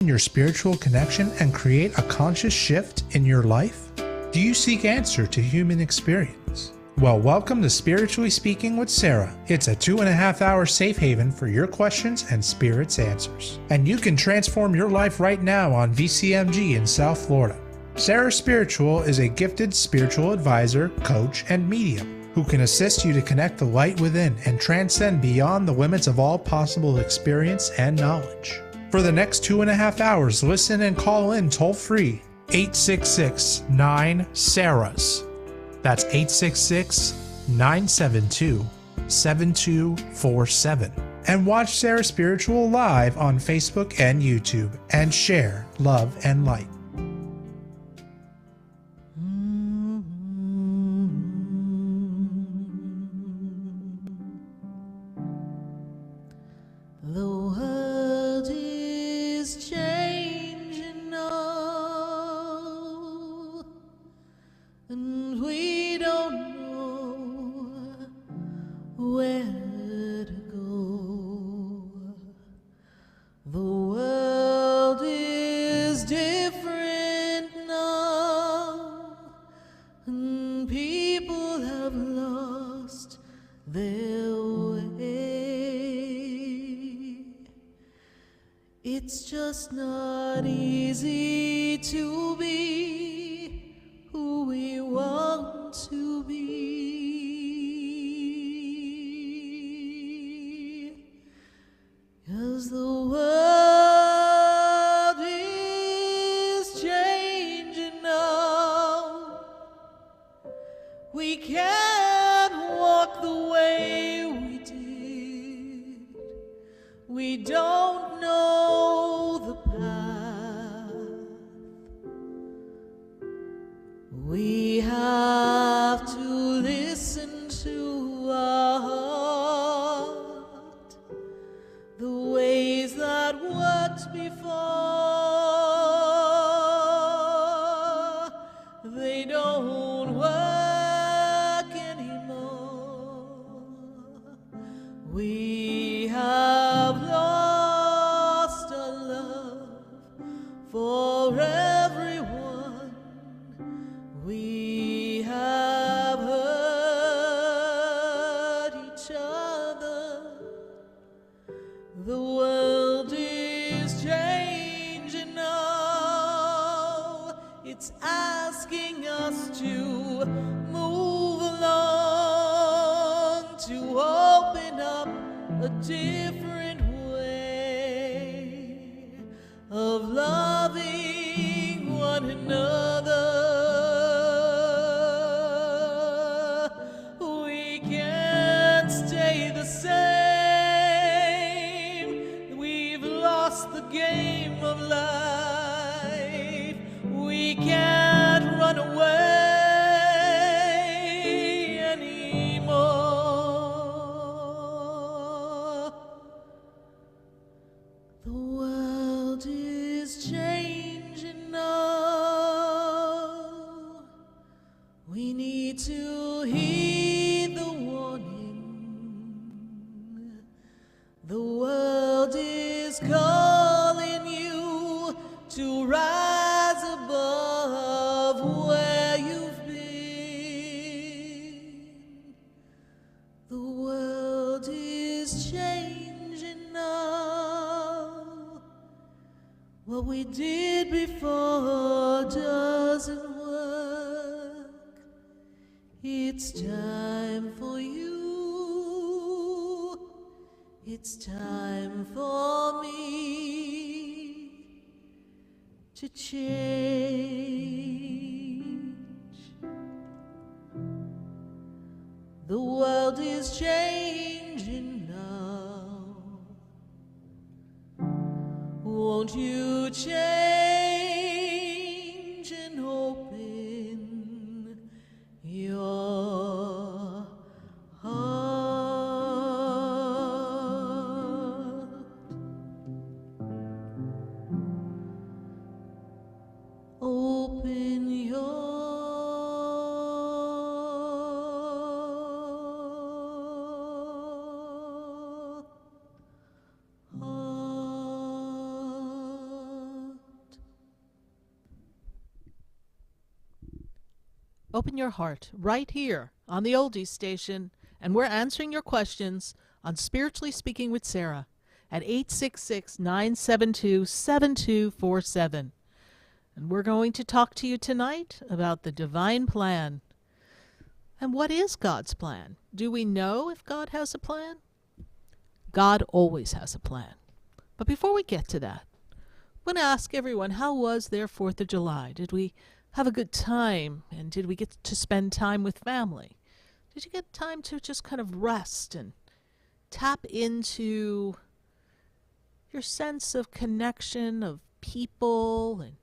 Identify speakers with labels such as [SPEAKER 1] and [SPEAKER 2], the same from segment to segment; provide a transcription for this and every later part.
[SPEAKER 1] your spiritual connection and create a conscious shift in your life? Do you seek answer to human experience? Well, welcome to Spiritually Speaking with Sarah. It's a 2.5-hour safe haven for your questions and Spirit's answers. And you can transform your life right now on VCMG in South Florida. SarahSpiritual is a gifted spiritual advisor, coach, and medium who can assist you to connect the light within and transcend beyond the limits of all possible experience and knowledge. For the next 2.5 hours, listen and call in toll-free 866-9-SARAHS. That's 866-972-7247. And watch SarahSpiritual live on Facebook and YouTube and share love and light.
[SPEAKER 2] It's just not easy to be who we want to be, 'cause the world is changing now. We can't walk the way we did. We don't know the path. We have to listen to our heart. The ways that worked before, they don't work anymore. We have lost our love for everyone. We have hurt each other. The world is changing now. It's asking us to move along, to open up a different way of loving one another. We can't stay the same. We've lost the game of life. We can't run away anymore. The world is changing now. We need to heed the warning. The world is calling you to rise above where you've been. The world is changing now. What we did before doesn't work. It's time for you. It's time for me to change. The world is changing now. Won't you change and open your heart? Open your heart. Open your heart right here on the Oldies Station, and we're answering your questions on Spiritually Speaking with Sarah at 866-972-7247. And we're going to talk to you tonight about the divine plan. And what is God's plan? Do we know if God has a plan? God always has a plan. But before we get to that, I want to ask everyone, how was their 4th of July? Did we have a good time? And did we get to spend time with family? Did you get time to just kind of rest and tap into your sense of connection, of people and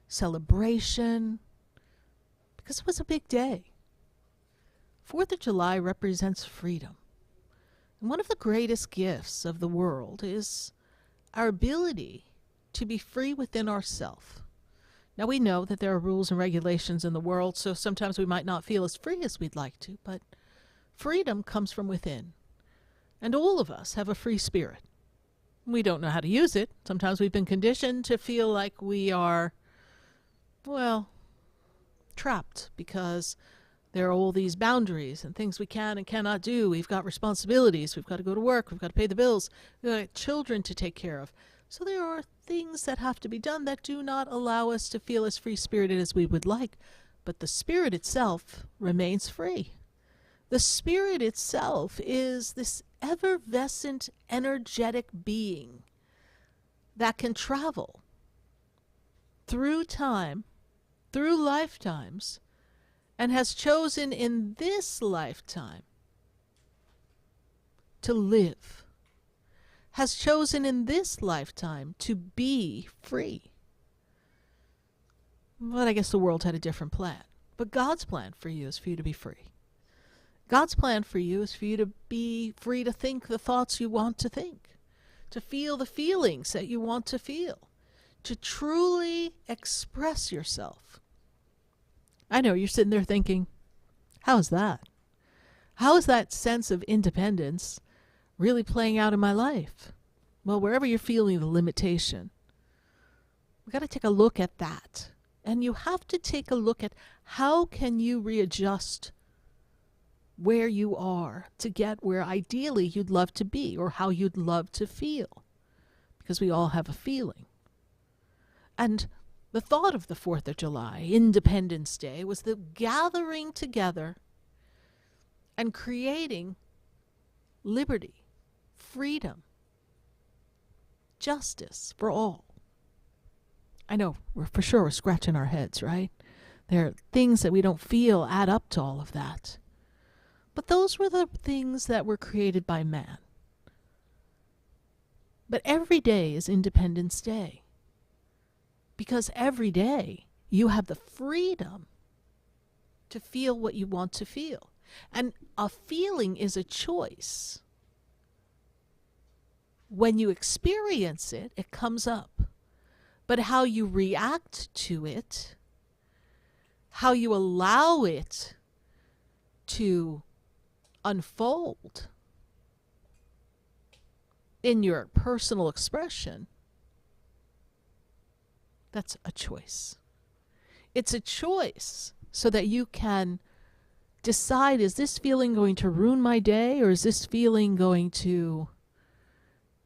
[SPEAKER 2] celebration? Because it was a big day. 4th of July represents freedom. And one of the greatest gifts of the world is our ability to be free within ourselves. Now, we know that there are rules and regulations in the world, so sometimes we might not feel as free as we'd like to, but freedom comes from within. And all of us have a free spirit. We don't know how to use it. Sometimes we've been conditioned to feel like we are, well, trapped because there are all these boundaries and things we can and cannot do. We've got responsibilities. We've got to go to work. We've got to pay the bills. We've got children to take care of. So there are things that have to be done that do not allow us to feel as free-spirited as we would like. But the spirit itself remains free. The spirit itself is this effervescent, energetic being that can travel through time, through lifetimes, and has chosen in this lifetime to live, has chosen in this lifetime to be free. But I guess the world had a different plan. But God's plan for you is for you to be free. God's plan for you is for you to be free to think the thoughts you want to think, to feel the feelings that you want to feel, to truly express yourself. I know you're sitting there thinking, how is that? How is that sense of independence really playing out in my life? Well, wherever you're feeling the limitation, we've got to take a look at that. And you have to take a look at how can you readjust where you are to get where ideally you'd love to be or how you'd love to feel. Because we all have a feeling. And the thought of the 4th of July, Independence Day, was the gathering together and creating liberty, freedom, justice for all. I know, for sure we're scratching our heads, right? There are things that we don't feel add up to all of that. But those were the things that were created by man. But every day is Independence Day. Because every day you have the freedom to feel what you want to feel. And a feeling is a choice. When you experience it, it comes up. But how you react to it, how you allow it to unfold in your personal expression, that's a choice. It's a choice so that you can decide, is this feeling going to ruin my day, or is this feeling going to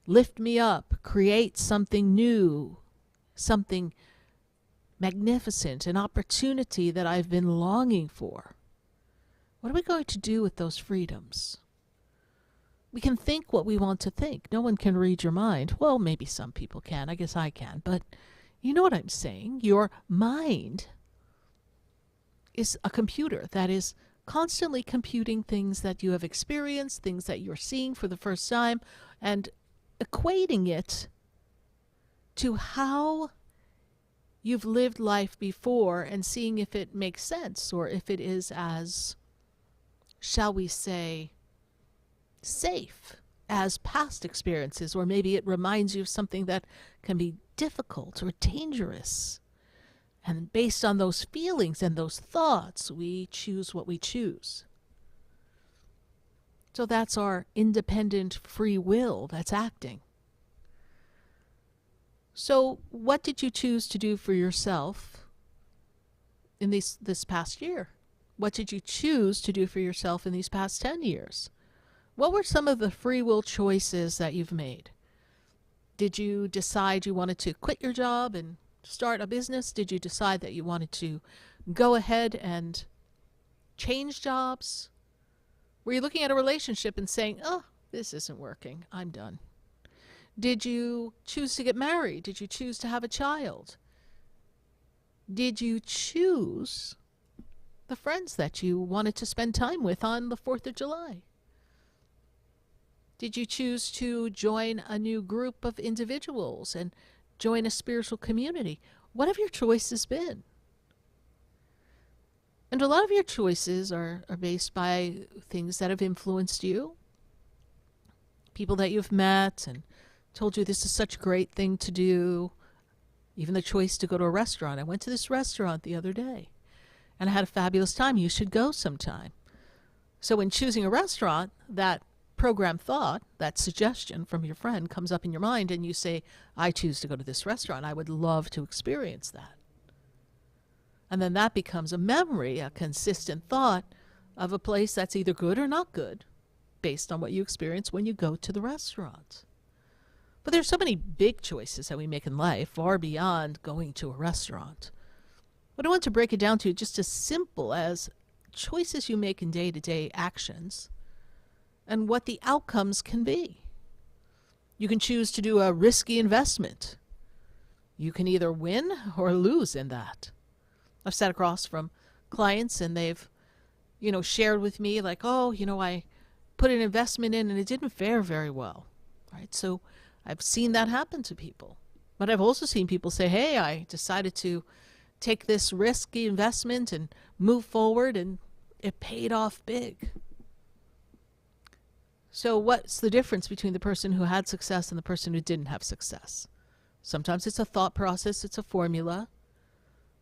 [SPEAKER 2] lift me up, create something new, something magnificent, an opportunity that I've been longing for? What are we going to do with those freedoms? We can think what we want to think. No one can read your mind. Well, maybe some people can. I guess I can. But you know what I'm saying? Your mind is a computer that is constantly computing things that you have experienced, things that you're seeing for the first time, and equating it to how you've lived life before and seeing if it makes sense or if it is as, shall we say, safe as past experiences, or maybe it reminds you of something that can be difficult or dangerous. And based on those feelings and those thoughts, we choose what we choose. So that's our independent free will that's acting. So what did you choose to do for yourself in this past year? What did you choose to do for yourself in these past 10 years? What were some of the free will choices that you've made? Did you decide you wanted to quit your job and start a business? Did you decide that you wanted to go ahead and change jobs? Were you looking at a relationship and saying, oh, this isn't working, I'm done? Did you choose to get married? Did you choose to have a child? Did you choose the friends that you wanted to spend time with on the 4th of July? Did you choose to join a new group of individuals and join a spiritual community? What have your choices been? And a lot of your choices are based by things that have influenced you, people that you've met and told you this is such a great thing to do. Even the choice to go to a restaurant. I went to this restaurant the other day and I had a fabulous time. You should go sometime. So when choosing a restaurant, that program thought, that suggestion from your friend comes up in your mind and you say, I choose to go to this restaurant. I would love to experience that. And then that becomes a memory, a consistent thought of a place that's either good or not good based on what you experience when you go to the restaurant. But there's so many big choices that we make in life far beyond going to a restaurant. But I want to break it down to just as simple as choices you make in day-to-day actions and what the outcomes can be. You can choose to do a risky investment. You can either win or lose in that. I've sat across from clients and they've, shared with me like, I put an investment in and it didn't fare very well, right? So I've seen that happen to people. But I've also seen people say, hey, I decided to take this risky investment and move forward and it paid off big. So what's the difference between the person who had success and the person who didn't have success? Sometimes it's a thought process, it's a formula.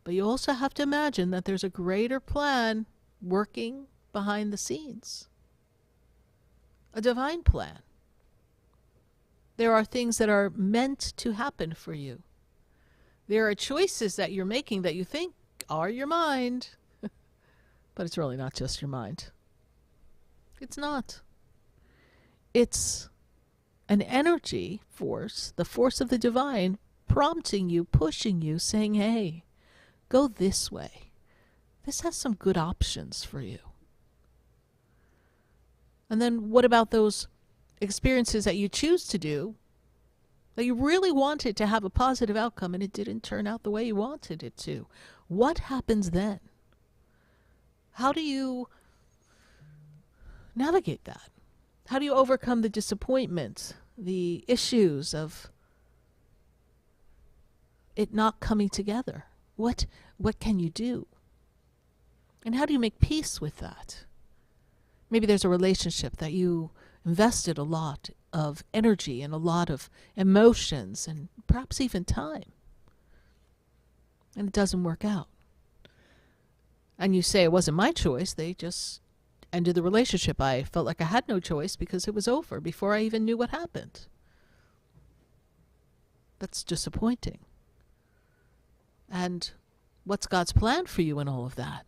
[SPEAKER 2] But you also have to imagine that there's a greater plan working behind the scenes. A divine plan. There are things that are meant to happen for you. There are choices that you're making that you think are your mind, but it's really not just your mind. It's not. It's an energy force, the force of the divine, prompting you, pushing you, saying, hey, go this way. This has some good options for you. And then what about those experiences that you choose to do that you really wanted to have a positive outcome and it didn't turn out the way you wanted it to? What happens then? How do you navigate that? How do you overcome the disappointment, the issues of it not coming together? What can you do? And how do you make peace with that? Maybe there's a relationship that you invested a lot of energy and a lot of emotions and perhaps even time. And it doesn't work out. And you say, it wasn't my choice. They just ended the relationship. I felt like I had no choice because it was over before I even knew what happened. That's disappointing. And what's God's plan for you in all of that?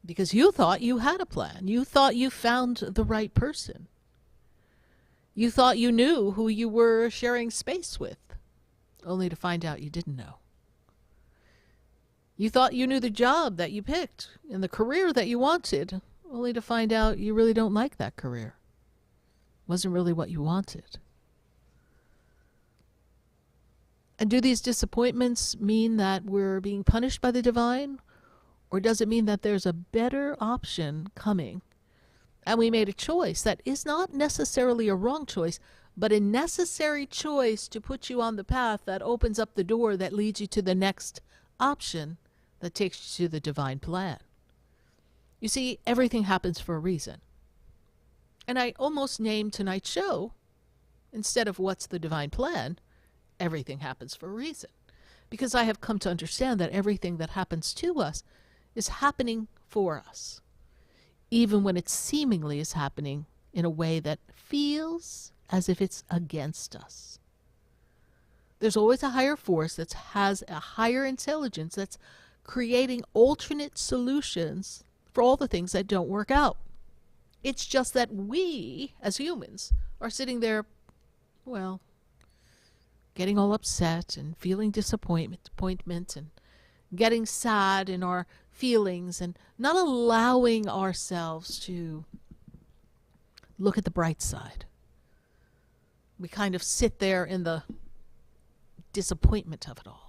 [SPEAKER 2] Because you thought you had a plan. You thought you found the right person. You thought you knew who you were sharing space with, only to find out you didn't know. You thought you knew the job that you picked and the career that you wanted, only to find out you really don't like that career. Wasn't really what you wanted. And do these disappointments mean that we're being punished by the divine? Or does it mean that there's a better option coming? And we made a choice that is not necessarily a wrong choice, but a necessary choice to put you on the path that opens up the door that leads you to the next option that takes you to the divine plan. You see, everything happens for a reason. And I almost named tonight's show, instead of what's the divine plan, everything happens for a reason. Because I have come to understand that everything that happens to us is happening for us, even when it seemingly is happening in a way that feels as if it's against us. There's always a higher force that has a higher intelligence that's creating alternate solutions for all the things that don't work out. It's just that we, as humans, are sitting there, well, getting all upset and feeling disappointment and getting sad in our feelings and not allowing ourselves to look at the bright side. We kind of sit there in the disappointment of it all.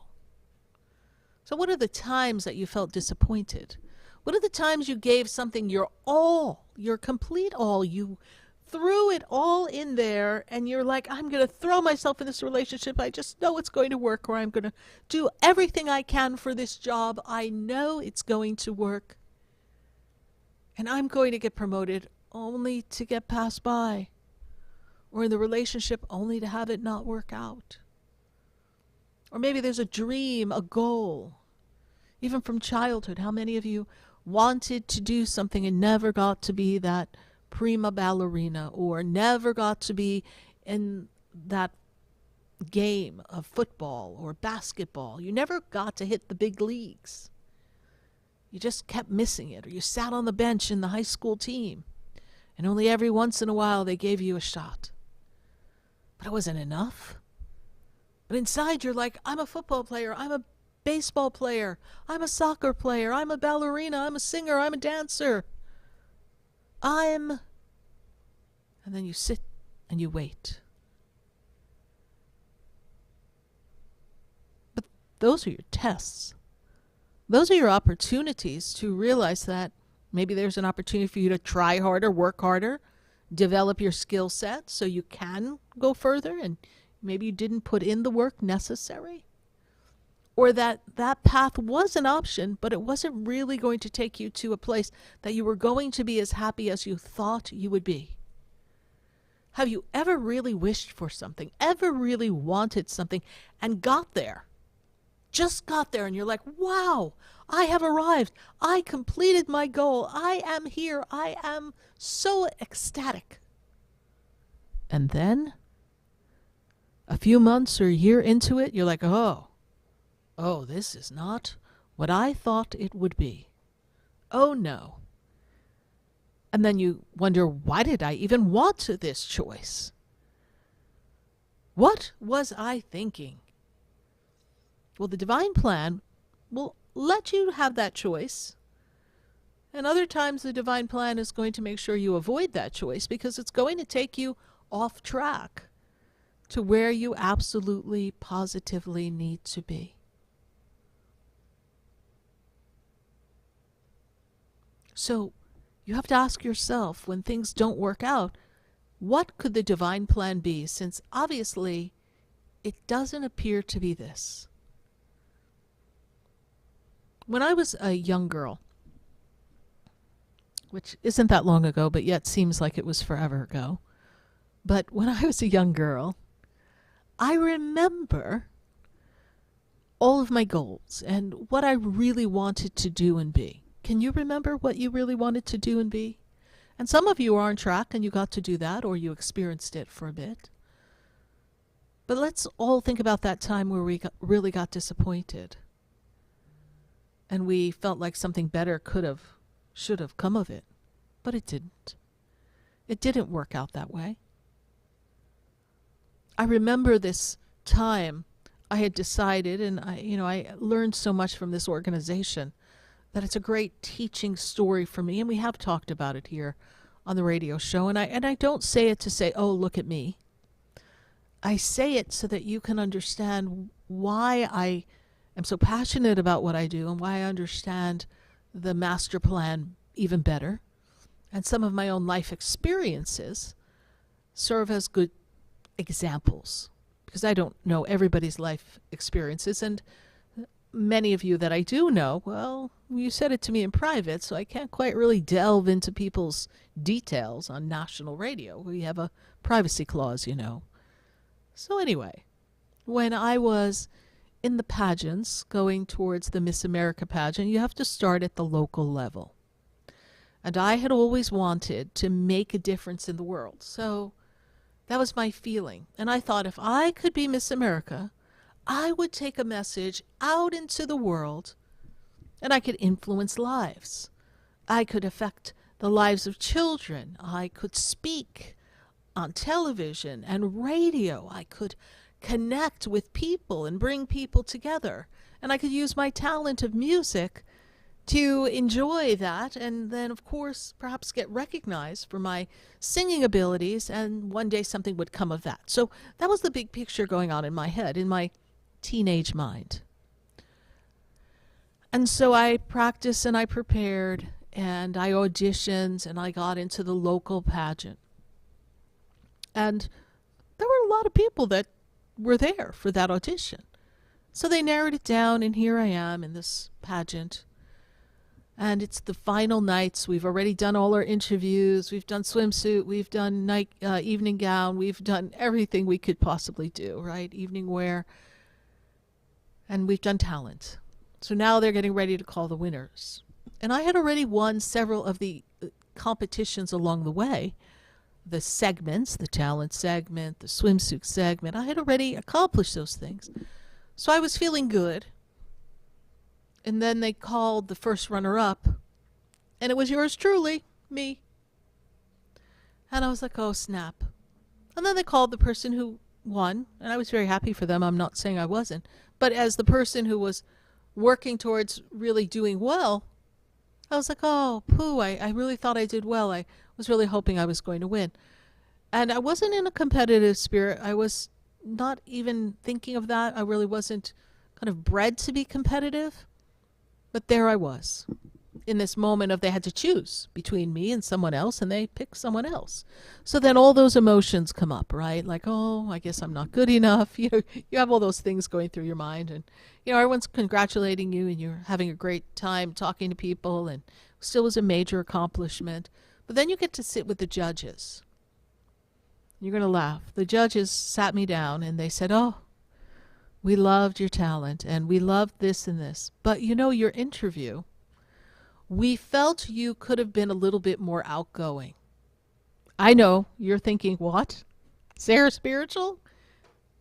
[SPEAKER 2] So what are the times that you felt disappointed? What are the times you gave something your all, your complete all? You threw it all in there and you're like, I'm going to throw myself in this relationship. I just know it's going to work, or I'm going to do everything I can for this job. I know it's going to work. And I'm going to get promoted only to get passed by. Or in the relationship only to have it not work out. Or maybe there's a dream, a goal. Even from childhood, how many of you wanted to do something and never got to be that prima ballerina, or never got to be in that game of football or basketball? You never got to hit the big leagues. You just kept missing it, or you sat on the bench in the high school team, and only every once in a while they gave you a shot. But it wasn't enough. But inside you're like, I'm a football player, I'm a baseball player, I'm a soccer player, I'm a ballerina, I'm a singer, I'm a dancer. And then you sit and you wait. But those are your tests. Those are your opportunities to realize that maybe there's an opportunity for you to try harder, work harder, develop your skill set so you can go further, and maybe you didn't put in the work necessary. Or that path was an option, but it wasn't really going to take you to a place that you were going to be as happy as you thought you would be. Have you ever really wished for something, ever really wanted something, and got there? Just got there, and you're like, wow, I have arrived. I completed my goal. I am here. I am so ecstatic. And then, a few months or a year into it, you're like, oh, this is not what I thought it would be. Oh, no. And then you wonder, why did I even want this choice? What was I thinking? Well, the divine plan will let you have that choice. And other times the divine plan is going to make sure you avoid that choice, because it's going to take you off track to where you absolutely, positively need to be. So you have to ask yourself, when things don't work out, what could the divine plan be, since obviously it doesn't appear to be this. When I was a young girl, which isn't that long ago, but yet seems like it was forever ago, but when I was a young girl, I remember all of my goals and what I really wanted to do and be. Can you remember what you really wanted to do and be? And some of you are on track and you got to do that, or you experienced it for a bit. But let's all think about that time where we really got disappointed. And we felt like something better should have come of it. But it didn't. It didn't work out that way. I remember this time I had decided, and I learned so much from this organization, that it's a great teaching story for me, and we have talked about it here on the radio show, and I don't say it to say, oh, look at me. I say it so that you can understand why I am so passionate about what I do, and why I understand the master plan even better. And some of my own life experiences serve as good examples, because I don't know everybody's life experiences, and many of you that I do know, well, you said it to me in private, so I can't quite really delve into people's details on national radio. We have a privacy clause, you know. So anyway, when I was in the pageants going towards the Miss America pageant, you have to start at the local level. And I had always wanted to make a difference in the world. So that was my feeling. And I thought, if I could be Miss America, I would take a message out into the world And I could influence lives. I could affect the lives of children. I could speak on television and radio. I could connect with people and bring people together. And I could use my talent of music to enjoy that, and then, of course, perhaps get recognized for my singing abilities, and one day something would come of that. So that was the big picture going on in my head, in my teenage mind. And so I practiced and I prepared and I auditioned and I got into the local pageant. And there were a lot of people that were there for that audition. So they narrowed it down, and here I am in this pageant. And it's the final nights. We've already done all our interviews. We've done swimsuit. We've done evening gown. We've done everything we could possibly do, right? Evening wear. And we've done talent. So now they're getting ready to call the winners. And I had already won several of the competitions along the way. The segments, the talent segment, the swimsuit segment. I had already accomplished those things. So I was feeling good. And then they called the first runner-up. And it was yours truly, me. And I was like, oh, snap. And then they called the person who won. And I was very happy for them. I'm not saying I wasn't. But as the person who was working towards really doing well, I was like, oh, pooh, I really thought I did well. I was really hoping I was going to win. And I wasn't in a competitive spirit. I was not even thinking of that. I really wasn't kind of bred to be competitive. But there I was in this moment of they had to choose between me and someone else, and they picked someone else. So then all those emotions come up, right? Like, oh, I guess I'm not good enough. You know, you have all those things going through your mind, and everyone's congratulating you, and you're having a great time talking to people, and still was a major accomplishment. But then you get to sit with the judges. You're going to laugh. The judges sat me down, and they said, oh, we loved your talent, and we loved this and this. But your interview, we felt you could have been a little bit more outgoing. I know you're thinking, what? SarahSpiritual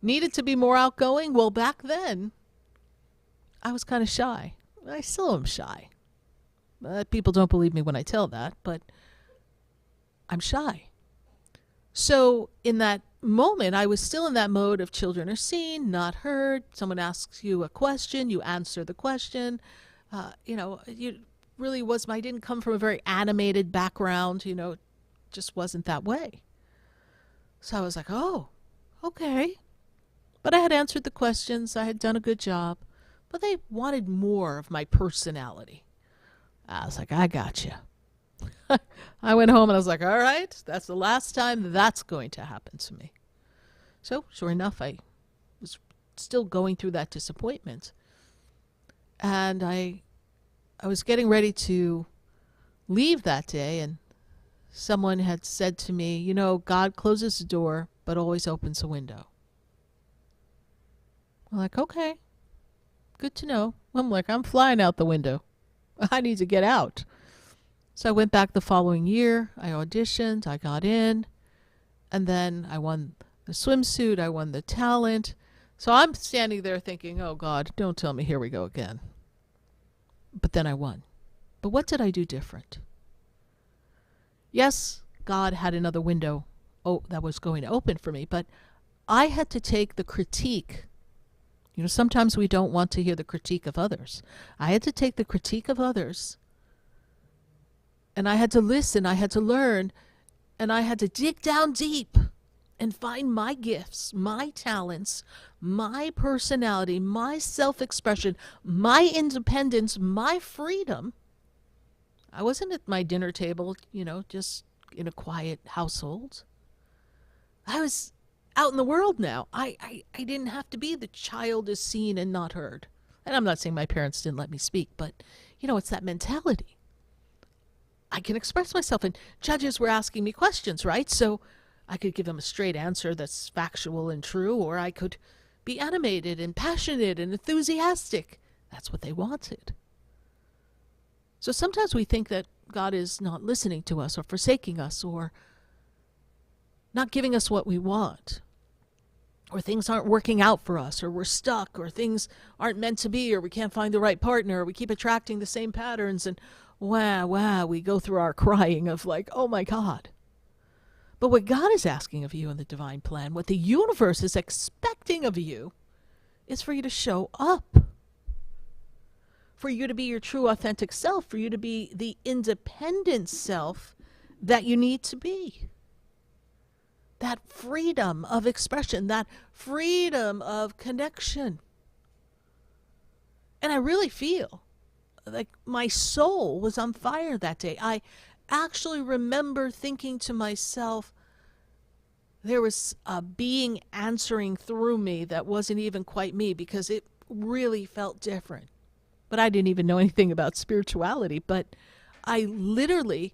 [SPEAKER 2] needed to be more outgoing? Well, back then, I was kind of shy. I still am shy. People don't believe me when I tell that, but I'm shy. So in that moment, I was still in that mode of children are seen, not heard. Someone asks you a question, you answer the question. You really was, I didn't come from a very animated background, just wasn't that way. So I was like, oh, okay. But I had answered the questions. I had done a good job. But they wanted more of my personality. I was like, I got you. I went home and I was like, all right, that's the last time that's going to happen to me. So sure enough, I was still going through that disappointment. And I was getting ready to leave that day, and someone had said to me, God closes the door, but always opens a window. I'm like, okay, good to know. I'm like, I'm flying out the window. I need to get out. So I went back the following year. I auditioned. I got in. And then I won the swimsuit. I won the talent. So I'm standing there thinking, oh, God, don't tell me here we go again. But then I won. But what did I do different? Yes, God had another window that was going to open for me. But I had to take the critique. Sometimes we don't want to hear the critique of others. I had to take the critique of others. And I had to listen, I had to learn, and I had to dig down deep and find my gifts, my talents, my personality, my self-expression, my independence, my freedom. I wasn't at my dinner table, just in a quiet household. I was out in the world now. I didn't have to be the child is seen and not heard. And I'm not saying my parents didn't let me speak, but, it's that mentality. I can express myself, and judges were asking me questions, right? So I could give them a straight answer that's factual and true, or I could be animated and passionate and enthusiastic. That's what they wanted. So sometimes we think that God is not listening to us or forsaking us or not giving us what we want. or things aren't working out for us, or we're stuck, or things aren't meant to be, or we can't find the right partner, or we keep attracting the same patterns, and wow, we go through our crying of like, oh my God. But what God is asking of you in the divine plan, what the universe is expecting of you, is for you to show up. For you to be your true authentic self, for you to be the independent self that you need to be. That freedom of expression, that freedom of connection. And I really feel like my soul was on fire that day. I actually remember thinking to myself, there was a being answering through me that wasn't even quite me, because it really felt different. But I didn't even know anything about spirituality, but I literally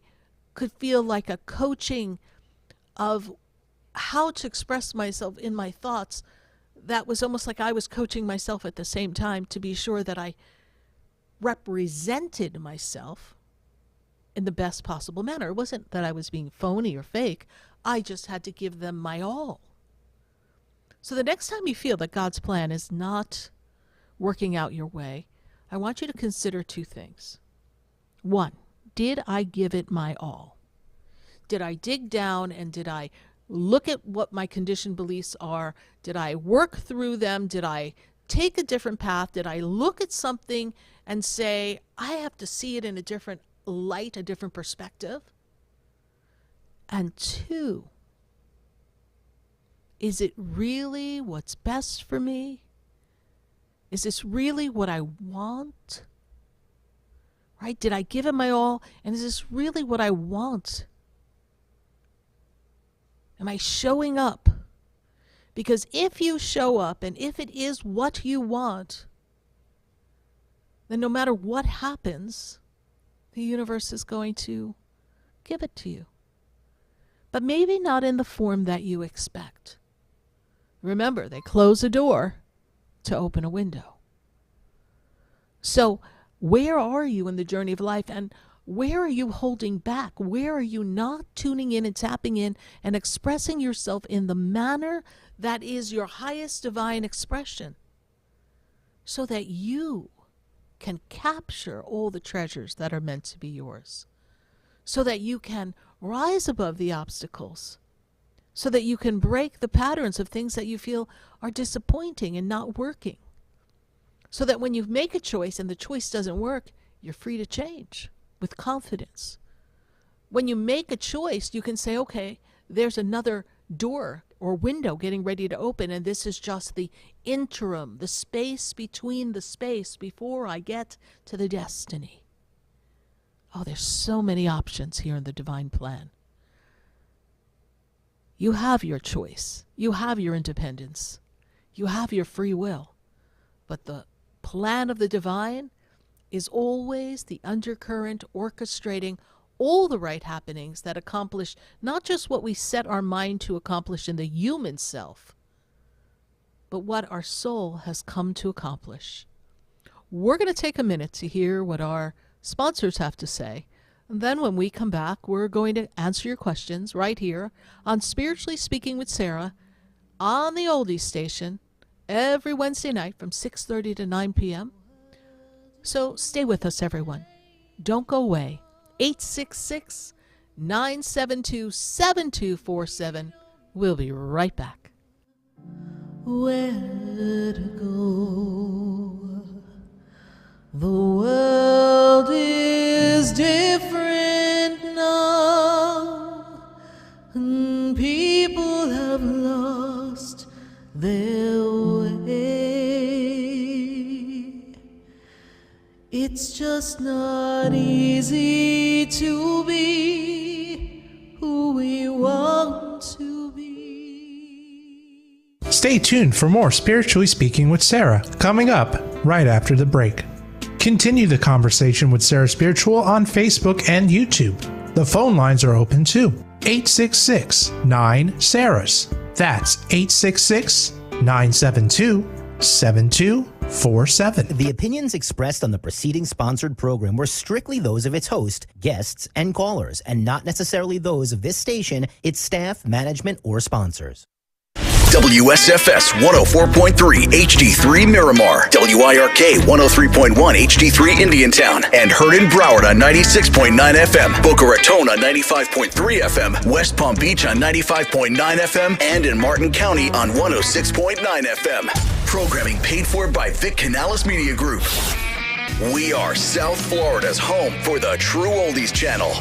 [SPEAKER 2] could feel like a coaching of how to express myself in my thoughts. That was almost like I was coaching myself at the same time to be sure that I represented myself in the best possible manner. It wasn't that I was being phony or fake. I just had to give them my all. So the next time you feel that God's plan is not working out your way, I want you to consider two things. One, did I give it my all? Did I dig down and did I look at what my conditioned beliefs are? Did I work through them? Did I take a different path? Did I look at something and say, I have to see it in a different light, a different perspective? And two, is it really what's best for me? Is this really what I want? Right? Did I give it my all? And is this really what I want? Am I showing up? Because if you show up and if it is what you want, then no matter what happens, the universe is going to give it to you. But maybe not in the form that you expect. Remember, they close a door to open a window. So where are you in the journey of life, and where are you holding back? Where are you not tuning in and tapping in and expressing yourself in the manner that is your highest divine expression, so that you can capture all the treasures that are meant to be yours, so that you can rise above the obstacles, so that you can break the patterns of things that you feel are disappointing and not working. So that when you make a choice and the choice doesn't work, you're free to change with confidence. When you make a choice, you can say, okay, there's another door or window getting ready to open, and this is just the interim, the space between the space before I get to the destiny. Oh, there's so many options here in the divine plan. You have your choice. You have your independence. You have your free will. But the plan of the divine is always the undercurrent orchestrating all the right happenings that accomplish not just what we set our mind to accomplish in the human self, but what our soul has come to accomplish. We're going to take a minute to hear what our sponsors have to say. And then when we come back, we're going to answer your questions right here on Spiritually Speaking with Sarah on the Oldies Station every Wednesday night from 6:30 to 9 p.m. So stay with us, everyone. Don't go away. 866-972-7247. We'll be right back. Where to go? The world is different now, and people have lost their way. It's just not easy to be who we want to be.
[SPEAKER 1] Stay tuned for more Spiritually Speaking with Sarah, coming up right after the break. Continue the conversation with SarahSpiritual on Facebook and YouTube. The phone lines are open too. 866-9-SARAHS. That's 866-972-7247.
[SPEAKER 3] The opinions expressed on the preceding sponsored program were strictly those of its host, guests, and callers, and not necessarily those of this station, its staff, management, or sponsors.
[SPEAKER 4] WSFS 104.3 HD3 Miramar, WIRK 103.1 HD3 Indiantown, and heard in Broward on 96.9 FM, Boca Raton on 95.3 FM, West Palm Beach on 95.9 FM, and in Martin County on 106.9 FM. Programming paid for by Vic Canales Media Group. We are South Florida's home for the True Oldies Channel.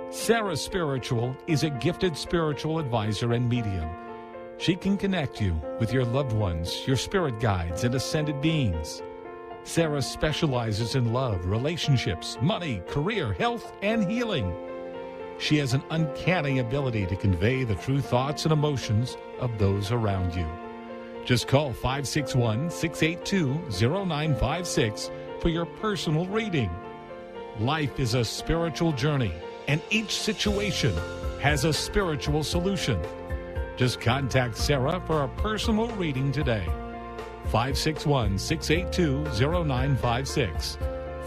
[SPEAKER 5] SarahSpiritual is a gifted spiritual advisor and medium. She can connect you with your loved ones, your spirit guides, and ascended beings. Sarah specializes in love, relationships, money, career, health, and healing. She has an uncanny ability to convey the true thoughts and emotions of those around you. Just call 561-682-0956 for your personal reading. Life is a spiritual journey, and each situation has a spiritual solution. Just contact Sarah for a personal reading today. 561-682-0956.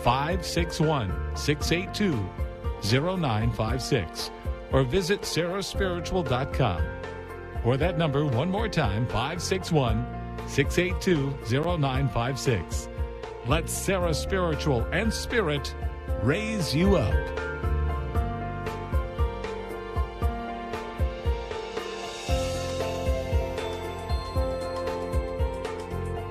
[SPEAKER 5] 561-682-0956. Or visit SarahSpiritual.com. Or that number one more time, 561-682-0956. Let SarahSpiritual and Spirit raise you up.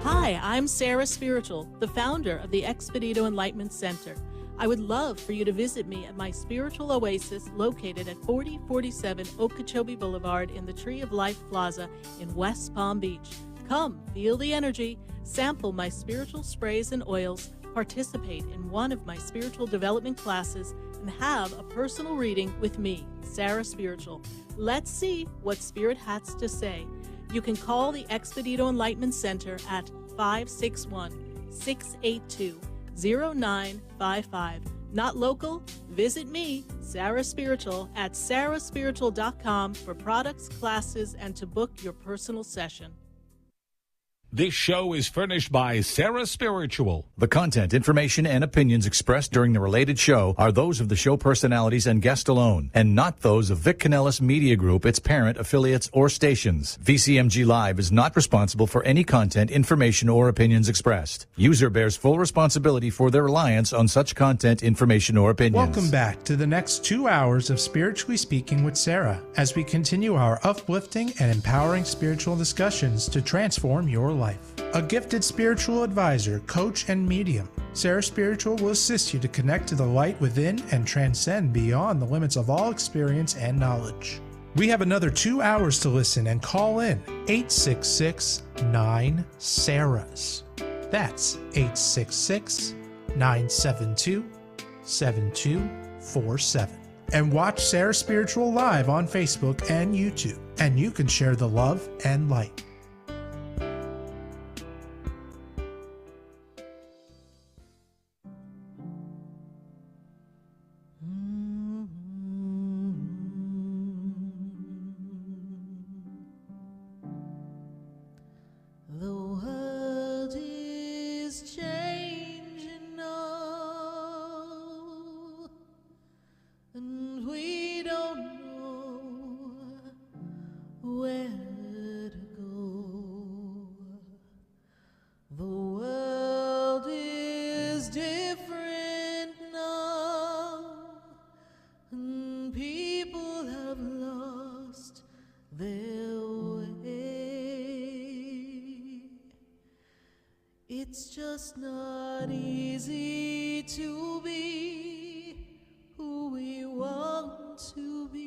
[SPEAKER 2] Hi, I'm SarahSpiritual, the founder of the Expedito Enlightenment Center. I would love for you to visit me at my spiritual oasis located at 4047 Okeechobee Boulevard in the Tree of Life Plaza in West Palm Beach. Come, feel the energy, sample my spiritual sprays and oils, participate in one of my spiritual development classes, and have a personal reading with me, SarahSpiritual. Let's see what Spirit has to say. You can call the Expedito Enlightenment Center at 561-682-0955. Not local? Visit me, SarahSpiritual, at SarahSpiritual.com for products, classes, and to book your personal session.
[SPEAKER 5] This show is furnished by SarahSpiritual.
[SPEAKER 6] The content, information, and opinions expressed during the related show are those of the show personalities and guest alone, and not those of Vic Canales Media Group, its parent, affiliates, or stations. VCMG Live is not responsible for any content, information, or opinions expressed. User bears full responsibility for their reliance on such content, information, or opinions.
[SPEAKER 1] Welcome back to the next 2 hours of Spiritually Speaking with Sarah, as we continue our uplifting and empowering spiritual discussions to transform your life. A gifted spiritual advisor, coach, and medium, SarahSpiritual will assist you to connect to the light within and transcend beyond the limits of all experience and knowledge. We have another 2 hours to listen and call in 866-9-SARAHs. That's 866-972-7247. And watch SarahSpiritual live on Facebook and YouTube, and you can share the love and light.
[SPEAKER 7] It's just not easy to be who we want to be,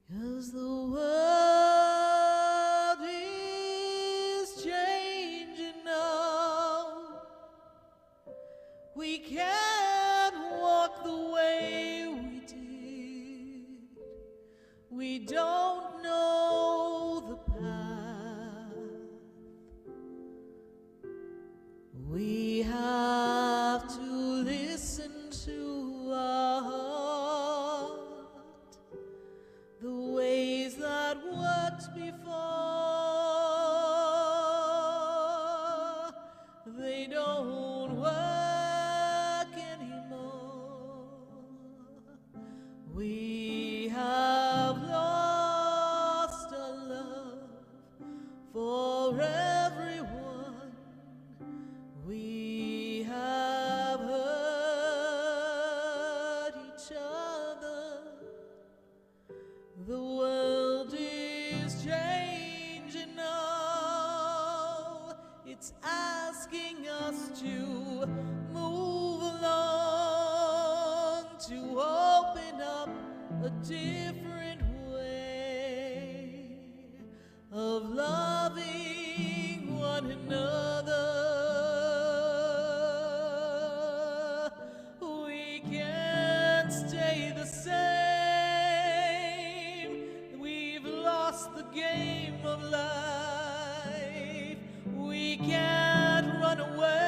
[SPEAKER 7] 'cause the world is changing now. We can't walk the way we did. We don't know the path. We have to listen to our heart. The ways that worked before, they don't work anymore. The world is changing now. It's asking us to move along, to open up a different way of loving one another. We can't stay the same. We've lost the game of life. We can't run away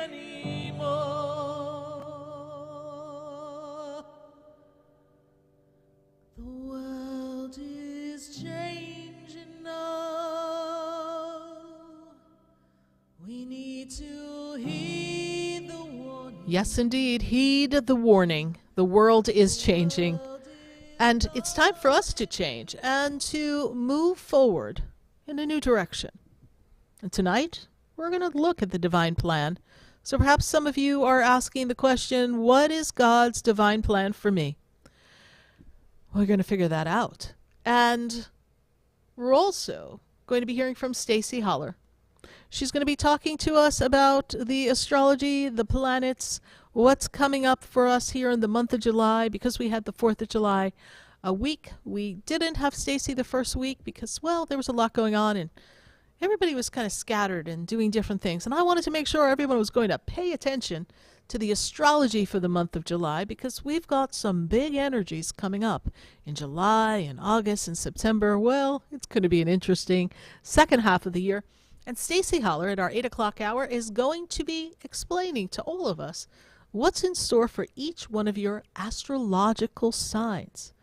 [SPEAKER 7] anymore. The world is changing now. We need to heed the warning.
[SPEAKER 2] Yes, indeed. Heed the warning. The world is changing. And it's time for us to change and to move forward in a new direction. And tonight, we're going to look at the divine plan. So perhaps some of you are asking the question, what is God's divine plan for me? We're going to figure that out. And we're also going to be hearing from Stacie Haller. She's going to be talking to us about the astrology, the planets, what's coming up for us here in the month of July, because we had the 4th of July a week. We didn't have Stacie the first week because, well, there was a lot going on and everybody was kind of scattered and doing different things. And I wanted to make sure everyone was going to pay attention to the astrology for the month of July, because we've got some big energies coming up in July and August and September. Well, it's going to be an interesting second half of the year. And Stacie Haller at our 8 o'clock hour is going to be explaining to all of us what's in store for each one of your astrological signs.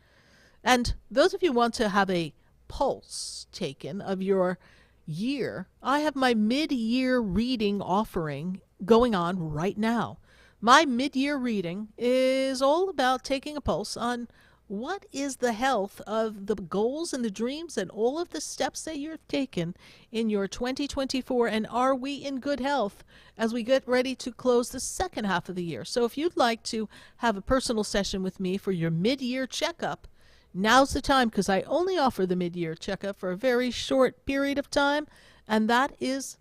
[SPEAKER 2] And those of you who want to have a pulse taken of your year, I have my mid-year reading offering going on right now. My mid-year reading is all about taking a pulse on what is the health of the goals and the dreams and all of the steps that you've taken in your 2024, and are we in good health as we get ready to close the second half of the year. So if you'd like to have a personal session with me for your mid-year checkup, now's the time, because I only offer the mid-year checkup for a very short period of time, and that is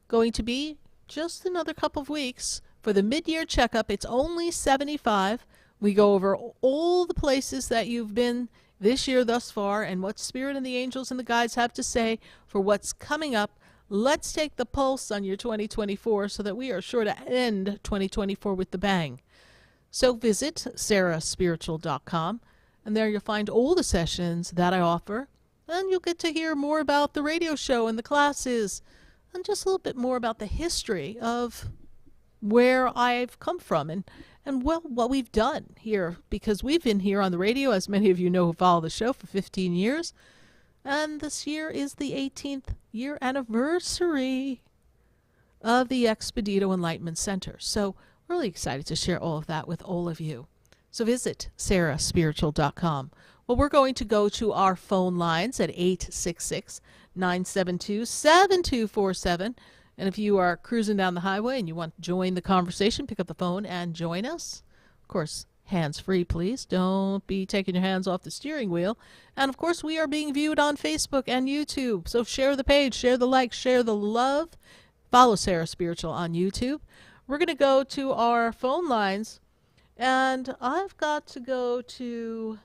[SPEAKER 2] going to be just another couple of weeks. For the mid-year checkup, it's only $75. We go over all the places that you've been this year thus far and what Spirit and the angels and the guides have to say for what's coming up. Let's take the pulse on your 2024 so that we are sure to end 2024 with the bang. So visit SarahSpiritual.com, and there you'll find all the sessions that I offer, and you'll get to hear more about the radio show and the classes, and just a little bit more about the history of where I've come from and well, what we've done here, because we've been here on the radio, as many of you know who follow the show, for 15 years. And this year is the 18th year anniversary of the Expedito Enlightenment Center. So really excited to share all of that with all of you. So visit SarahSpiritual.com. Well, we're going to go to our phone lines at 866-972-7247. And if you are cruising down the highway and you want to join the conversation, pick up the phone and join us. Of course, hands-free, please. Don't be taking your hands off the steering wheel. And, of course, we are being viewed on Facebook and YouTube. So share the page, share the like, share the love. Follow Sarah Spiritual on YouTube. We're going to go to our phone lines. And I've got to go to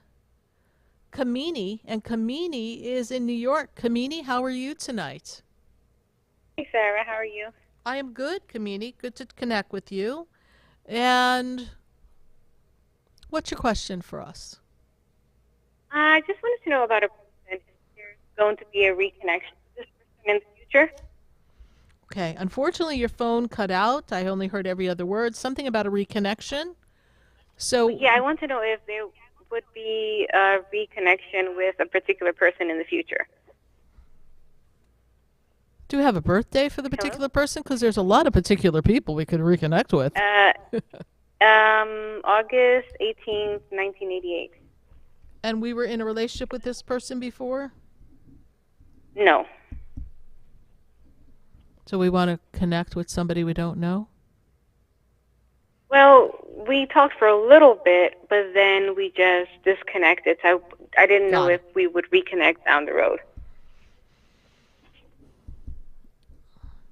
[SPEAKER 2] Kamini. And Kamini is in New York. Kamini, how are you tonight?
[SPEAKER 8] Hey, Sarah, how are you?
[SPEAKER 2] I am good, Kamini. Good to connect with you. And what's your question for us?
[SPEAKER 8] I just wanted to know about a person. Is there going to be a reconnection with this person in the future?
[SPEAKER 2] Okay. Unfortunately, your phone cut out. I only heard every other word. Something about a reconnection. So
[SPEAKER 8] Yeah, I want to know if there would be a reconnection with a particular person in the future.
[SPEAKER 2] do you have a birthday for the particular person? Because there's a lot of particular people we could reconnect with.
[SPEAKER 8] August 18th, 1988.
[SPEAKER 2] And we were in a relationship with this person before?
[SPEAKER 8] No.
[SPEAKER 2] So we want to connect with somebody we don't know?
[SPEAKER 8] Well, we talked for a little bit, but then we just disconnected. So I didn't know if we would reconnect down the road.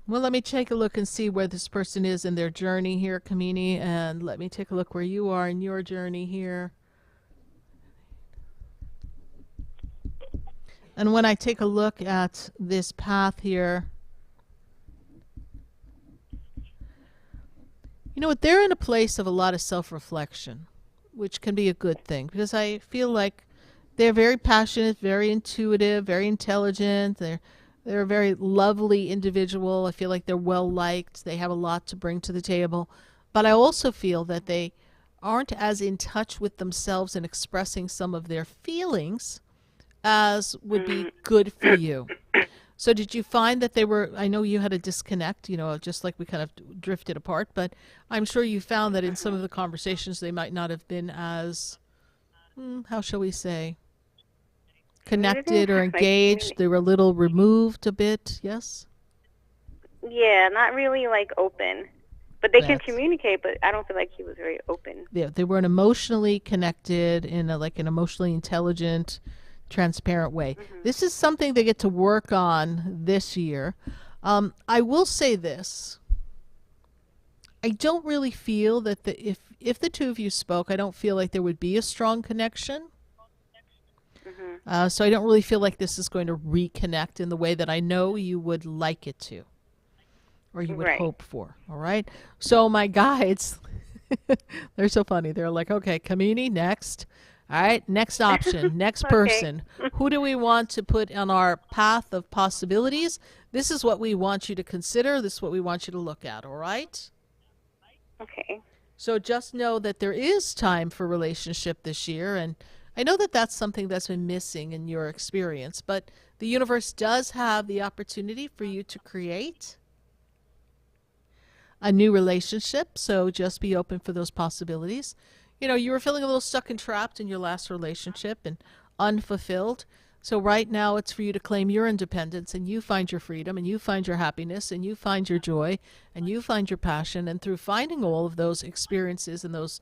[SPEAKER 2] Well, let me take a look and see where this person is in their journey here, Kamini, and let me take a look where you are in your journey here. And when I take a look at this path here, you know what, they're in a place of a lot of self-reflection, which can be a good thing, because I feel like they're very passionate, very intuitive, very intelligent. They're a very lovely individual. I feel like they're well-liked. They have a lot to bring to the table. But I also feel that they aren't as in touch with themselves and expressing some of their feelings as would be good for you. So did you find that they were, I know you had a disconnect, you know, just like we kind of drifted apart, but I'm sure you found that in some of the conversations they might not have been as, how shall we say, connected or engaged. They were a little removed a bit, yes?
[SPEAKER 8] Yeah, not really like open. But they can communicate, but I don't feel like he was very open.
[SPEAKER 2] Yeah, they weren't emotionally connected in like an emotionally intelligent, transparent way. This is something they get to work on this year. I will say this. I don't really feel that if the two of you spoke, I don't feel like there would be a strong connection. So I don't really feel like this is going to reconnect in the way that I know you would like it to, or you would hope for. All right. So my guides, they're so funny. They're like, okay, Kamini, next. All right, next option, next person. Who do we want to put on our path of possibilities? This is what we want you to consider. This is what we want you to look at. All right.
[SPEAKER 8] Okay.
[SPEAKER 2] So just know that there is time for relationship this year, and I know that that's something that's been missing in your experience, but the universe does have the opportunity for you to create a new relationship, so just be open for those possibilities. You know, you were feeling a little stuck and trapped in your last relationship and unfulfilled, so right now it's for you to claim your independence, and you find your freedom, and you find your happiness, and you find your joy, and you find your passion, and through finding all of those experiences and those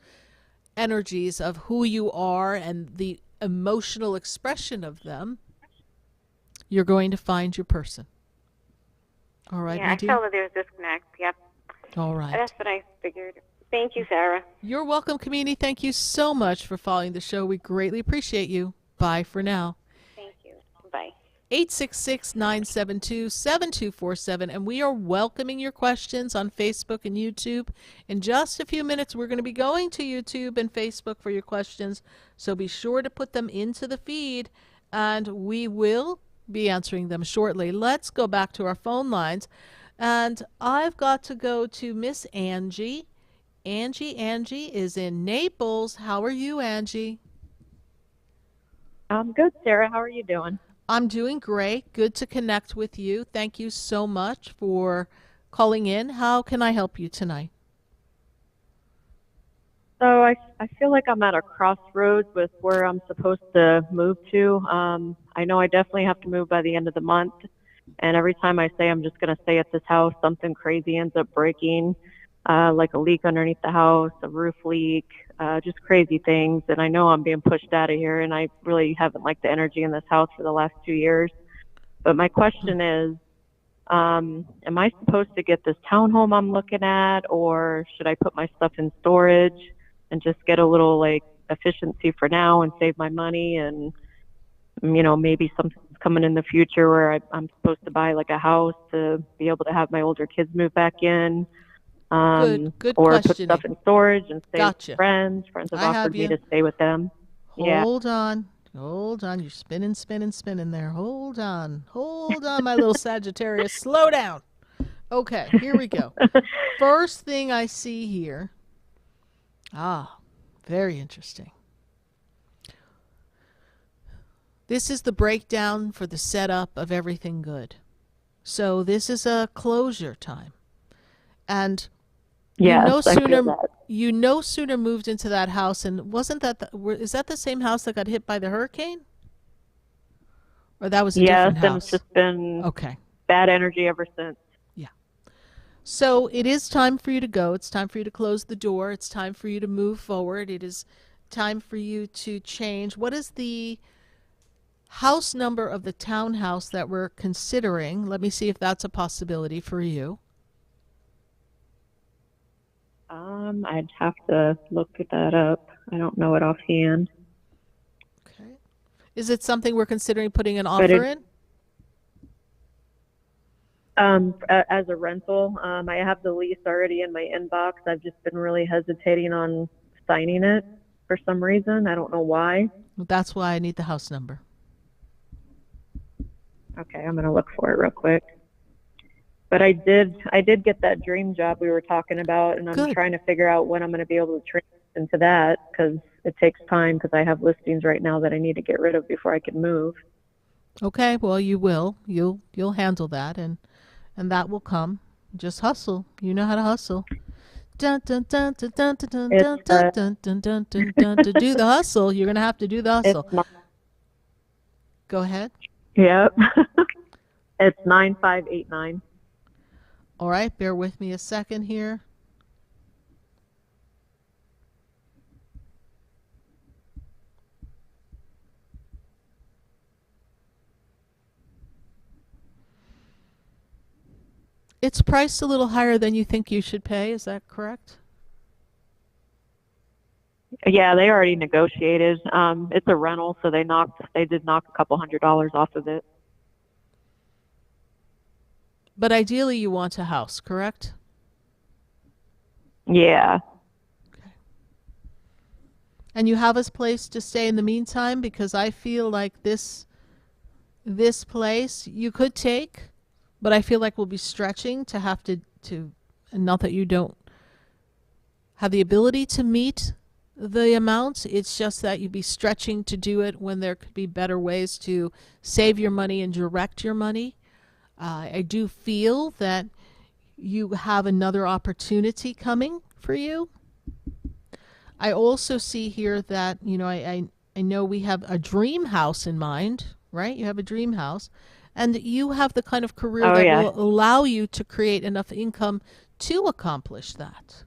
[SPEAKER 2] energies of who you are and the emotional expression of them, you're going to find your person. All right,
[SPEAKER 8] yeah, I felt that there's disconnect. Yep.
[SPEAKER 2] All right.
[SPEAKER 8] That's what I figured. Thank you, Sarah.
[SPEAKER 2] You're welcome, Kamini. Thank you so much for following the show. We greatly appreciate you. Bye for now.
[SPEAKER 8] Thank you. Bye.
[SPEAKER 2] 866-972-7247, and we are welcoming your questions on Facebook and YouTube. In just a few minutes, we're going to be going to YouTube and Facebook for your questions, so be sure to put them into the feed, and we will be answering them shortly. Let's go back to our phone lines, and I've got to go to Miss Angie. Angie is in Naples. How are you, Angie?
[SPEAKER 9] I'm good, Sarah. How are you doing?
[SPEAKER 2] I'm doing great. Good to connect with you. Thank you so much for calling in. How can I help you tonight?
[SPEAKER 9] So I feel like I'm at a crossroads with where I'm supposed to move to. I know I definitely have to move by the end of the month. And every time I say I'm just going to stay at this house, something crazy ends up breaking, like a leak underneath the house, a roof leak, just crazy things. And I know I'm being pushed out of here, and I really haven't liked the energy in this house for the last 2 years. But my question is, am I supposed to get this townhome I'm looking at, or should I put my stuff in storage and just get a little like efficiency for now and save my money? And, you know, maybe something's coming in the future where I'm supposed to buy like a house to be able to have my older kids move back in.
[SPEAKER 2] Good
[SPEAKER 9] or
[SPEAKER 2] question.
[SPEAKER 9] Put stuff in storage and stay
[SPEAKER 2] Gotcha.
[SPEAKER 9] with friends. Friends have offered me to stay with them.
[SPEAKER 2] Hold on. You're spinning there. Hold on, my little Sagittarius. Slow down. Okay, here we go. First thing I see here. Very interesting. This is the breakdown for the setup of everything good. So this is a closure time. And
[SPEAKER 9] yes,
[SPEAKER 2] you no sooner moved into that house, and wasn't that is that the same house that got hit by the hurricane? Or that was a different house?
[SPEAKER 9] Yes, and it's just been bad energy ever since.
[SPEAKER 2] Yeah. So it is time for you to go. It's time for you to close the door. It's time for you to move forward. It is time for you to change. What is the house number of the townhouse that we're considering? Let me see if that's a possibility for you.
[SPEAKER 9] I'd have to look that up. I don't know it offhand.
[SPEAKER 2] Okay. Is it something we're considering putting an offer in?
[SPEAKER 9] As a rental, I have the lease already in my inbox. I've just been really hesitating on signing it for some reason. I don't know why.
[SPEAKER 2] That's why I need the house number.
[SPEAKER 9] Okay, I'm going to look for it real quick. But I did get that dream job we were talking about, and I'm trying to figure out when I'm going to be able to transition to that, because it takes time, because I have listings right now that I need to get rid of before I can move.
[SPEAKER 2] Okay, well, you will. You'll handle that, and that will come. Just hustle. You know how to hustle. Dun, dun, dun, dun, dun, dun, dun, dun, dun, dun, dun, dun, dun. To do the hustle, you're going to have to do the hustle. Go ahead.
[SPEAKER 9] Yep. It's 9589.
[SPEAKER 2] All right, bear with me a second here. It's priced a little higher than you think you should pay, is that correct?
[SPEAKER 9] Yeah, they already negotiated. It's a rental, so they did knock a couple $100 off of it.
[SPEAKER 2] But ideally you want a house, correct?
[SPEAKER 9] Yeah.
[SPEAKER 2] Okay. And you have a place to stay in the meantime? Because I feel like this place you could take, but I feel like we'll be stretching to have to and not that you don't have the ability to meet the amounts, it's just that you'd be stretching to do it when there could be better ways to save your money and direct your money. I do feel that you have another opportunity coming for you. I also see here that, I know we have a dream house in mind, right? You have a dream house. And you have the kind of career will allow you to create enough income to accomplish that.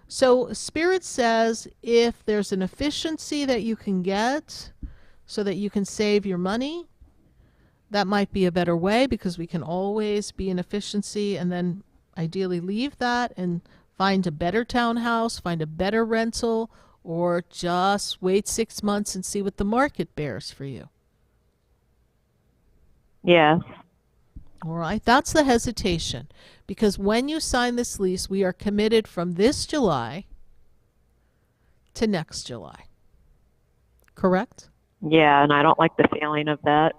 [SPEAKER 2] So Spirit says if there's an efficiency that you can get so that you can save your money, that might be a better way, because we can always be in efficiency and then ideally leave that and find a better townhouse, find a better rental, or just wait 6 months and see what the market bears for you.
[SPEAKER 9] Yes.
[SPEAKER 2] All right. That's the hesitation, because when you sign this lease, we are committed from this July to next July. Correct?
[SPEAKER 9] Yeah, and I don't like the feeling of that.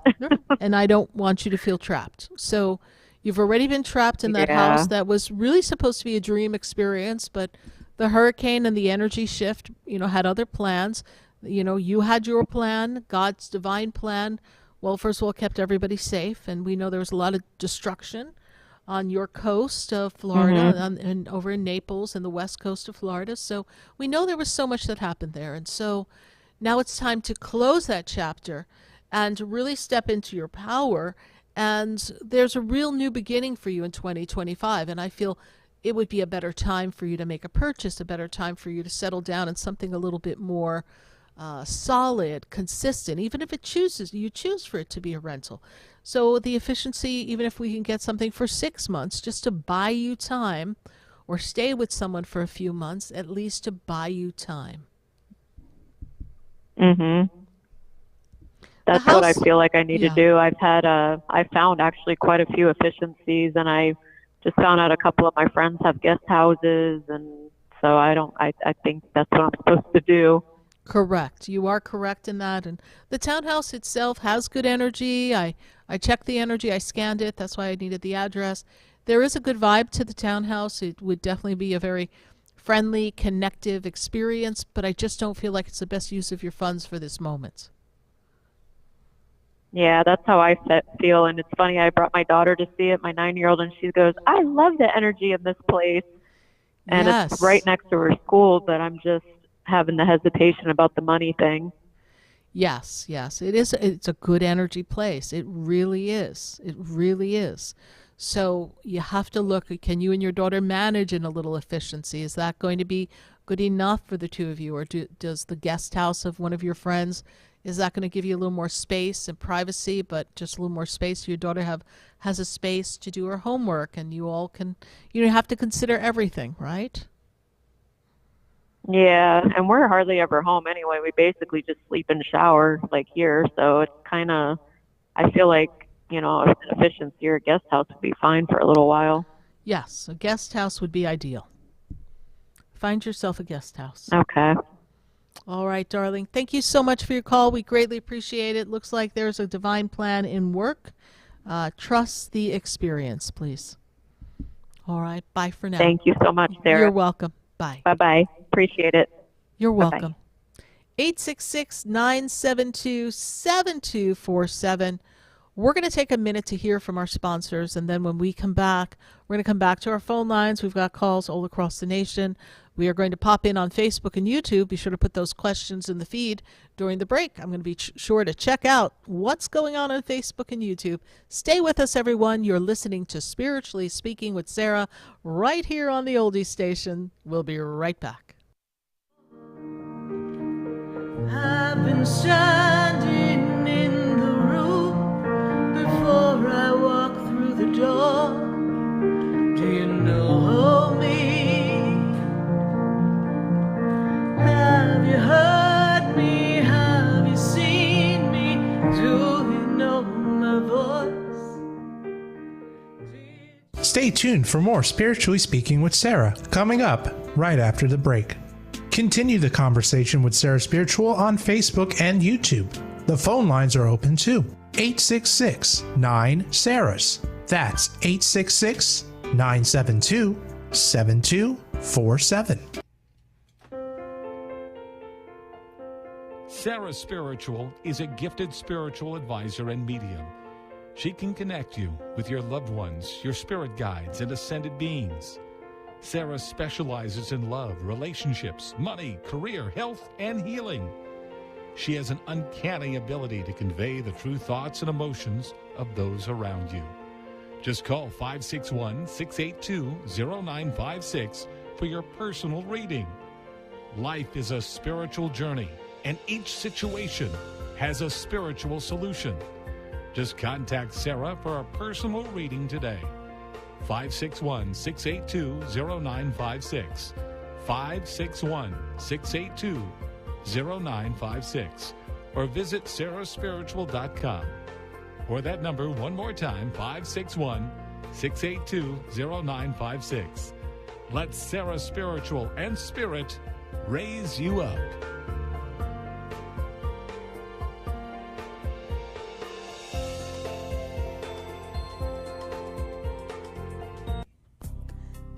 [SPEAKER 2] And I don't want you to feel trapped. So you've already been trapped in that house that was really supposed to be a dream experience, but the hurricane and the energy shift, had other plans. You had your plan, God's divine plan. Well, first of all, kept everybody safe, and we know there was a lot of destruction on your coast of Florida and over in Naples and the west coast of Florida. So we know there was so much that happened there. And so now it's time to close that chapter and to really step into your power. And there's a real new beginning for you in 2025. And I feel it would be a better time for you to make a purchase, a better time for you to settle down in something a little bit more solid, consistent, even if you choose for it to be a rental. So the efficiency, even if we can get something for 6 months, just to buy you time, or stay with someone for a few months, at least to buy you time.
[SPEAKER 9] That's what I feel like I need to do. I found actually quite a few efficiencies, and I just found out a couple of my friends have guest houses, and so I think that's what I'm supposed to do.
[SPEAKER 2] Correct. You are correct in that. And the townhouse itself has good energy. I checked the energy. I scanned it. That's why I needed the address. There is a good vibe to the townhouse. It would definitely be a very friendly, connective experience, but I just don't feel like it's the best use of your funds for this moment.
[SPEAKER 9] Yeah, that's how I feel. And it's funny, I brought my daughter to see it, my 9-year-old, and she goes, I love the energy in this place. And it's right next to her school, but I'm just having the hesitation about the money thing.
[SPEAKER 2] Yes, it is. It's a good energy place. It really is. It really is. So you have to look, can you and your daughter manage in a little efficiency? Is that going to be good enough for the two of you? Or does the guest house of one of your friends, is that going to give you a little more space and privacy, but just a little more space so your daughter has a space to do her homework, and you all can, have to consider everything, right?
[SPEAKER 9] Yeah, and we're hardly ever home anyway. We basically just sleep and shower like here, so it's kind of, I feel like, efficiency or a guest house would be fine for a little while.
[SPEAKER 2] Yes, a guest house would be ideal. Find yourself a guest house.
[SPEAKER 9] Okay.
[SPEAKER 2] All right, darling. Thank you so much for your call. We greatly appreciate it. Looks like there's a divine plan in work. Trust the experience, please. All right. Bye for now.
[SPEAKER 9] Thank you so much, Sarah.
[SPEAKER 2] You're welcome. Bye.
[SPEAKER 9] Bye-bye. Appreciate it.
[SPEAKER 2] You're welcome. 866-972-7247. We're going to take a minute to hear from our sponsors, and then when we come back, we're going to come back to our phone lines. We've got calls all across the nation. We are going to pop in on Facebook and YouTube. Be sure to put those questions in the feed during the break. I'm going to be sure to check out what's going on Facebook and YouTube. Stay with us, everyone. You're listening to Spiritually Speaking with Sarah right here on the Oldie Station. We'll be right back.
[SPEAKER 7] I've been standing in the room before I walk through the door. Do you know me? Have you heard me? Have you seen me? Do you know my voice?
[SPEAKER 1] Stay tuned for more Spiritually Speaking with Sarah, coming up right after the break. Continue the conversation with Sarah Spiritual on Facebook and YouTube. The phone lines are open too. 866-9-SARAHS. That's 866-972-7247.
[SPEAKER 5] SarahSpiritual is a gifted spiritual advisor and medium. She can connect you with your loved ones, your spirit guides, and ascended beings. Sarah specializes in love, relationships, money, career, health, and healing. She has an uncanny ability to convey the true thoughts and emotions of those around you. Just call 561-682-0956 for your personal reading. Life is a spiritual journey, and each situation has a spiritual solution. Just contact Sarah for a personal reading today. 561-682-0956. 561-682-0956. Or visit SarahSpiritual.com. Or that number one more time, 561-682-0956. Let Sarah Spiritual and Spirit raise you up.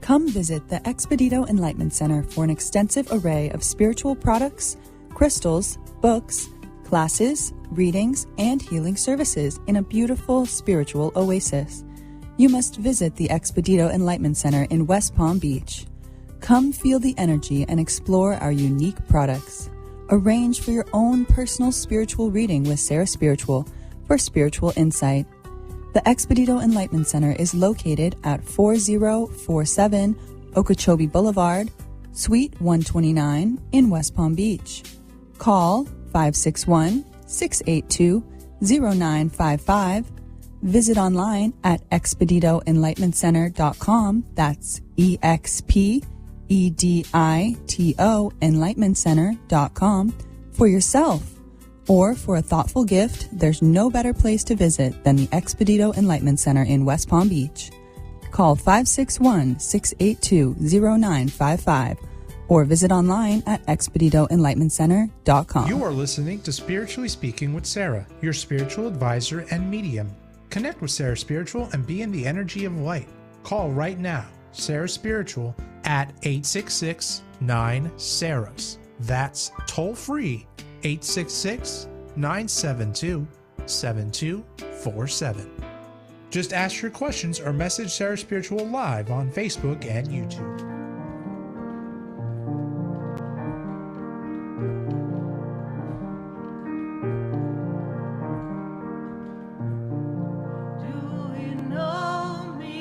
[SPEAKER 10] Come visit the Expedito Enlightenment Center for an extensive array of spiritual products, crystals, books, classes, readings, and healing services in a beautiful spiritual oasis. You must visit the Expedito Enlightenment Center in West Palm Beach. Come feel the energy and explore our unique products. Arrange for your own personal spiritual reading with Sarah Spiritual for spiritual insight. The Expedito Enlightenment Center is located at 4047 Okeechobee Boulevard, Suite 129 in West Palm Beach. Call 561-682-0955. Visit online at expeditoenlightenmentcenter.com. That's EXPEDITO enlightenmentcenter.com for yourself. Or for a thoughtful gift, there's no better place to visit than the Expedito Enlightenment Center in West Palm Beach. Call 561-682-0955 or visit online at expeditoenlightenmentcenter.com.
[SPEAKER 1] You are listening to Spiritually Speaking with Sarah, your spiritual advisor and medium. Connect with Sarah Spiritual and be in the energy of light. Call right now, Sarah Spiritual, at 866-9-SARAHS. That's toll free, 866-972-7247. Just ask your questions or message Sarah Spiritual live on Facebook and YouTube.
[SPEAKER 7] Do you know me?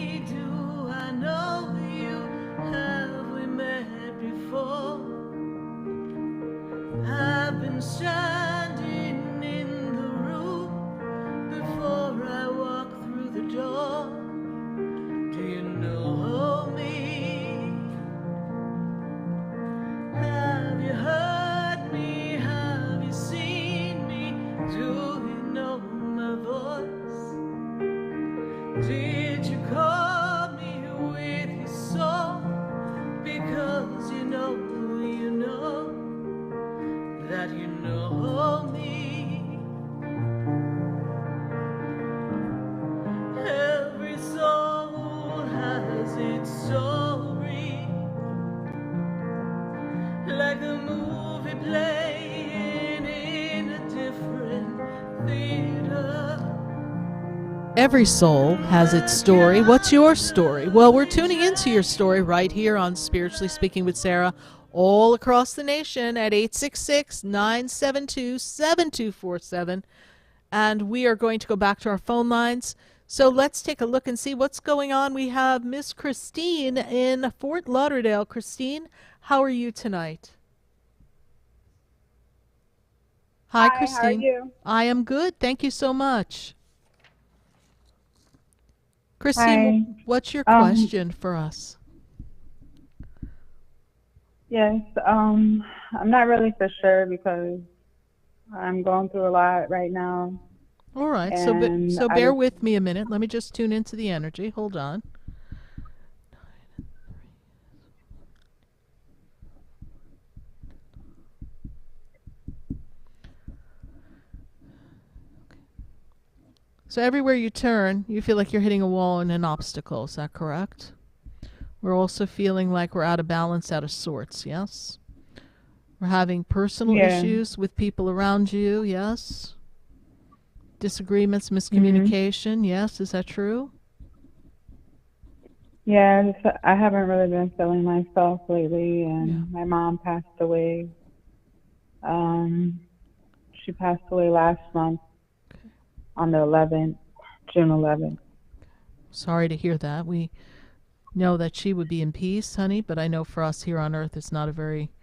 [SPEAKER 2] Every soul has its story. What's your story? Well, we're tuning into your story right here on Spiritually Speaking with Sarah, all across the nation at 866-972-7247. And we are going to go back to our phone lines. So let's take a look and see what's going on. We have Miss Christine in Fort Lauderdale. Christine, how are you tonight? Hi, Christine.
[SPEAKER 11] How are you?
[SPEAKER 2] I am good. Thank you so much. Christine, what's your question for us?
[SPEAKER 11] Yes, I'm not really for sure because I'm going through a lot right now.
[SPEAKER 2] All right, so bear with me a minute. Let me just tune into the energy. Hold on. So everywhere you turn, you feel like you're hitting a wall and an obstacle. Is that correct? We're also feeling like we're out of balance, out of sorts, yes? We're having personal issues with people around you, yes? Disagreements, miscommunication, yes? Is that true?
[SPEAKER 11] Yeah, I haven't really been feeling myself lately, and my mom passed away. She passed away last month on the 11th, June 11th.
[SPEAKER 2] Sorry to hear that. We know that she would be in peace, honey, but I know for us here on Earth it's not a very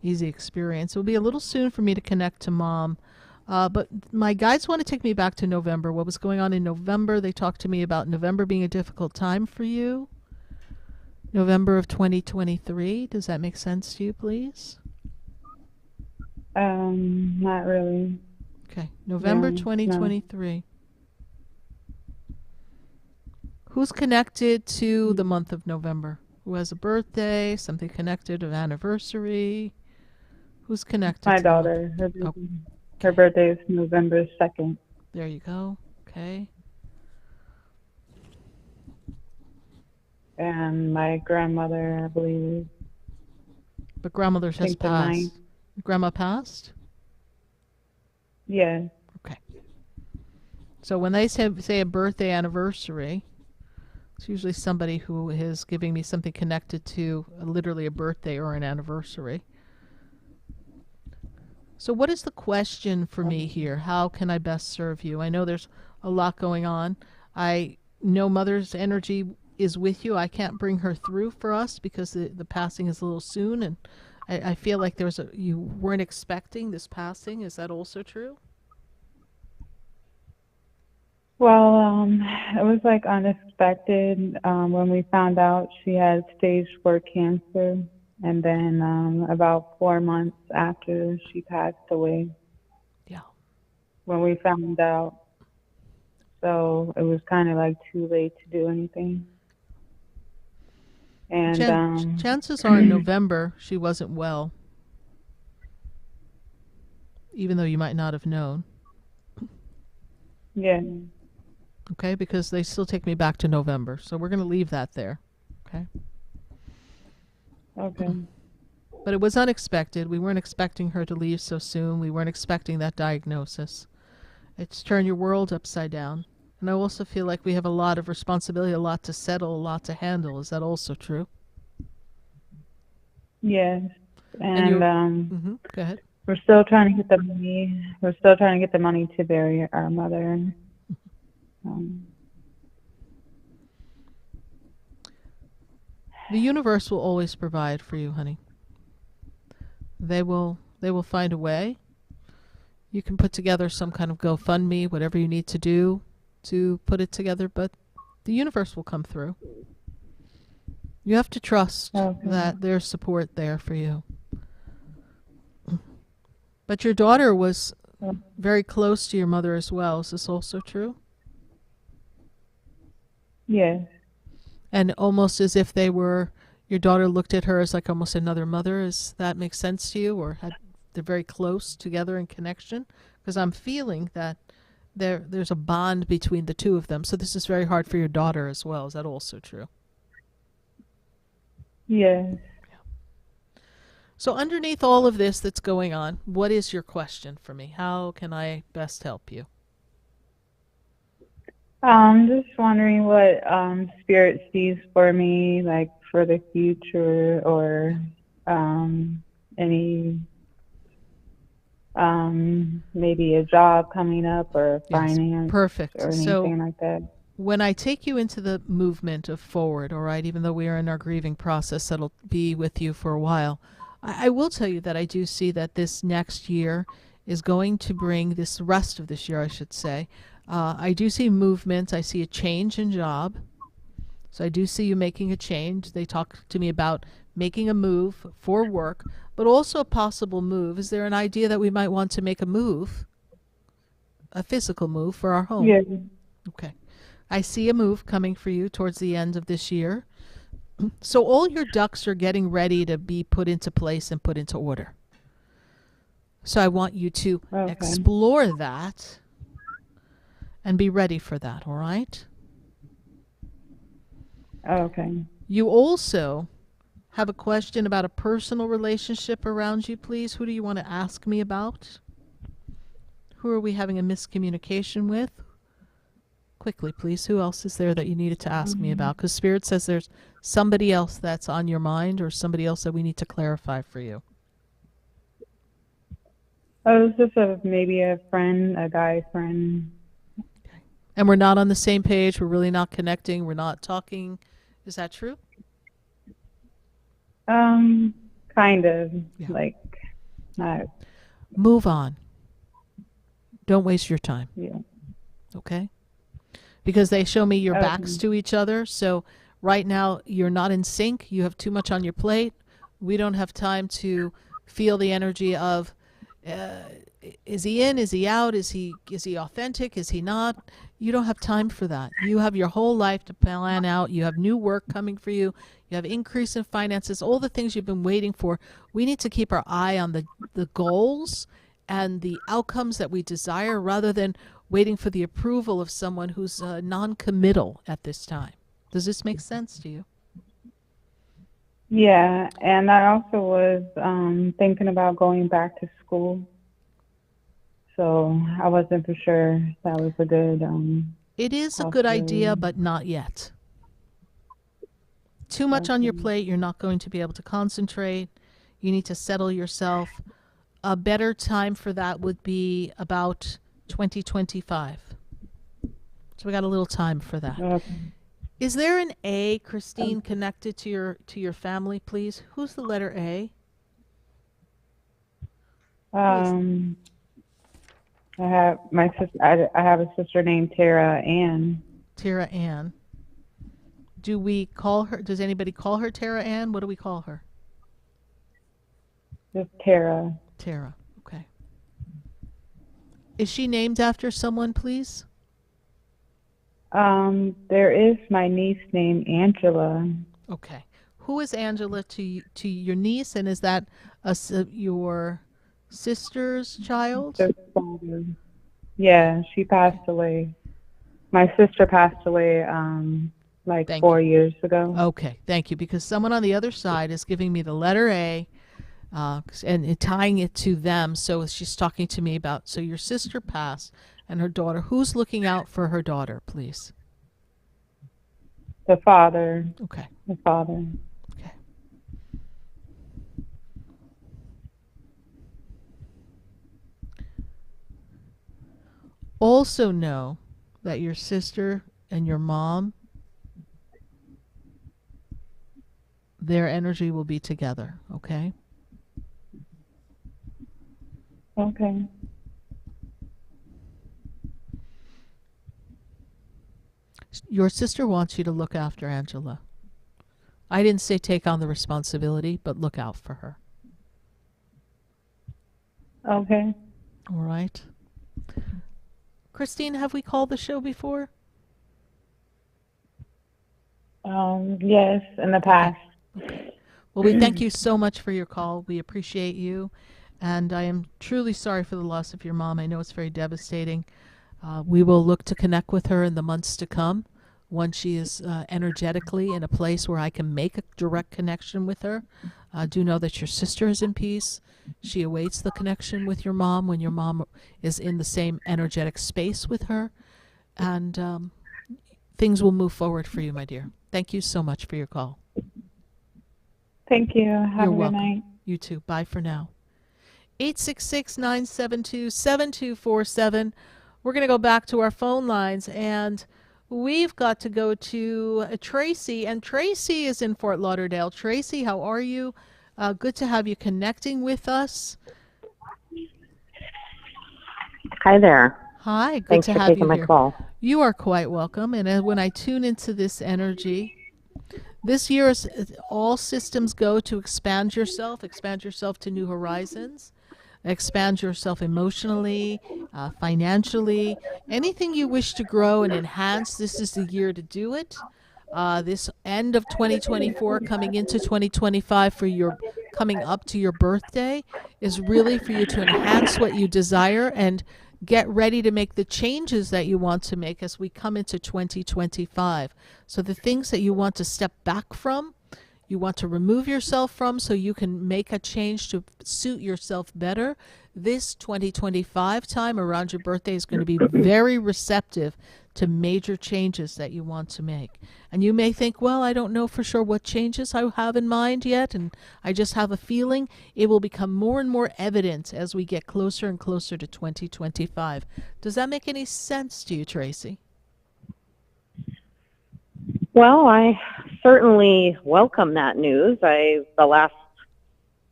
[SPEAKER 2] easy experience. It will be a little soon for me to connect to Mom. But my guides want to take me back to November. What was going on in November? They talked to me about November being a difficult time for you. November of 2023. Does that make sense to you, please?
[SPEAKER 11] Not really.
[SPEAKER 2] Okay, November 2023. No. Who's connected to the month of November? Who has a birthday, something connected, an anniversary? Who's connected?
[SPEAKER 11] My daughter. Her birthday is November 2nd.
[SPEAKER 2] There you go. Okay.
[SPEAKER 11] And my grandmother, I believe.
[SPEAKER 2] But grandmother has passed. Grandma passed?
[SPEAKER 11] Yeah.
[SPEAKER 2] Okay. So when they say a birthday anniversary, it's usually somebody who is giving me something connected to literally a birthday or an anniversary. So what is the question for me here? How can I best serve you? I know there's a lot going on. I know Mother's energy is with you. I can't bring her through for us because the passing is a little soon, and I feel like you weren't expecting this passing. Is that also true?
[SPEAKER 11] Well, it was like unexpected when we found out she had stage 4 cancer, and then about 4 months after she passed away.
[SPEAKER 2] Yeah.
[SPEAKER 11] When we found out. So it was kind of like too late to do anything. And
[SPEAKER 2] chances are in November she wasn't well, even though you might not have known.
[SPEAKER 11] Yeah.
[SPEAKER 2] Okay, because they still take me back to November, so we're going to leave that there. Okay.
[SPEAKER 11] Okay.
[SPEAKER 2] But it was unexpected. We weren't expecting her to leave so soon. We weren't expecting that diagnosis. It's turned your world upside down. And I also feel like we have a lot of responsibility, a lot to settle, a lot to handle. Is that also true?
[SPEAKER 11] Yes. And
[SPEAKER 2] go ahead.
[SPEAKER 11] We're still trying to get the money. We're still trying to get the money to bury our mother.
[SPEAKER 2] The universe will always provide for you, honey. They will find a way. You can put together some kind of GoFundMe, whatever you need to do to put it together, but the universe will come through. You have to trust that there's support there for you. But your daughter was very close to your mother as well. Is this also true?
[SPEAKER 11] Yes.
[SPEAKER 2] And almost as if your daughter looked at her as like almost another mother. Does that make sense to you? Or they're very close together in connection? Because I'm feeling that there's a bond between the two of them. So this is very hard for your daughter as well. Is that also true?
[SPEAKER 11] Yes.
[SPEAKER 2] So underneath all of this that's going on, what is your question for me? How can I best help you?
[SPEAKER 11] Just wondering what Spirit sees for me, like for the future, or any maybe a job coming up, or finance,
[SPEAKER 2] perfect.
[SPEAKER 11] or anything like that.
[SPEAKER 2] When I take you into the movement of forward, all right, even though we are in our grieving process, that'll be with you for a while, I will tell you that I do see that this next year is going to bring, this rest of this year, I should say, I do see movement. I see a change in job. So I do see you making a change. They talk to me about making a move for work, but also a possible move. Is there an idea that we might want to make a move, a physical move for our home?
[SPEAKER 11] Yeah.
[SPEAKER 2] Okay. I see a move coming for you towards the end of this year. So all your ducks are getting ready to be put into place and put into order. So I want you to explore that and be ready for that, all right?
[SPEAKER 11] Okay.
[SPEAKER 2] You also have a question about a personal relationship around you, please. Who do you want to ask me about? Who are we having a miscommunication with? Quickly, please. Who else is there that you needed to ask me about? Because Spirit says there's somebody else that's on your mind, or somebody else that we need to clarify for you.
[SPEAKER 11] Oh, it's just maybe a friend, a guy friend.
[SPEAKER 2] Okay. And we're not on the same page. We're really not connecting. We're not talking. Is that true?
[SPEAKER 11] Kind of.
[SPEAKER 2] Yeah.
[SPEAKER 11] Like, not.
[SPEAKER 2] Move on. Don't waste your time.
[SPEAKER 11] Yeah.
[SPEAKER 2] Okay? Because they show me your backs to each other. So right now you're not in sync. You have too much on your plate. We don't have time to feel the energy of, is he in? Is he out? Is he authentic? Is he not? You don't have time for that. You have your whole life to plan out. You have new work coming for you. You have increase in finances, all the things you've been waiting for. We need to keep our eye on the goals and the outcomes that we desire, rather than waiting for the approval of someone who's non-committal at this time. Does this make sense to you?
[SPEAKER 11] Yeah, and I also was thinking about going back to school. So I wasn't for sure that was a good
[SPEAKER 2] It is a good idea, but not yet. Too much on your plate. You're not going to be able to concentrate. You need to settle yourself. A better time for that would be about 2025. So we got a little time for that.
[SPEAKER 11] Okay.
[SPEAKER 2] Is there an A, Christine, connected to your family, please? Who's the letter A?
[SPEAKER 11] I have my sister. I have a sister named Tara Ann.
[SPEAKER 2] Tara Ann. Do we call her? Does anybody call her Tara Ann? What do we call her?
[SPEAKER 11] Just Tara.
[SPEAKER 2] Tara. Okay. Is she named after someone, please?
[SPEAKER 11] There is my niece named Angela.
[SPEAKER 2] Okay. Who is Angela to your niece, and is that your sister's child?
[SPEAKER 11] Yeah, she passed away. My sister passed away like 4 years ago.
[SPEAKER 2] Okay, thank you. Because someone on the other side is giving me the letter A and tying it to them. So she's talking to me about, so your sister passed and her daughter. Who's looking out for her daughter, please?
[SPEAKER 11] The father.
[SPEAKER 2] Okay.
[SPEAKER 11] The father.
[SPEAKER 2] Okay. Also know that your sister and your mom, their energy will be together, okay?
[SPEAKER 11] Okay.
[SPEAKER 2] Your sister wants you to look after Angela. I didn't say take on the responsibility, but look out for her.
[SPEAKER 11] Okay.
[SPEAKER 2] All right. Christine, have we called the show before?
[SPEAKER 11] Yes, in the past.
[SPEAKER 2] Okay. Well, we thank you so much for your call. We appreciate you. And I am truly sorry for the loss of your mom. I know it's very devastating. We will look to connect with her in the months to come once she is energetically in a place where I can make a direct connection with her. Do know that your sister is in peace. She awaits the connection with your mom when your mom is in the same energetic space with her. And things will move forward for you, my dear. Thank you so much for your call.
[SPEAKER 11] Thank you. Have
[SPEAKER 2] You're
[SPEAKER 11] a good
[SPEAKER 2] welcome.
[SPEAKER 11] night.
[SPEAKER 2] You too. Bye for now. 866-972-7247. We're going to go back to our phone lines, and we've got to go to Tracy, and Tracy is in Fort Lauderdale. Tracy, how are you? Good to have you connecting with us.
[SPEAKER 12] Hi there.
[SPEAKER 2] Hi, good
[SPEAKER 12] Thanks
[SPEAKER 2] to
[SPEAKER 12] for
[SPEAKER 2] have
[SPEAKER 12] taking
[SPEAKER 2] you
[SPEAKER 12] my
[SPEAKER 2] here.
[SPEAKER 12] call.
[SPEAKER 2] You are quite welcome. And when I tune into this energy, this year is all systems go to expand yourself to new horizons, expand yourself emotionally, financially, anything you wish to grow and enhance. This is the year to do it. This end of 2024 coming into 2025 for your coming up to your birthday is really for you to enhance what you desire and get ready to make the changes that you want to make as we come into 2025. So the things that you want to step back from, you want to remove yourself from so you can make a change to suit yourself better. This 2025 time around your birthday is going to be very receptive to major changes that you want to make. And you may think, well, I don't know for sure what changes I have in mind yet, and I just have a feeling. It will become more and more evident as we get closer and closer to 2025. Does that make any sense to you, Tracy?
[SPEAKER 12] Well, I certainly welcome that news. The last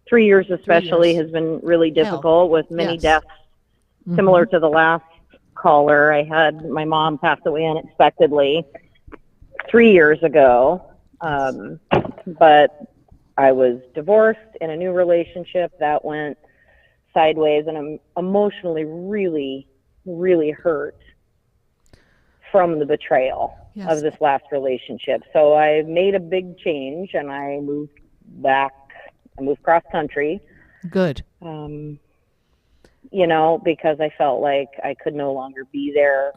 [SPEAKER 12] 3 years especially has been really difficult with many deaths similar to the last caller. I had my mom pass away unexpectedly 3 years ago, but I was divorced in a new relationship that went sideways, and I'm emotionally really, really hurt from the betrayal of this last relationship. So I made a big change, and I moved back. I moved cross country.
[SPEAKER 2] Good.
[SPEAKER 12] You know, because I felt like I could no longer be there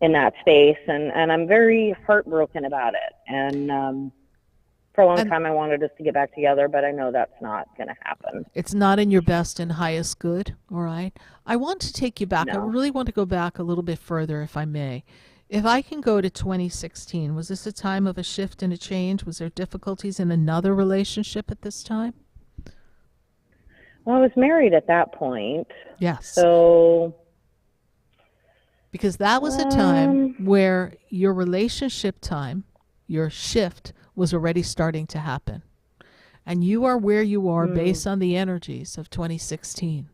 [SPEAKER 12] in that space, and I'm very heartbroken about it. And for a long time I wanted us to get back together, but I know that's not going to happen.
[SPEAKER 2] It's not in your best and highest good, all right? I want to take you back. I really want to go back a little bit further, if I may. If I can go to 2016, was this a time of a shift and a change? Was there difficulties in another relationship at this time?
[SPEAKER 12] Well, I was married at that point.
[SPEAKER 2] Yes.
[SPEAKER 12] So...
[SPEAKER 2] because that was a time where your relationship time, your shift, was already starting to happen. And you are where you are based on the energies of 2016.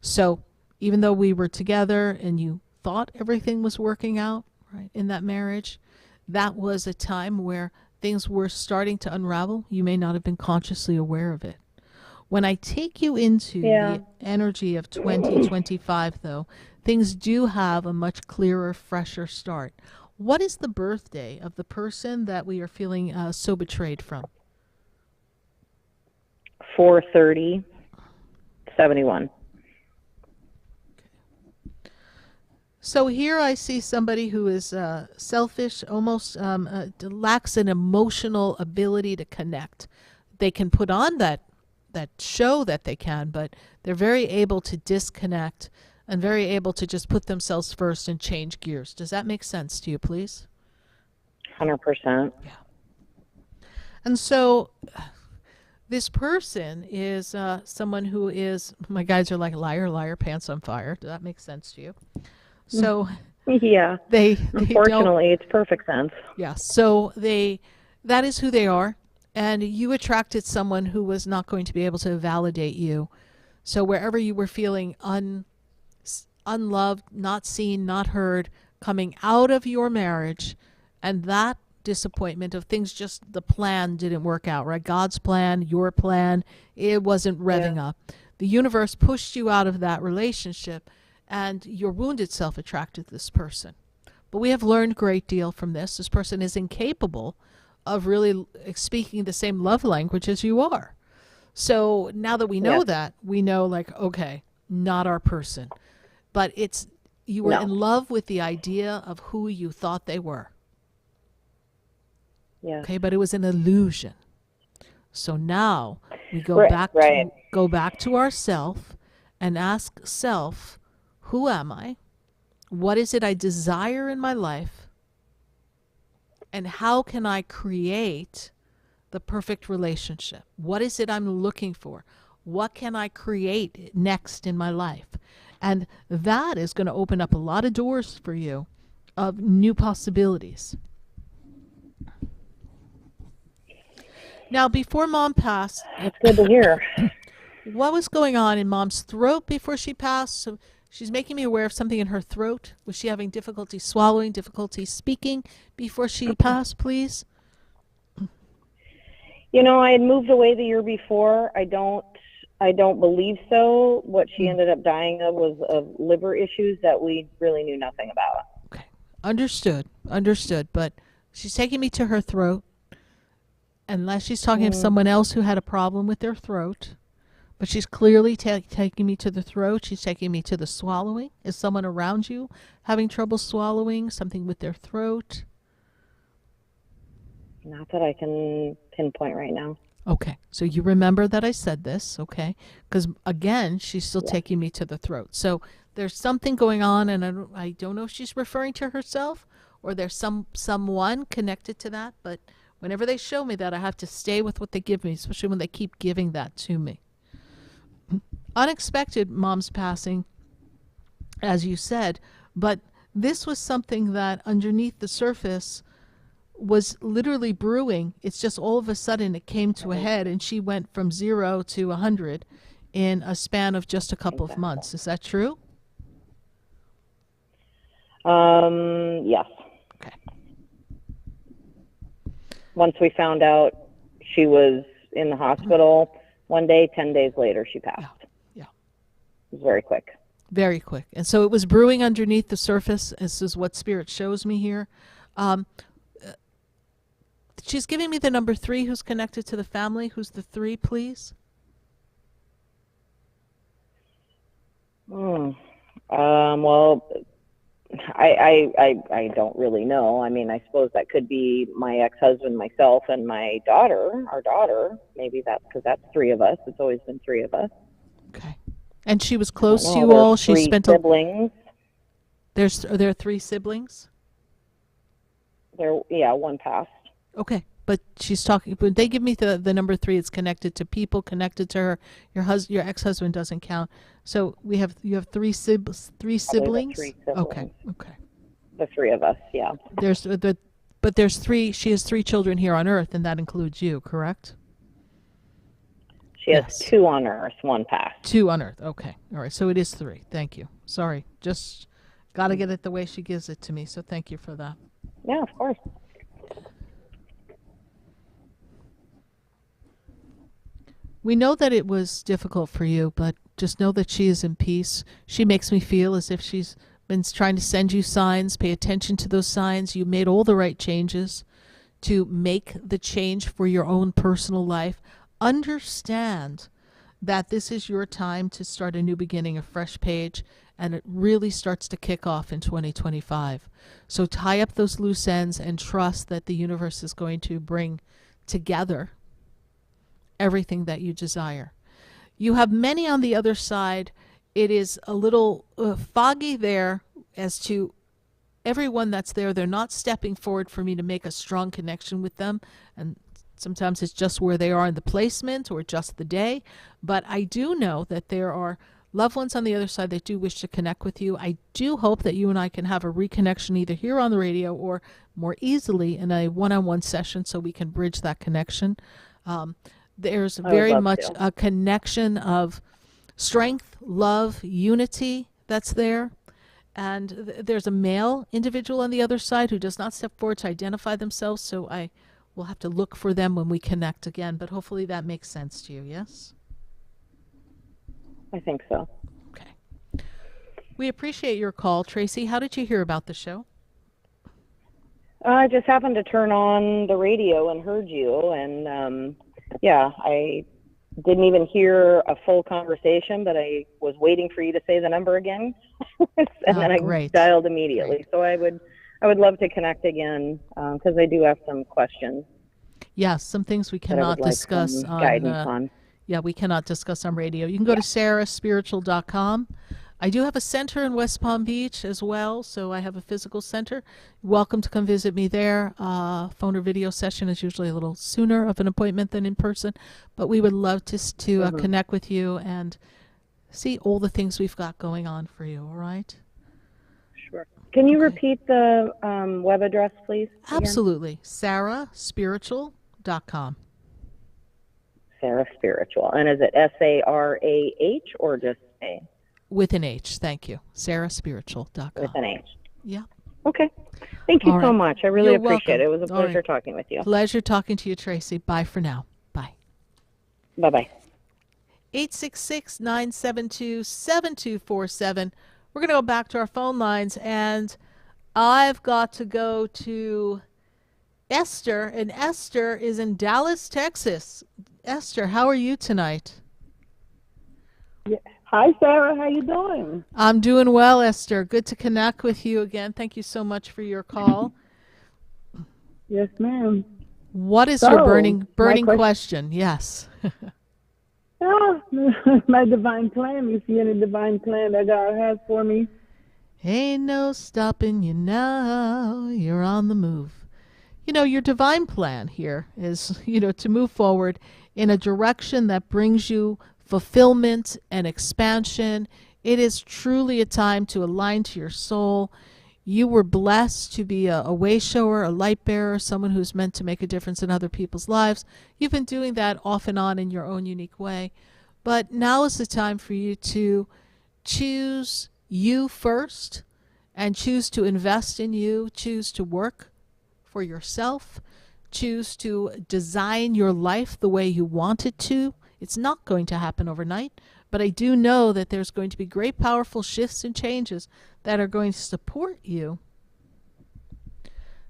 [SPEAKER 2] So even though we were together and you thought everything was working out, right, in that marriage, that was a time where things were starting to unravel. You may not have been consciously aware of it. When I take you into the energy of 2025, though, things do have a much clearer, fresher start. What is the birthday of the person that we are feeling so betrayed from?
[SPEAKER 12] 4/30/71.
[SPEAKER 2] So here I see somebody who is selfish, almost lacks an emotional ability to connect. They can put on that show that they can, but they're very able to disconnect and very able to just put themselves first and change gears. Does that make sense to you, please?
[SPEAKER 12] 100%.
[SPEAKER 2] Yeah. And so this person is someone who is, my guys are like liar, liar, pants on fire. Does that make sense to you? So
[SPEAKER 12] yeah,
[SPEAKER 2] they
[SPEAKER 12] unfortunately, it's perfect sense.
[SPEAKER 2] Yeah, so that is who they are, and you attracted someone who was not going to be able to validate you. So wherever you were feeling unloved, not seen, not heard, coming out of your marriage, and that disappointment of things, just the plan didn't work out, right? God's plan, your plan, it wasn't revving up. The universe pushed you out of that relationship, and your wounded self attracted this person. But we have learned a great deal from this. This person is incapable of really speaking the same love language as you are. So now that we know that, we know, like, okay, not our person. But you were in love with the idea of who you thought they were.
[SPEAKER 12] Yeah.
[SPEAKER 2] Okay, but it was an illusion. So now we go back to ourself and ask self, who am I? What is it I desire in my life? And how can I create the perfect relationship? What is it I'm looking for? What can I create next in my life? And that is going to open up a lot of doors for you of new possibilities. Now, before Mom passed,
[SPEAKER 12] that's good to hear.
[SPEAKER 2] What was going on in Mom's throat before she passed? So she's making me aware of something in her throat. Was she having difficulty swallowing, difficulty speaking before she passed, please?
[SPEAKER 12] You know, I had moved away the year before. I don't believe so. What she ended up dying of was of liver issues that we really knew nothing about.
[SPEAKER 2] Okay. Understood. But she's taking me to her throat. Unless she's talking to someone else who had a problem with their throat. But she's clearly taking me to the throat. She's taking me to the swallowing. Is someone around you having trouble swallowing, something with their throat?
[SPEAKER 12] Not that I can pinpoint right now.
[SPEAKER 2] Okay. So you remember that I said this, okay? Because, again, she's still taking me to the throat. So there's something going on, and I don't know if she's referring to herself or there's someone connected to that. But whenever they show me that, I have to stay with what they give me, especially when they keep giving that to me. Unexpected Mom's passing, as you said, but this was something that underneath the surface was literally brewing. It's just all of a sudden it came to a head, and she went from 0 to 100 in a span of just a couple of months. Is that true?
[SPEAKER 12] Yes.
[SPEAKER 2] Okay.
[SPEAKER 12] Once we found out she was in the hospital, one day, 10 days later, she passed.
[SPEAKER 2] Yeah.
[SPEAKER 12] It was very quick.
[SPEAKER 2] Very quick. And so it was brewing underneath the surface. This is what Spirit shows me here. She's giving me the number 3 who's connected to the family. Who's the 3, please?
[SPEAKER 12] Well, I don't really know. I mean, I suppose that could be my ex-husband, myself, and my daughter, our daughter. Maybe that's because that's 3 of us. It's always been 3 of us.
[SPEAKER 2] Okay. And she was close to you all. She spent
[SPEAKER 12] siblings.
[SPEAKER 2] There are 3 siblings?
[SPEAKER 12] One passed.
[SPEAKER 2] Okay. But she's talking, but they give me the number 3. It's connected to people, connected to her. Your ex-husband doesn't count. So you have 3 siblings?
[SPEAKER 12] 3 siblings.
[SPEAKER 2] Okay.
[SPEAKER 12] The 3 of us, yeah.
[SPEAKER 2] There's 3, she has 3 children here on Earth, and that includes you, correct?
[SPEAKER 12] She has 2 on Earth, 1 passed.
[SPEAKER 2] 2 on Earth, okay. All right, so it is 3. Thank you. Sorry, just got to get it the way she gives it to me, so thank you for that.
[SPEAKER 12] Yeah, of course.
[SPEAKER 2] We know that it was difficult for you, but just know that she is in peace. She makes me feel as if she's been trying to send you signs. Pay attention to those signs. You made all the right changes to make the change for your own personal life. Understand that this is your time to start a new beginning, a fresh page, and it really starts to kick off in 2025. So tie up those loose ends and trust that the universe is going to bring together everything that you desire. You have many on the other side. It is a little foggy there as to everyone that's there. They're not stepping forward for me to make a strong connection with them. And sometimes it's just where they are in the placement or just the day. But I do know that there are loved ones on the other side that do wish to connect with you. I do hope that you and I can have a reconnection either here on the radio or more easily in a one-on-one session so we can bridge that connection. There's very much a connection of strength, love, unity that's there. And there's a male individual on the other side who does not step forward to identify themselves, so I will have to look for them when we connect again. But hopefully that makes sense to you, yes?
[SPEAKER 12] I think so.
[SPEAKER 2] Okay. We appreciate your call. Tracy, how did you hear about the show?
[SPEAKER 12] I just happened to turn on the radio and heard you, and I didn't even hear a full conversation, but I was waiting for you to say the number again, and then I dialed immediately. Great. So I would love to connect again because I do have some questions.
[SPEAKER 2] Yes, some things we cannot discuss on. Yeah, we cannot discuss on radio. You can go to SarahSpiritual.com. I do have a center in West Palm Beach as well, so I have a physical center. Welcome to come visit me there. Phone or video session is usually a little sooner of an appointment than in person, but we would love to connect with you and see all the things we've got going on for you, all right?
[SPEAKER 12] Sure. Can you repeat the web address, please?
[SPEAKER 2] Absolutely. SarahSpiritual.com.
[SPEAKER 12] SarahSpiritual. And is it SARAH or just A?
[SPEAKER 2] With an H, thank you. SarahSpiritual.com.
[SPEAKER 12] With an H.
[SPEAKER 2] Yeah.
[SPEAKER 12] Okay. Thank you so much. I really
[SPEAKER 2] You're
[SPEAKER 12] appreciate
[SPEAKER 2] welcome.
[SPEAKER 12] it. It was a pleasure talking with you.
[SPEAKER 2] Pleasure talking to you, Tracy. Bye for now. Bye.
[SPEAKER 12] Bye-bye.
[SPEAKER 2] 866-972-7247. We're going to go back to our phone lines, and I've got to go to Esther, and Esther is in Dallas, Texas. Esther, how are you tonight?
[SPEAKER 13] Yeah. Hi, Sarah. How you doing?
[SPEAKER 2] I'm doing well, Esther. Good to connect with you again. Thank you so much for your call.
[SPEAKER 13] Yes, ma'am.
[SPEAKER 2] What is your burning question? Yes.
[SPEAKER 13] My divine plan. You see any divine plan that God has for me?
[SPEAKER 2] Ain't no stopping you now. You're on the move. You know, your divine plan here is, to move forward in a direction that brings you fulfillment and expansion. It is truly a time to align to your soul. You were blessed to be a way shower, a light bearer, someone who's meant to make a difference in other people's lives. You've been doing that off and on in your own unique way. But now is the time for you to choose you first and choose to invest in you, choose to work for yourself, choose to design your life the way you want it to. It's not going to happen overnight, but I do know that there's going to be great, powerful shifts and changes that are going to support you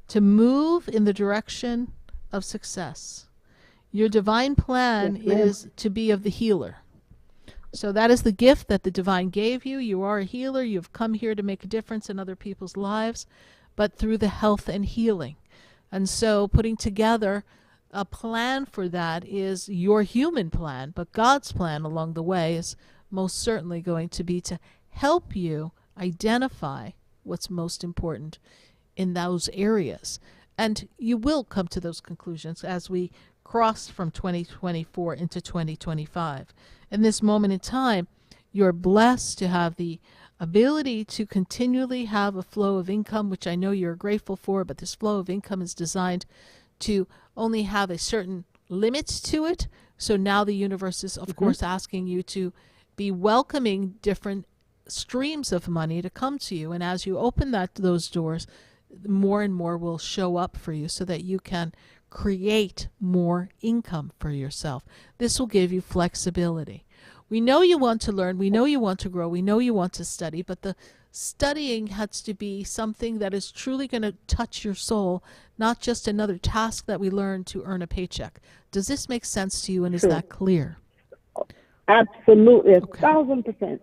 [SPEAKER 2] to move in the direction of success. Your divine plan is to be of the healer. So that is the gift that the divine gave you. You are a healer. You've come here to make a difference in other people's lives, but through the health and healing. And so putting together a plan for that is your human plan, but God's plan along the way is most certainly going to be to help you identify what's most important in those areas. And you will come to those conclusions as we cross from 2024 into 2025. In this moment in time, you're blessed to have the ability to continually have a flow of income, which I know you're grateful for, but this flow of income is designed to only have a certain limit to it. So now the universe is, of course, asking you to be welcoming different streams of money to come to you. And as you open those doors, more and more will show up for you so that you can create more income for yourself. This will give you flexibility. We know you want to learn. We know you want to grow. We know you want to study, but the studying has to be something that is truly going to touch your soul, not just another task that we learn to earn a paycheck. Does this make sense to you, and is that clear?
[SPEAKER 13] Absolutely, 1,000%.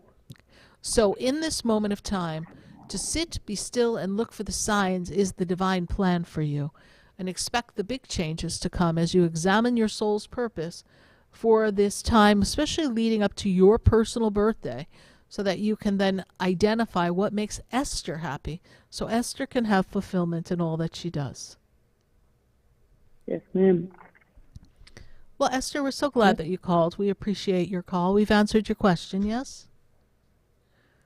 [SPEAKER 2] So in this moment of time, to sit, be still, and look for the signs is the divine plan for you. And expect the big changes to come as you examine your soul's purpose for this time, especially leading up to your personal birthday, so that you can then identify what makes Esther happy, so Esther can have fulfillment in all that she does.
[SPEAKER 13] Yes, ma'am.
[SPEAKER 2] Well, Esther, we're so glad that you called. We appreciate your call. We've answered your question, yes?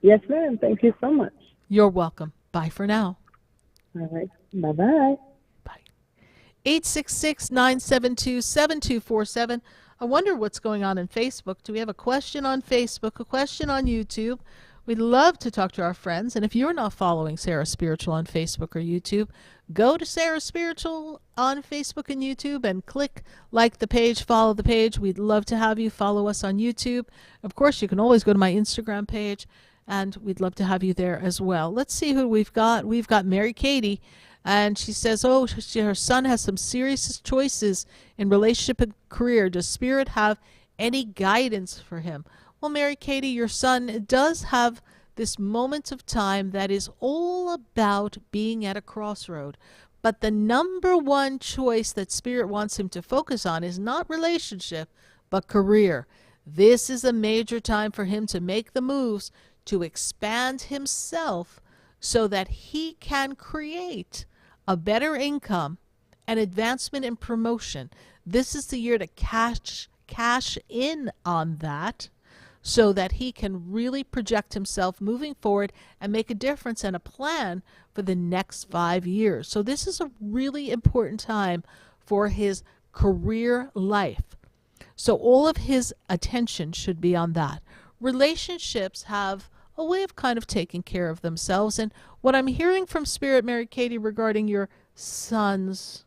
[SPEAKER 13] Yes, ma'am. Thank you so much.
[SPEAKER 2] You're welcome. Bye for now.
[SPEAKER 13] All right. Bye-bye.
[SPEAKER 2] 866-972-7247. I wonder what's going on in Facebook. Do we have a question on Facebook, a question on YouTube? We'd love to talk to our friends. And if you're not following Sarah Spiritual on Facebook or YouTube, go to Sarah Spiritual on Facebook and YouTube and click like the page, follow the page. We'd love to have you follow us on YouTube. Of course, you can always go to my Instagram page, and we'd love to have you there as well. Let's see who we've got. We've got Mary Katie. And she says, her son has some serious choices in relationship and career. Does Spirit have any guidance for him? Well, Mary Katie, your son does have this moment of time that is all about being at a crossroad. But the number one choice that Spirit wants him to focus on is not relationship, but career. This is a major time for him to make the moves to expand himself so that he can create a better income and advancement and promotion. This is the year to cash in on that so that he can really project himself moving forward and make a difference and a plan for the next 5 years. So this is a really important time for his career life. So all of his attention should be on that. Relationships have a way of kind of taking care of themselves. And what I'm hearing from Spirit, Mary Katie, regarding your son's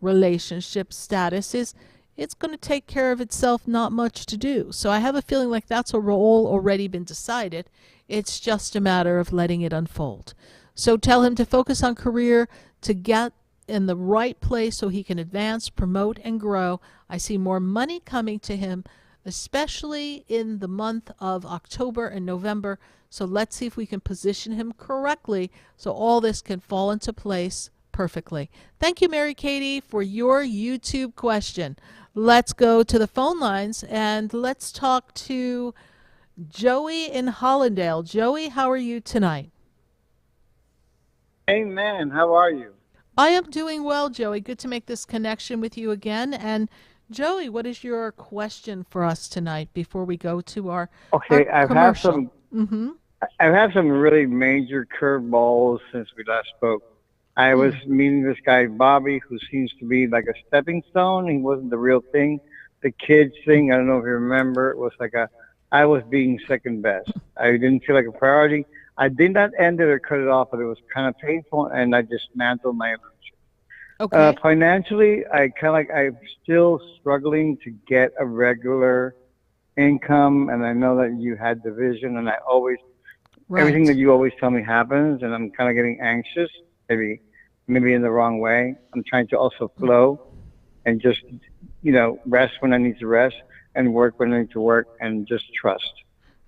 [SPEAKER 2] relationship status is it's going to take care of itself, not much to do. So I have a feeling like that's all already been decided. It's just a matter of letting it unfold. So tell him to focus on career, to get in the right place so he can advance, promote, and grow. I see more money coming to him, especially in the month of October and November. So let's see if we can position him correctly so all this can fall into place perfectly. Thank you, Mary Katie, for your YouTube question. Let's go to the phone lines and let's talk to Joey in Hollandale. Joey, how are you tonight?
[SPEAKER 14] Amen. How are you?
[SPEAKER 2] I am doing well, Joey. Good to make this connection with you again. And Joey, what is your question for us tonight before we go to our commercial?
[SPEAKER 14] I've had some really major curveballs since we last spoke. I was meeting this guy, Bobby, who seems to be like a stepping stone. He wasn't the real thing. The kids thing, I don't know if you remember, it was like I was being second best. I didn't feel like a priority. I did not end it or cut it off, but it was kind of painful, and I dismantled my relationship.
[SPEAKER 2] Okay.
[SPEAKER 14] Financially, I'm still struggling to get a regular income, and I know that you had the vision, and everything that you always tell me happens, and I'm kind of getting anxious, maybe in the wrong way. I'm trying to also flow and just, rest when I need to rest and work when I need to work and just trust.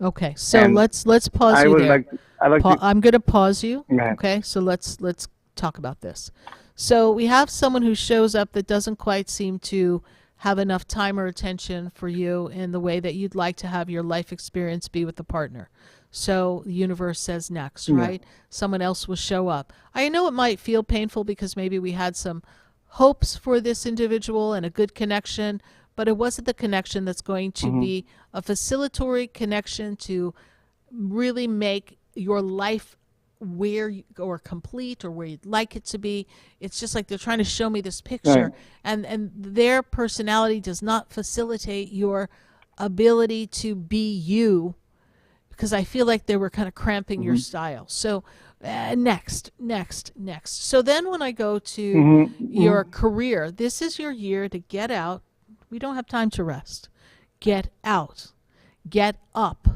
[SPEAKER 2] Okay, so let's pause you there. I'm going to pause you. Okay, so let's talk about this. So we have someone who shows up that doesn't quite seem to have enough time or attention for you in the way that you'd like to have your life experience be with the partner. So the universe says next, right? Someone else will show up. I know it might feel painful because maybe we had some hopes for this individual and a good connection, but it wasn't the connection that's going to be a facilitatory connection to really make your life or complete or where you'd like it to be. It's just like they're trying to show me this picture, and their personality does not facilitate your ability to be you, because I feel like they were kind of cramping your style. So next. So then when I go to your career, this is your year to get out. We don't have time to rest. Get out. Get up.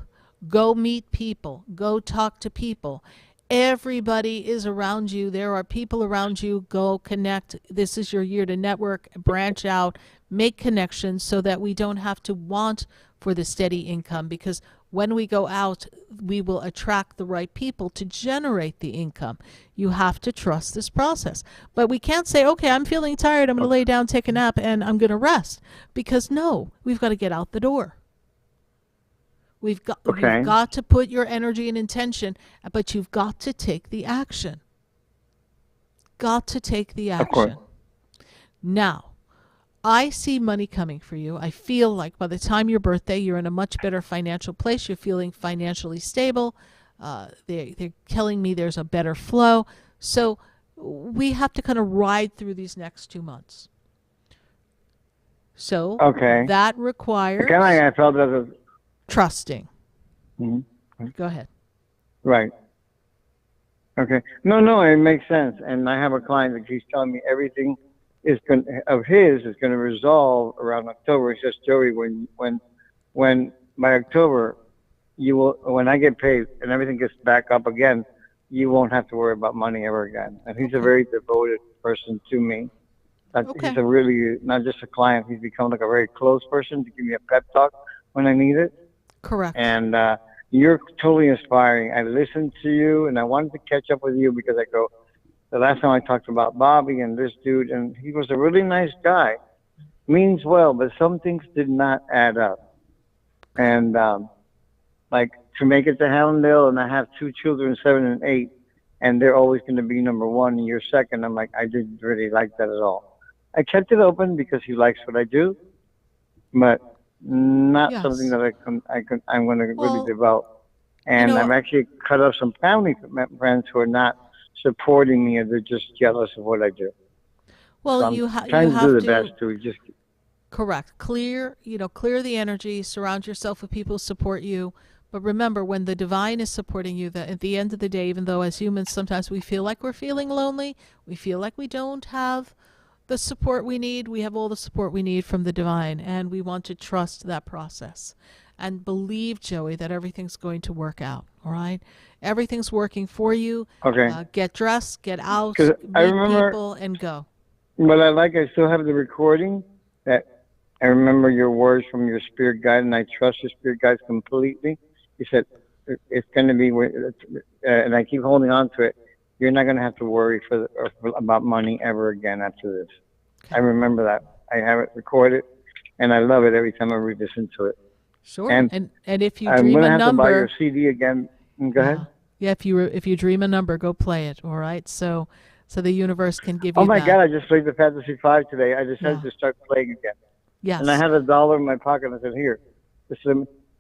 [SPEAKER 2] Go meet people. Go talk to people. Everybody is around you. There are people around you. Go connect. This is your year to network, branch out, make connections so that we don't have to want for the steady income, because when we go out, we will attract the right people to generate the income. You have to trust this process. But we can't say, okay, I'm feeling tired, I'm going to lay down, take a nap, and I'm going to rest. Because no, we've got to get out the door. You've got to put your energy and intention, but you've got to take the action. Got to take the action. Now, I see money coming for you. I feel like by the time your birthday, you're in a much better financial place. You're feeling financially stable. They're telling me there's a better flow. So we have to kind of ride through these next 2 months. So that requires
[SPEAKER 14] I felt that
[SPEAKER 2] trusting. Go ahead.
[SPEAKER 14] Right. Okay. No, it makes sense. And I have a client that keeps telling me everything is going to resolve around October. He says, Joey, when by October when I get paid and everything gets back up again, you won't have to worry about money ever again. And he's a very devoted person to me. He's a really, not just a client, he's become like a very close person to give me a pep talk when I need it.
[SPEAKER 2] Correct.
[SPEAKER 14] And you're totally inspiring. I listened to you and I wanted to catch up with you because the last time I talked about Bobby and this dude, and he was a really nice guy, means well, but some things did not add up. And to make it to Hallandale, and I have 2 children, 7 and 8, and they're always going to be number 1 and you're second. I'm like, I didn't really like that at all. I kept it open because he likes what I do, but not something that I'm going to really devote. And I've actually cut off some family friends who are not supporting me, or they're just jealous of what I do.
[SPEAKER 2] Well,
[SPEAKER 14] so
[SPEAKER 2] you have
[SPEAKER 14] to do the best to just
[SPEAKER 2] correct, clear the energy, surround yourself with people who support you. But remember, when the divine is supporting you, that at the end of the day, even though as humans sometimes we feel like we're feeling lonely, we feel like we don't have the support we need, we have all the support we need from the divine, and we want to trust that process and believe, Joey, that everything's going to work out. All right, everything's working for you.
[SPEAKER 14] Okay.
[SPEAKER 2] Get dressed, get out,
[SPEAKER 14] I
[SPEAKER 2] meet
[SPEAKER 14] remember,
[SPEAKER 2] people, and go.
[SPEAKER 14] But I still have the recording that I remember your words from your spirit guide, and I trust your spirit guides completely. He said, it's going to be, and I keep holding on to it, you're not going to have to worry about money ever again after this. Okay. I remember that. I have it recorded, and I love it every time I re-listen to it.
[SPEAKER 2] Sure. And if you dream a number,
[SPEAKER 14] I'm going to have to buy your CD again. Go ahead.
[SPEAKER 2] Yeah, if you dream a number, go play it, all right? So the universe can give you
[SPEAKER 14] Oh, my
[SPEAKER 2] that.
[SPEAKER 14] God, I just played the Fantasy 5 today. I decided to start playing again.
[SPEAKER 2] Yes.
[SPEAKER 14] And I had $1 in my pocket, and I said, here,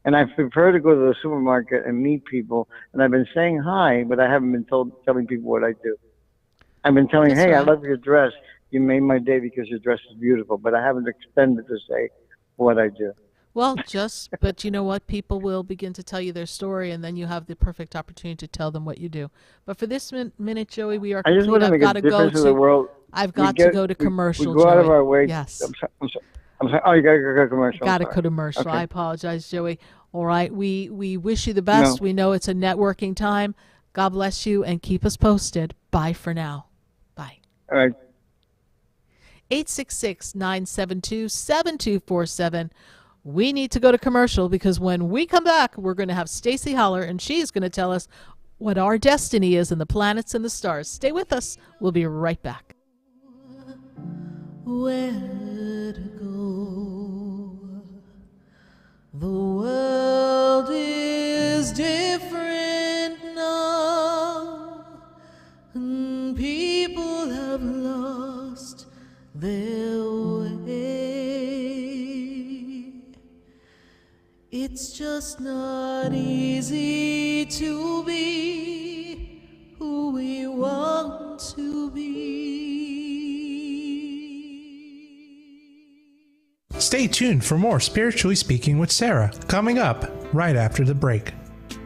[SPEAKER 14] and I prefer to go to the supermarket and meet people. And I've been saying hi, but I haven't been telling people what I do. I've been telling, hey, I love your dress. You made my day because your dress is beautiful. But I haven't extended to say what I do.
[SPEAKER 2] Well, but you know what? People will begin to tell you their story, and then you have the perfect opportunity to tell them what you do. But for this minute, Joey, we are complete.
[SPEAKER 14] I just want to make a difference in the world.
[SPEAKER 2] I've got to go to commercial,
[SPEAKER 14] We go out of
[SPEAKER 2] Joey.
[SPEAKER 14] our way.
[SPEAKER 2] Yes.
[SPEAKER 14] I'm sorry. Oh, you got to go to commercial.
[SPEAKER 2] Got to go to commercial.
[SPEAKER 14] Okay.
[SPEAKER 2] I apologize, Joey. All right. We wish you the best.
[SPEAKER 14] No.
[SPEAKER 2] We know it's a networking time. God bless you, and keep us posted. Bye for now. Bye.
[SPEAKER 14] All right.
[SPEAKER 2] 866-972-7247. We need to go to commercial because when we come back, we're going to have Stacie Haller, and she's going to tell us what our destiny is in the planets and the stars. Stay with us. We'll be right back.
[SPEAKER 7] Where to go? The world is different now, and people have lost their way. It's just not easy to be who we want to be.
[SPEAKER 1] Stay tuned for more Spiritually Speaking with Sarah, coming up right after the break.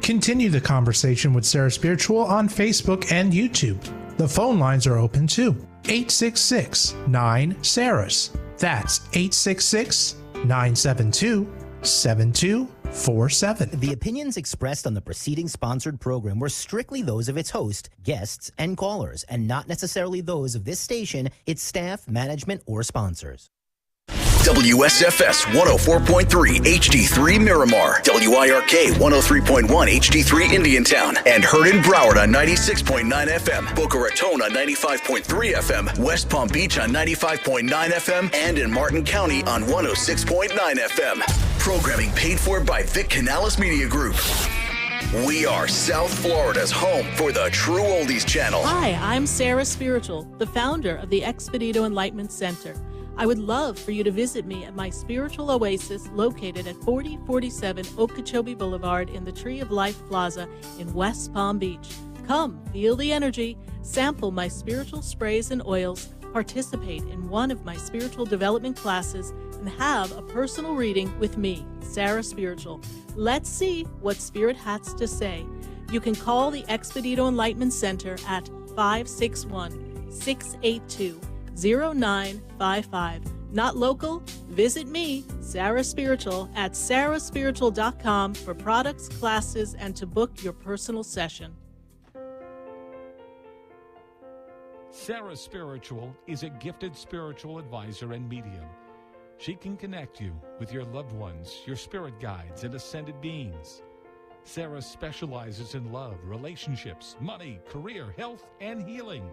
[SPEAKER 1] Continue the conversation with Sarah Spiritual on Facebook and YouTube. The phone lines are open too. 866-9-SARAHS. That's 866-972-7247.
[SPEAKER 3] The opinions expressed on the preceding sponsored program were strictly those of its host, guests, and callers, and not necessarily those of this station, its staff, management, or sponsors.
[SPEAKER 4] WSFS 104.3 HD3 Miramar, WIRK 103.1 HD3 Indiantown, and heard in Broward on 96.9 FM, Boca Raton on 95.3 FM, West Palm Beach on 95.9 FM, and in Martin County on 106.9 FM. Programming paid for by Vic Canales Media Group. We are South Florida's home for the True Oldies Channel.
[SPEAKER 2] Hi, I'm SarahSpiritual, the founder of the Expedito Enlightenment Center. I would love for you to visit me at my spiritual oasis located at 4047 Okeechobee Boulevard in the Tree of Life Plaza in West Palm Beach. Come, feel the energy, sample my spiritual sprays and oils, participate in one of my spiritual development classes, and have a personal reading with me, Sarah Spiritual. Let's see what Spirit has to say. You can call the Expedito Enlightenment Center at 561-682-0955. Not local? Visit me, Sarah Spiritual, at sarahspiritual.com for products, classes, and to book your personal session.
[SPEAKER 5] Sarah Spiritual is a gifted spiritual advisor and medium. She can connect you with your loved ones, your spirit guides, and ascended beings. Sarah specializes in love, relationships, money, career, health, and healing.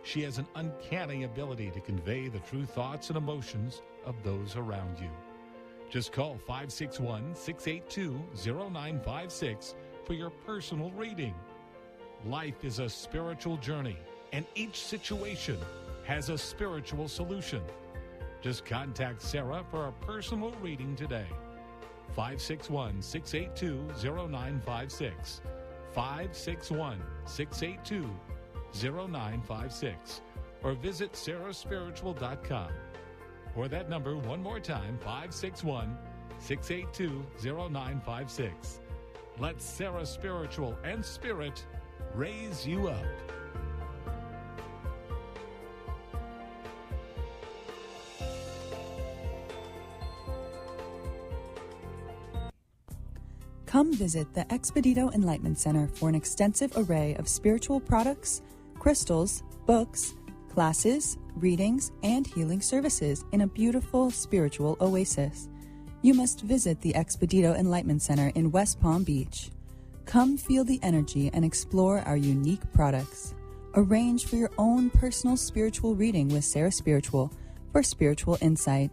[SPEAKER 5] She has an uncanny ability to convey the true thoughts and emotions of those around you. Just call 561-682-0956 for your personal reading. Life is a spiritual journey, and each situation has a spiritual solution. Just contact Sarah for a personal reading today. 561-682-0956. 561-682-0956. Or visit SarahSpiritual.com. Or that number one more time, 561-682-0956. Let Sarah Spiritual and Spirit raise you up.
[SPEAKER 10] Come visit the Expedito Enlightenment Center for an extensive array of spiritual products, crystals, books, classes, readings, and healing services in a beautiful spiritual oasis. You must visit the Expedito Enlightenment Center in West Palm Beach. Come feel the energy and explore our unique products. Arrange for your own personal spiritual reading with SarahSpiritual for spiritual insight.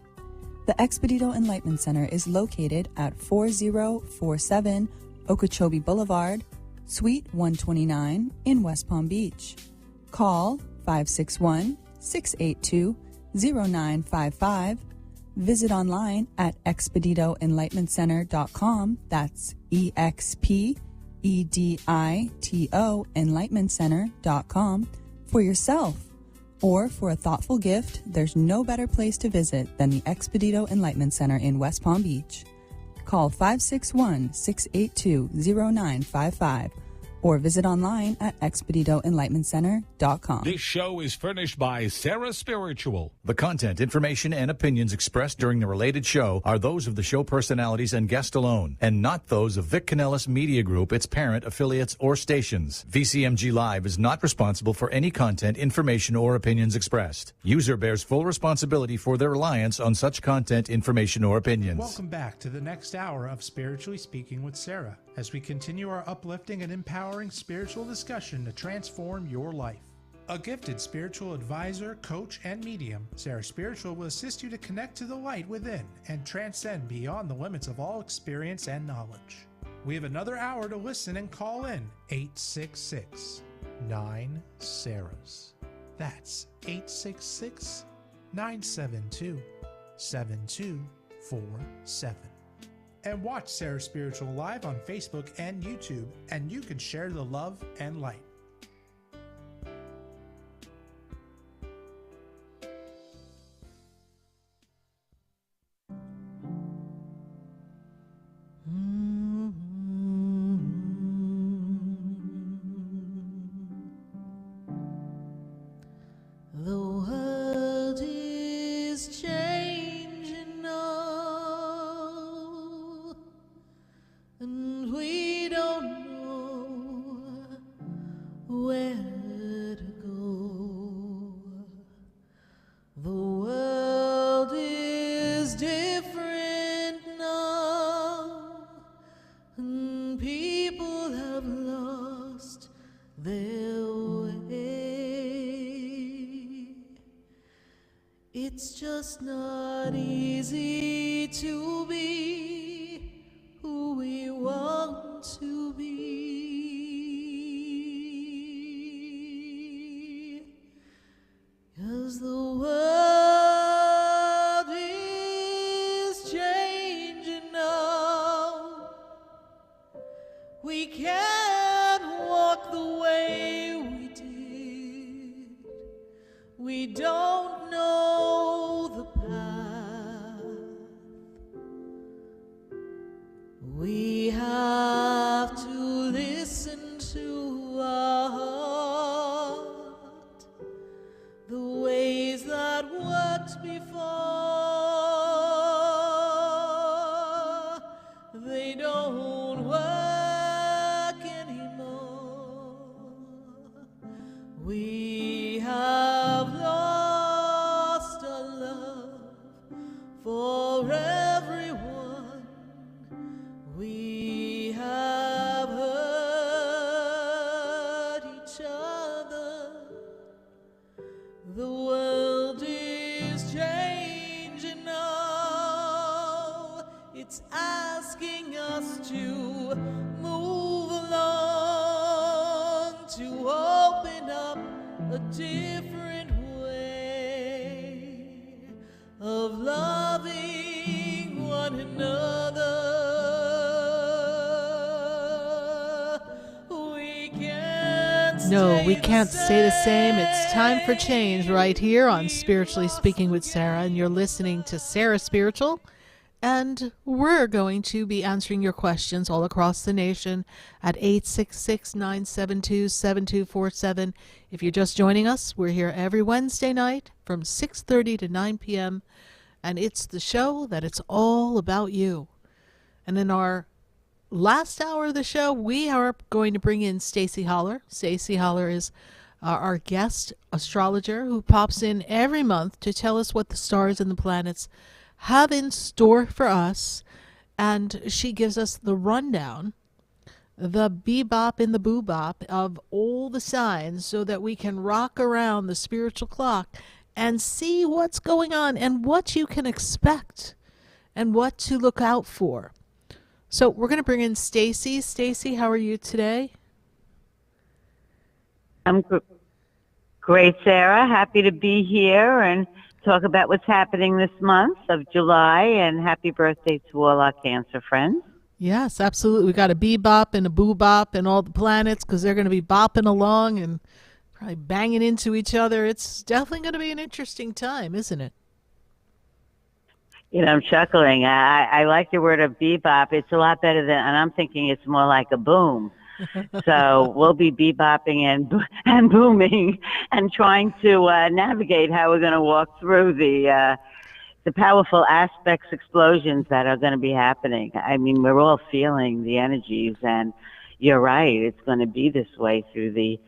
[SPEAKER 10] The Expedito Enlightenment Center is located at 4047 Okeechobee Boulevard, Suite 129 in West Palm Beach. Call 561-682-0955. Visit online at expeditoenlightenmentcenter.com. That's EXPEDITO enlightenmentcenter.com for yourself. Or for a thoughtful gift, there's no better place to visit than the Expedito Enlightenment Center in West Palm Beach. Call 561-682-0955 or visit online at expeditoenlightenmentcenter.com.
[SPEAKER 5] This show is furnished by Sarah Spiritual.
[SPEAKER 6] The content, information, and opinions expressed during the related show are those of the show personalities and guest alone, and not those of Vic Canellis Media Group, its parent, affiliates, or stations. VCMG Live is not responsible for any content, information, or opinions expressed. User bears full responsibility for their reliance on such content, information, or opinions.
[SPEAKER 1] Welcome back to the next hour of Spiritually Speaking with Sarah, as we continue our uplifting and empowering spiritual discussion to transform your life. A gifted spiritual advisor, coach, and medium, SarahSpiritual will assist you to connect to the light within and transcend beyond the limits of all experience and knowledge. We have another hour to listen and call in 866-9-SARAHS. That's 866-972-7247. And watch SarahSpiritual live on Facebook and YouTube, and you can share the love and light.
[SPEAKER 7] The world is changing now, and we don't know where to go. The world is different now, and people have lost their way. It's just not easy to be who we want to be, 'cause the world is changing now. We can't walk the way we did. We don't know the path. We have to listen to our heart. The ways that worked before, they don't work anymore. We have lost our love for everyone. We have hurt each other. The world is changing now, a different way of loving one another.
[SPEAKER 2] No, we can't stay the same. It's time for change right here on Spiritually Speaking with Sarah, and you're listening to SarahSpiritual, and we're going to be answering your questions all across the nation at 866-972-7247. If you're just joining us, we're here every Wednesday night from 6:30 to 9 p.m., and it's the show that it's all about you. And in our last hour of the show, we are going to bring in Stacie Haller. Stacie Haller is our guest astrologer who pops in every month to tell us what the stars and the planets have in store for us. And she gives us the rundown, the bebop and the boobop of all the signs so that we can rock around the spiritual clock and see what's going on and what you can expect and what to look out for. So we're going to bring in Stacie. Stacie, how are you today?
[SPEAKER 15] I'm great, Sarah. Happy to be here and talk about what's happening this month of July. And happy birthday to all our Cancer friends.
[SPEAKER 2] Yes, absolutely. We got a bebop and a boobop and all the planets because they're going to be bopping along and probably banging into each other. It's definitely going to be an interesting time, isn't it?
[SPEAKER 15] You know, I'm chuckling. I like the word of bebop. It's a lot better than, and I'm thinking it's more like a boom. So we'll be bebopping and booming and trying to navigate how we're going to walk through the powerful aspects, explosions that are going to be happening. I mean, we're all feeling the energies, and you're right. It's going to be this way through the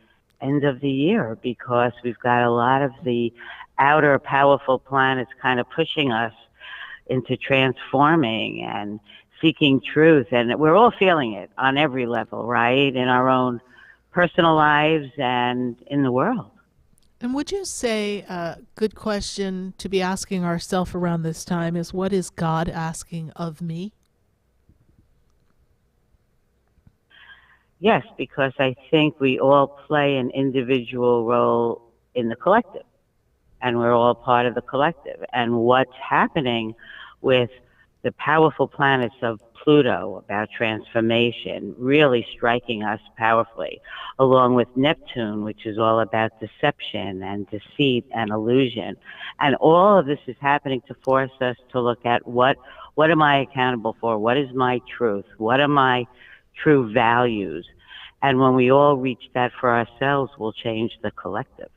[SPEAKER 15] end of the year because we've got a lot of the outer powerful planets kind of pushing us into transforming and seeking truth. And we're all feeling it on every level, right? In our own personal lives and in the world.
[SPEAKER 2] And would you say a good question to be asking ourselves around this time is, what is God asking of me?
[SPEAKER 15] Yes, because I think we all play an individual role in the collective. And we're all part of the collective. And what's happening with the powerful planets of Pluto about transformation really striking us powerfully, along with Neptune, which is all about deception and deceit and illusion. And all of this is happening to force us to look at what am I accountable for? What is my truth? What are my true values? And when we all reach that for ourselves, we'll change the collective.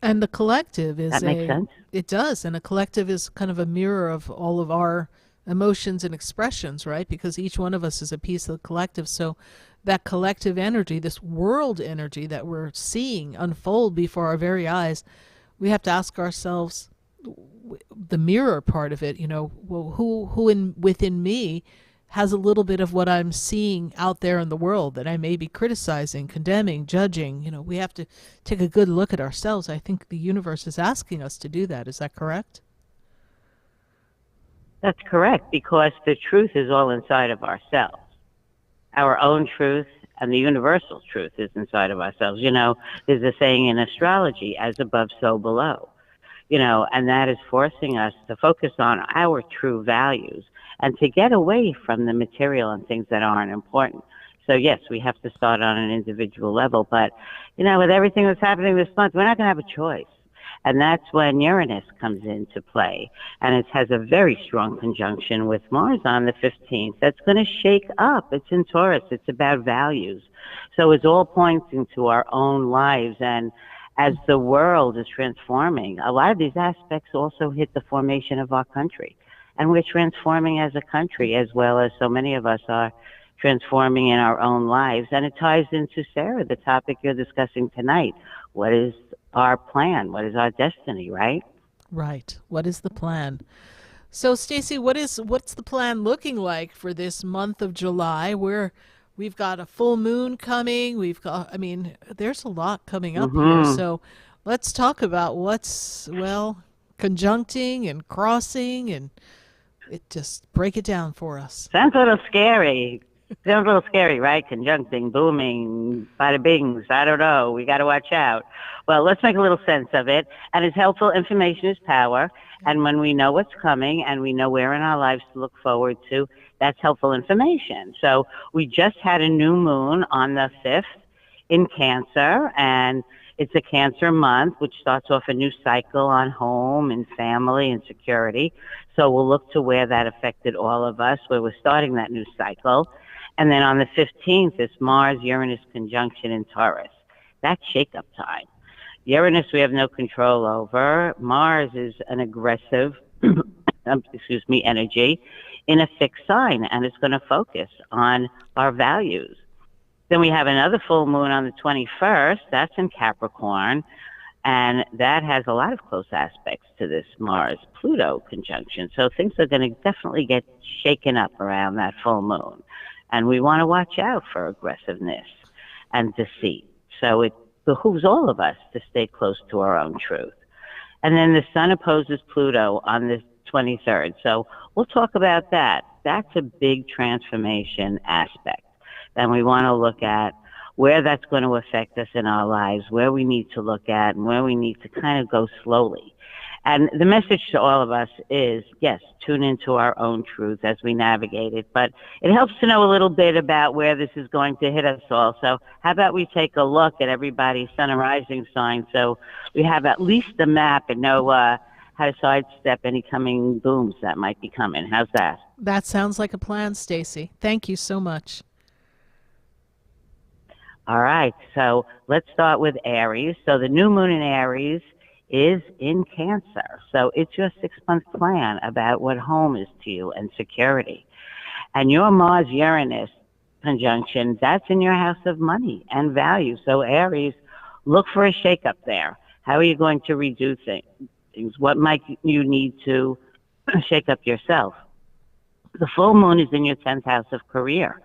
[SPEAKER 2] And the collective is
[SPEAKER 15] that makes sense?
[SPEAKER 2] It does. And a collective is kind of a mirror of all of our emotions and expressions, right? Because each one of us is a piece of the collective. So that collective energy, this world energy that we're seeing unfold before our very eyes, we have to ask ourselves the mirror part of it, you know, well, who within me has a little bit of what I'm seeing out there in the world that I may be criticizing, condemning, judging. You know, we have to take a good look at ourselves. I think the universe is asking us to do that. Is that correct?
[SPEAKER 15] That's correct, because the truth is all inside of ourselves. Our own truth and the universal truth is inside of ourselves. You know, there's a saying in astrology, as above, so below. You know, and that is forcing us to focus on our true values and to get away from the material and things that aren't important. So yes, we have to start on an individual level, but you know, with everything that's happening this month, we're not going to have a choice. And that's when Uranus comes into play. And it has a very strong conjunction with Mars on the 15th. That's going to shake up. It's in Taurus. It's about values. So it's all pointing to our own lives. And as the world is transforming, a lot of these aspects also hit the formation of our country. And we're transforming as a country, as well as so many of us are transforming in our own lives. And it ties into, Sarah, the topic you're discussing tonight. What is our plan? What is our destiny, right?
[SPEAKER 2] Right. What is the plan? So, Stacie, what's the plan looking like for this month of July? We've got a full moon coming. There's a lot coming up here. So let's talk about what's, conjuncting and crossing, and just break it down for us.
[SPEAKER 15] Sounds a little scary. Sounds a little scary, right? Conjuncting, booming, bada bings. I don't know. We got to watch out. Well, let's make a little sense of it. And as helpful, information is power. And when we know what's coming and we know where in our lives to look forward to, that's helpful information. So we just had a new moon on the 5th in Cancer, and it's a Cancer month, which starts off a new cycle on home and family and security. So we'll look to where that affected all of us, where we're starting that new cycle. And then on the 15th is Mars-Uranus conjunction in Taurus. That's shake-up time. Uranus we have no control over. Mars is an aggressive, energy in a fixed sign, and it's going to focus on our values. Then we have another full moon on the 21st. That's in Capricorn, and that has a lot of close aspects to this Mars-Pluto conjunction. So things are going to definitely get shaken up around that full moon. And we want to watch out for aggressiveness and deceit. So it behooves all of us to stay close to our own truth. And then the Sun opposes Pluto on the 23rd. So we'll talk about that. That's a big transformation aspect. And we want to look at where that's going to affect us in our lives, where we need to look at, and where we need to kind of go slowly. And the message to all of us is, yes, tune into our own truth as we navigate it. But it helps to know a little bit about where this is going to hit us all. So how about we take a look at everybody's sun and rising sign so we have at least a map and know how to sidestep any coming booms that might be coming. How's that?
[SPEAKER 2] That sounds like a plan, Stacie. Thank you so much.
[SPEAKER 15] All right, so let's start with Aries. So the new moon in Aries is in Cancer. So it's your 6-month plan about what home is to you and security. And your Mars-Uranus conjunction, that's in your house of money and value. So Aries, look for a shakeup there. How are you going to redo things? What might you need to shake up yourself? The full moon is in your 10th house of career.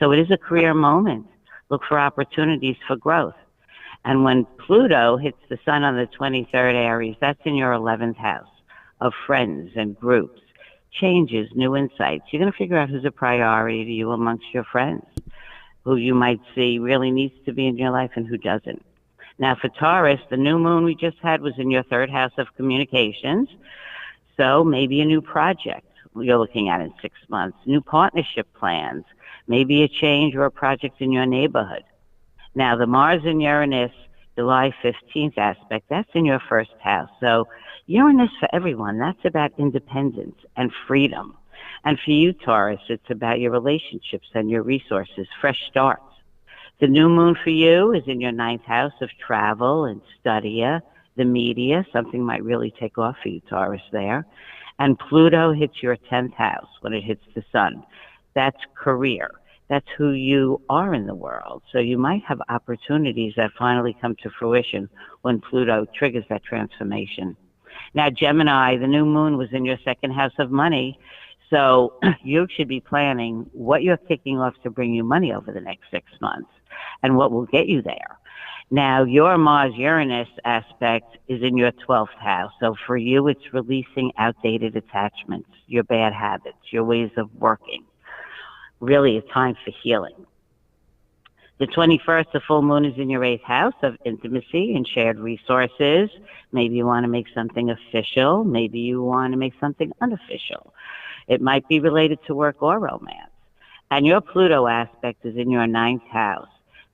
[SPEAKER 15] So it is a career moment. Look for opportunities for growth. And when Pluto hits the sun on the 23rd, Aries, that's in your 11th house of friends and groups, changes, new insights. You're going to figure out who's a priority to you amongst your friends, who you might see really needs to be in your life and who doesn't. Now for Taurus, the new moon we just had was in your 3rd house of communications. So maybe a new project you're looking at in 6 months, new partnership plans, maybe a change or a project in your neighborhood. Now, the Mars and Uranus July 15th aspect, that's in your 1st house. So Uranus for everyone, that's about independence and freedom. And for you, Taurus, it's about your relationships and your resources, fresh starts. The new moon for you is in your 9th house of travel and study, the media. Something might really take off for you, Taurus, there. And Pluto hits your 10th house when it hits the sun. That's career. That's who you are in the world. So you might have opportunities that finally come to fruition when Pluto triggers that transformation. Now, Gemini, the new moon was in your 2nd house of money. So you should be planning what you're kicking off to bring you money over the next 6 months and what will get you there. Now, your Mars-Uranus aspect is in your 12th house. So for you, it's releasing outdated attachments, your bad habits, your ways of working. Really a time for healing. The 21st, the full moon is in your 8th house of intimacy and shared resources. Maybe you want to make something official. Maybe you want to make something unofficial. It might be related to work or romance. And your Pluto aspect is in your 9th house.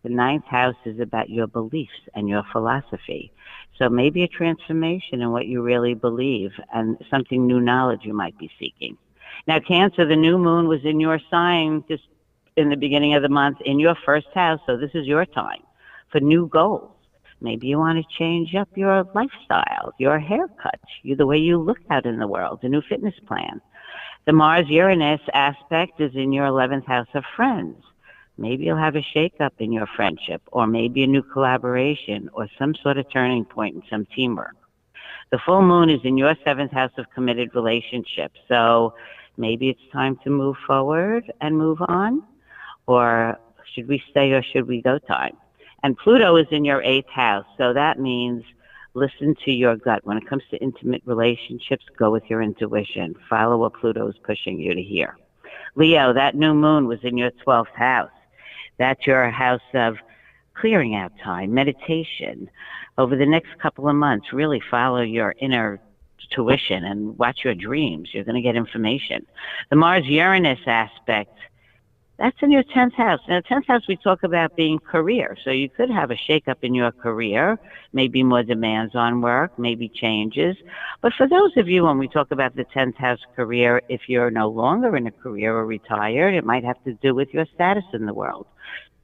[SPEAKER 15] The 9th house is about your beliefs and your philosophy. So maybe a transformation in what you really believe and something new knowledge you might be seeking. Now, Cancer, the new moon was in your sign just in the beginning of the month in your 1st house, so this is your time for new goals. Maybe you want to change up your lifestyle, your haircut, the way you look out in the world, a new fitness plan. The Mars-Uranus aspect is in your 11th house of friends. Maybe you'll have a shake-up in your friendship, or maybe a new collaboration, or some sort of turning point in some teamwork. The full moon is in your 7th house of committed relationships, so maybe it's time to move forward and move on, or should we stay or should we go time? And Pluto is in your 8th house, so that means listen to your gut. When it comes to intimate relationships, go with your intuition. Follow what Pluto is pushing you to hear. Leo, that new moon was in your 12th house. That's your house of clearing out time, meditation. Over the next couple of months, really follow your inner tuition and watch your dreams. You're going to get information. The Mars-Uranus aspect, that's in your 10th house. Now, 10th house, we talk about being career. So you could have a shakeup in your career, maybe more demands on work, maybe changes. But for those of you, when we talk about the 10th house career, if you're no longer in a career or retired, it might have to do with your status in the world.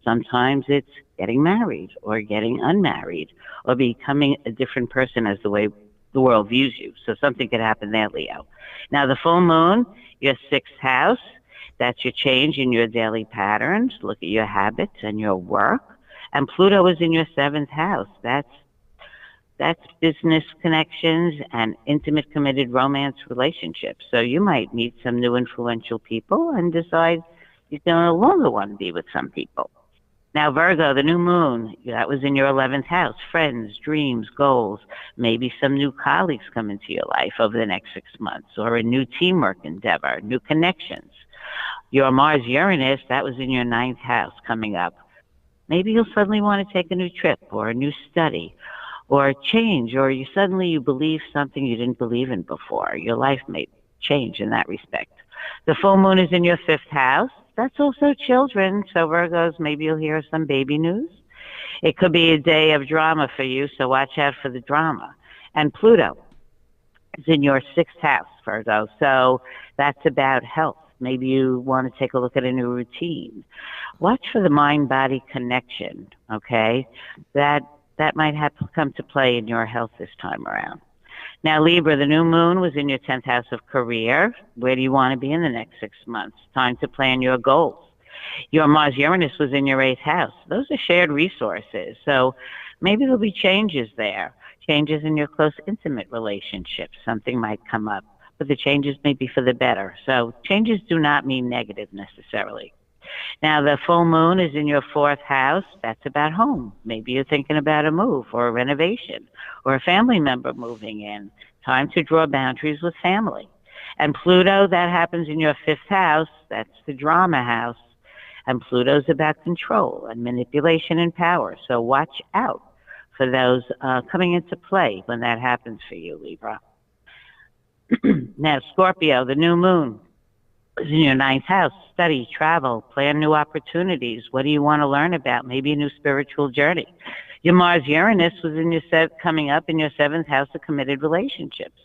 [SPEAKER 15] Sometimes it's getting married or getting unmarried or becoming a different person as the way the world views you. So something could happen there, Leo. Now, the full moon, your 6th house, that's your change in your daily patterns. Look at your habits and your work. And Pluto is in your 7th house. That's business connections and intimate, committed romance relationships. So you might meet some new influential people and decide you no longer want to be with some people. Now, Virgo, the new moon, that was in your 11th house. Friends, dreams, goals. Maybe some new colleagues come into your life over the next 6 months, or a new teamwork endeavor, new connections. Your Mars-Uranus, that was in your 9th house coming up. Maybe you'll suddenly want to take a new trip or a new study or change, or you believe something you didn't believe in before. Your life may change in that respect. The full moon is in your 5th house. That's also children. So Virgos, maybe you'll hear some baby news. It could be a day of drama for you, so watch out for the drama. And Pluto is in your 6th house, Virgo. So that's about health. Maybe you want to take a look at a new routine. Watch for the mind-body connection, okay? That might have to come to play in your health this time around. Now, Libra, the new moon was in your 10th house of career. Where do you want to be in the next 6 months? Time to plan your goals. Your Mars-Uranus was in your 8th house. Those are shared resources. So maybe there'll be changes there, changes in your close, intimate relationships. Something might come up, but the changes may be for the better. So changes do not mean negative necessarily. Now, the full moon is in your 4th house. That's about home. Maybe you're thinking about a move or a renovation or a family member moving in. Time to draw boundaries with family. And Pluto, that happens in your 5th house. That's the drama house. And Pluto's about control and manipulation and power. So watch out for those coming into play when that happens for you, Libra. Now, Scorpio, the new moon is in your 9th house. Study, travel, plan new opportunities. What do you want to learn about? Maybe a new spiritual journey. Your Mars-Uranus was in your coming up in your 7th house of committed relationships.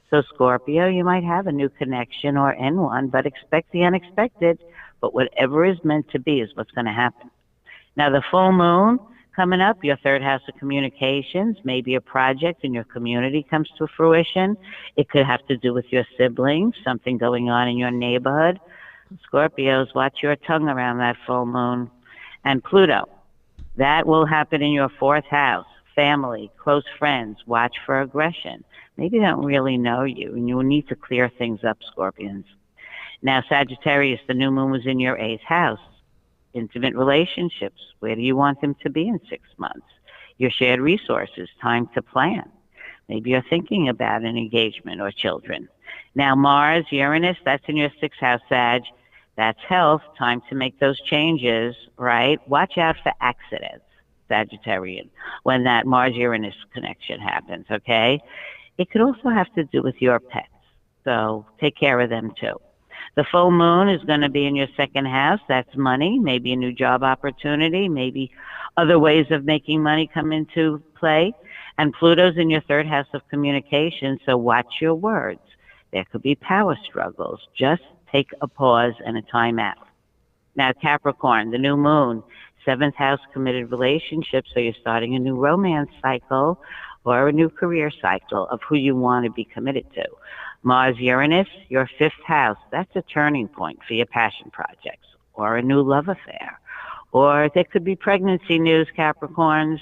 [SPEAKER 15] So Scorpio, you might have a new connection or end one, but expect the unexpected. But whatever is meant to be is what's going to happen. Now, the full moon coming up, your 3rd house of communications, maybe a project in your community comes to fruition. It could have to do with your siblings, something going on in your neighborhood. Scorpios, watch your tongue around that full moon. And Pluto, that will happen in your 4th house. Family, close friends, watch for aggression. Maybe they don't really know you, and you will need to clear things up, Scorpions. Now, Sagittarius, the new moon was in your 8th house. Intimate relationships, where do you want them to be in 6 months? Your shared resources, time to plan. Maybe you're thinking about an engagement or children. Now, Mars, Uranus, that's in your 6th house, Sag. That's health, time to make those changes, right? Watch out for accidents, Sagittarian, when that Mars-Uranus connection happens, okay? It could also have to do with your pets, so take care of them too. The full moon is going to be in your 2nd house. That's money, maybe a new job opportunity, maybe other ways of making money come into play. And Pluto's in your 3rd house of communication, so watch your words. There could be power struggles. Just take a pause and a time out. Now, Capricorn, the new moon, 7th house committed relationships, so you're starting a new romance cycle or a new career cycle of who you want to be committed to. Mars-Uranus, your 5th house, that's a turning point for your passion projects or a new love affair. Or there could be pregnancy news, Capricorns.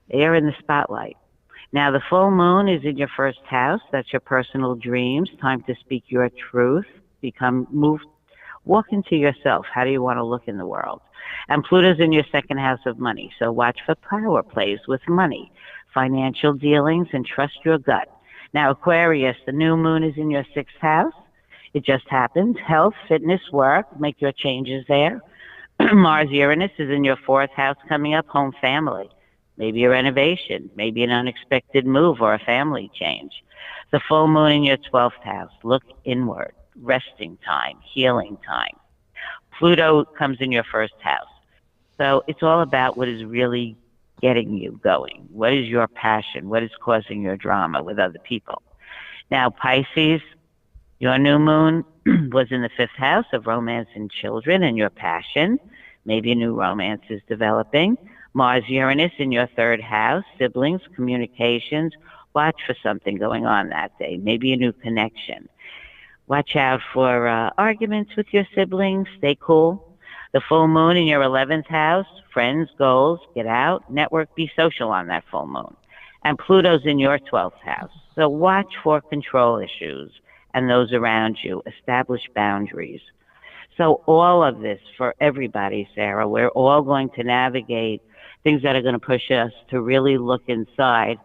[SPEAKER 15] They're in the spotlight. Now, the full moon is in your 1st house. That's your personal dreams. Time to speak your truth. Walk into yourself. How do you want to look in the world? And Pluto's in your 2nd house of money. So watch for power plays with money, financial dealings, and trust your gut. Now, Aquarius, the new moon is in your 6th house. It just happens. Health, fitness, work, make your changes there. Mars Uranus is in your 4th house coming up, home family. Maybe a renovation, maybe an unexpected move or a family change. The full moon in your 12th house. Look inward, resting time, healing time. Pluto comes in your 1st house. So it's all about what is really getting you going. What is your passion? What is causing your drama with other people? Now, Pisces, your new moon was in the 5th house of romance and children and your passion. Maybe a new romance is developing. Mars Uranus in your 3rd house, siblings, communications. Watch for something going on that day, maybe a new connection. Watch out for arguments with your siblings. Stay cool. The full moon in your 11th house, friends, goals, get out, network, be social on that full moon. And Pluto's in your 12th house. So watch for control issues and those around you. Establish boundaries. So all of this for everybody, Sarah, we're all going to navigate things that are going to push us to really look inside.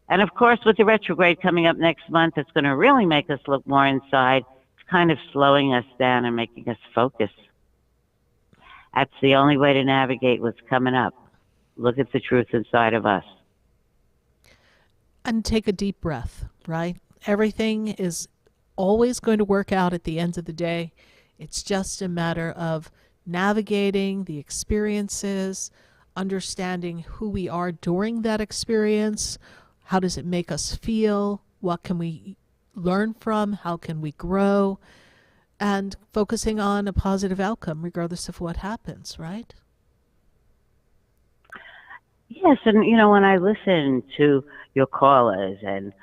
[SPEAKER 15] And of course, with the retrograde coming up next month, it's going to really make us look more inside. It's kind of slowing us down and making us focus. That's the only way to navigate what's coming up. Look at the truth inside of us.
[SPEAKER 2] And take a deep breath, right? Everything is always going to work out at the end of the day. It's just a matter of navigating the experiences, understanding who we are during that experience. How does it make us feel? What can we learn from? How can we grow? And focusing on a positive outcome regardless of what happens, right?
[SPEAKER 15] Yes, and when I listen to your callers and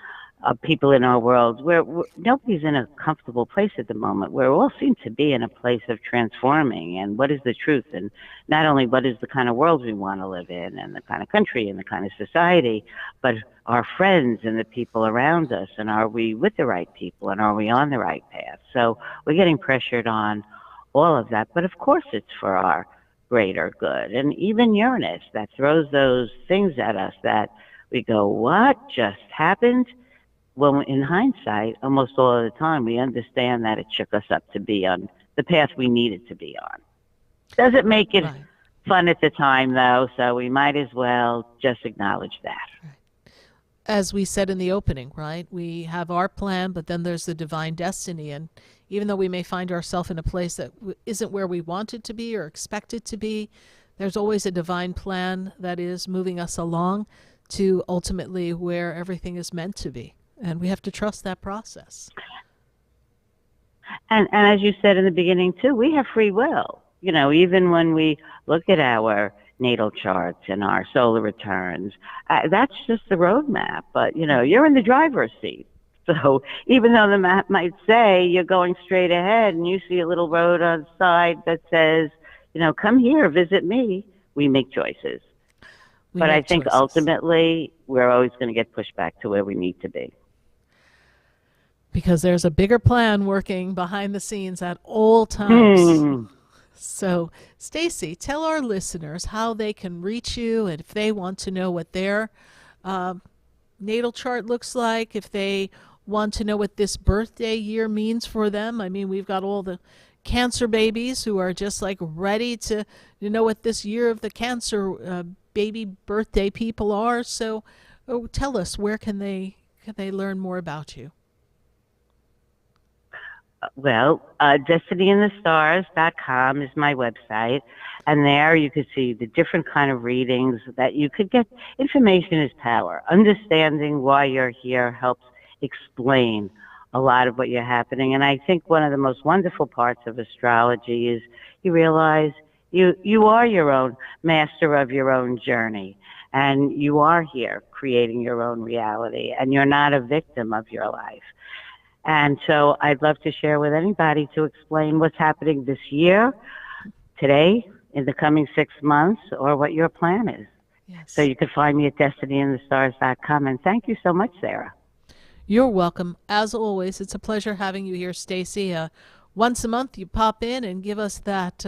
[SPEAKER 15] people in our world, where nobody's in a comfortable place at the moment. We all seem to be in a place of transforming. And what is the truth? And not only what is the kind of world we want to live in and the kind of country and the kind of society, but our friends and the people around us. And are we with the right people? And are we on the right path? So we're getting pressured on all of that. But of course it's for our greater good. And even Uranus, that throws those things at us that we go, what just happened? Well, in hindsight, almost all of the time, we understand that it shook us up to be on the path we needed to be on. Doesn't make it fun at the time, though, so we might as well just acknowledge that.
[SPEAKER 2] Right. As we said in the opening, right, we have our plan, but then there's the divine destiny. And even though we may find ourselves in a place that isn't where we want it to be or expect it to be, there's always a divine plan that is moving us along to ultimately where everything is meant to be. And we have to trust that process.
[SPEAKER 15] And as you said in the beginning, too, we have free will. Even when we look at our natal charts and our solar returns, that's just the roadmap. But, you're in the driver's seat. So even though the map might say you're going straight ahead and you see a little road on the side that says, come here, visit me, we make choices. But I think ultimately we're always going to get pushed back to where we need to be.
[SPEAKER 2] Because there's a bigger plan working behind the scenes at all times. So, Stacie, tell our listeners how they can reach you, and if they want to know what their natal chart looks like, if they want to know what this birthday year means for them. I mean, we've got all the Cancer babies who are just like ready to know what this year of the Cancer baby birthday people are. So, tell us, where can they learn more about you?
[SPEAKER 15] Well, destinyinthestars.com is my website, and there you could see the different kind of readings that you could get. Information is power. Understanding why you're here helps explain a lot of what you're happening. And I think one of the most wonderful parts of astrology is you realize you are your own master of your own journey, and you are here creating your own reality, and you're not a victim of your life. And so I'd love to share with anybody to explain what's happening this year, today, in the coming 6 months, or what your plan is. Yes. So you can find me at destinyinthestars.com. And thank you so much, Sarah.
[SPEAKER 2] You're welcome. As always, it's a pleasure having you here, Stacie. Once a month, you pop in and give us that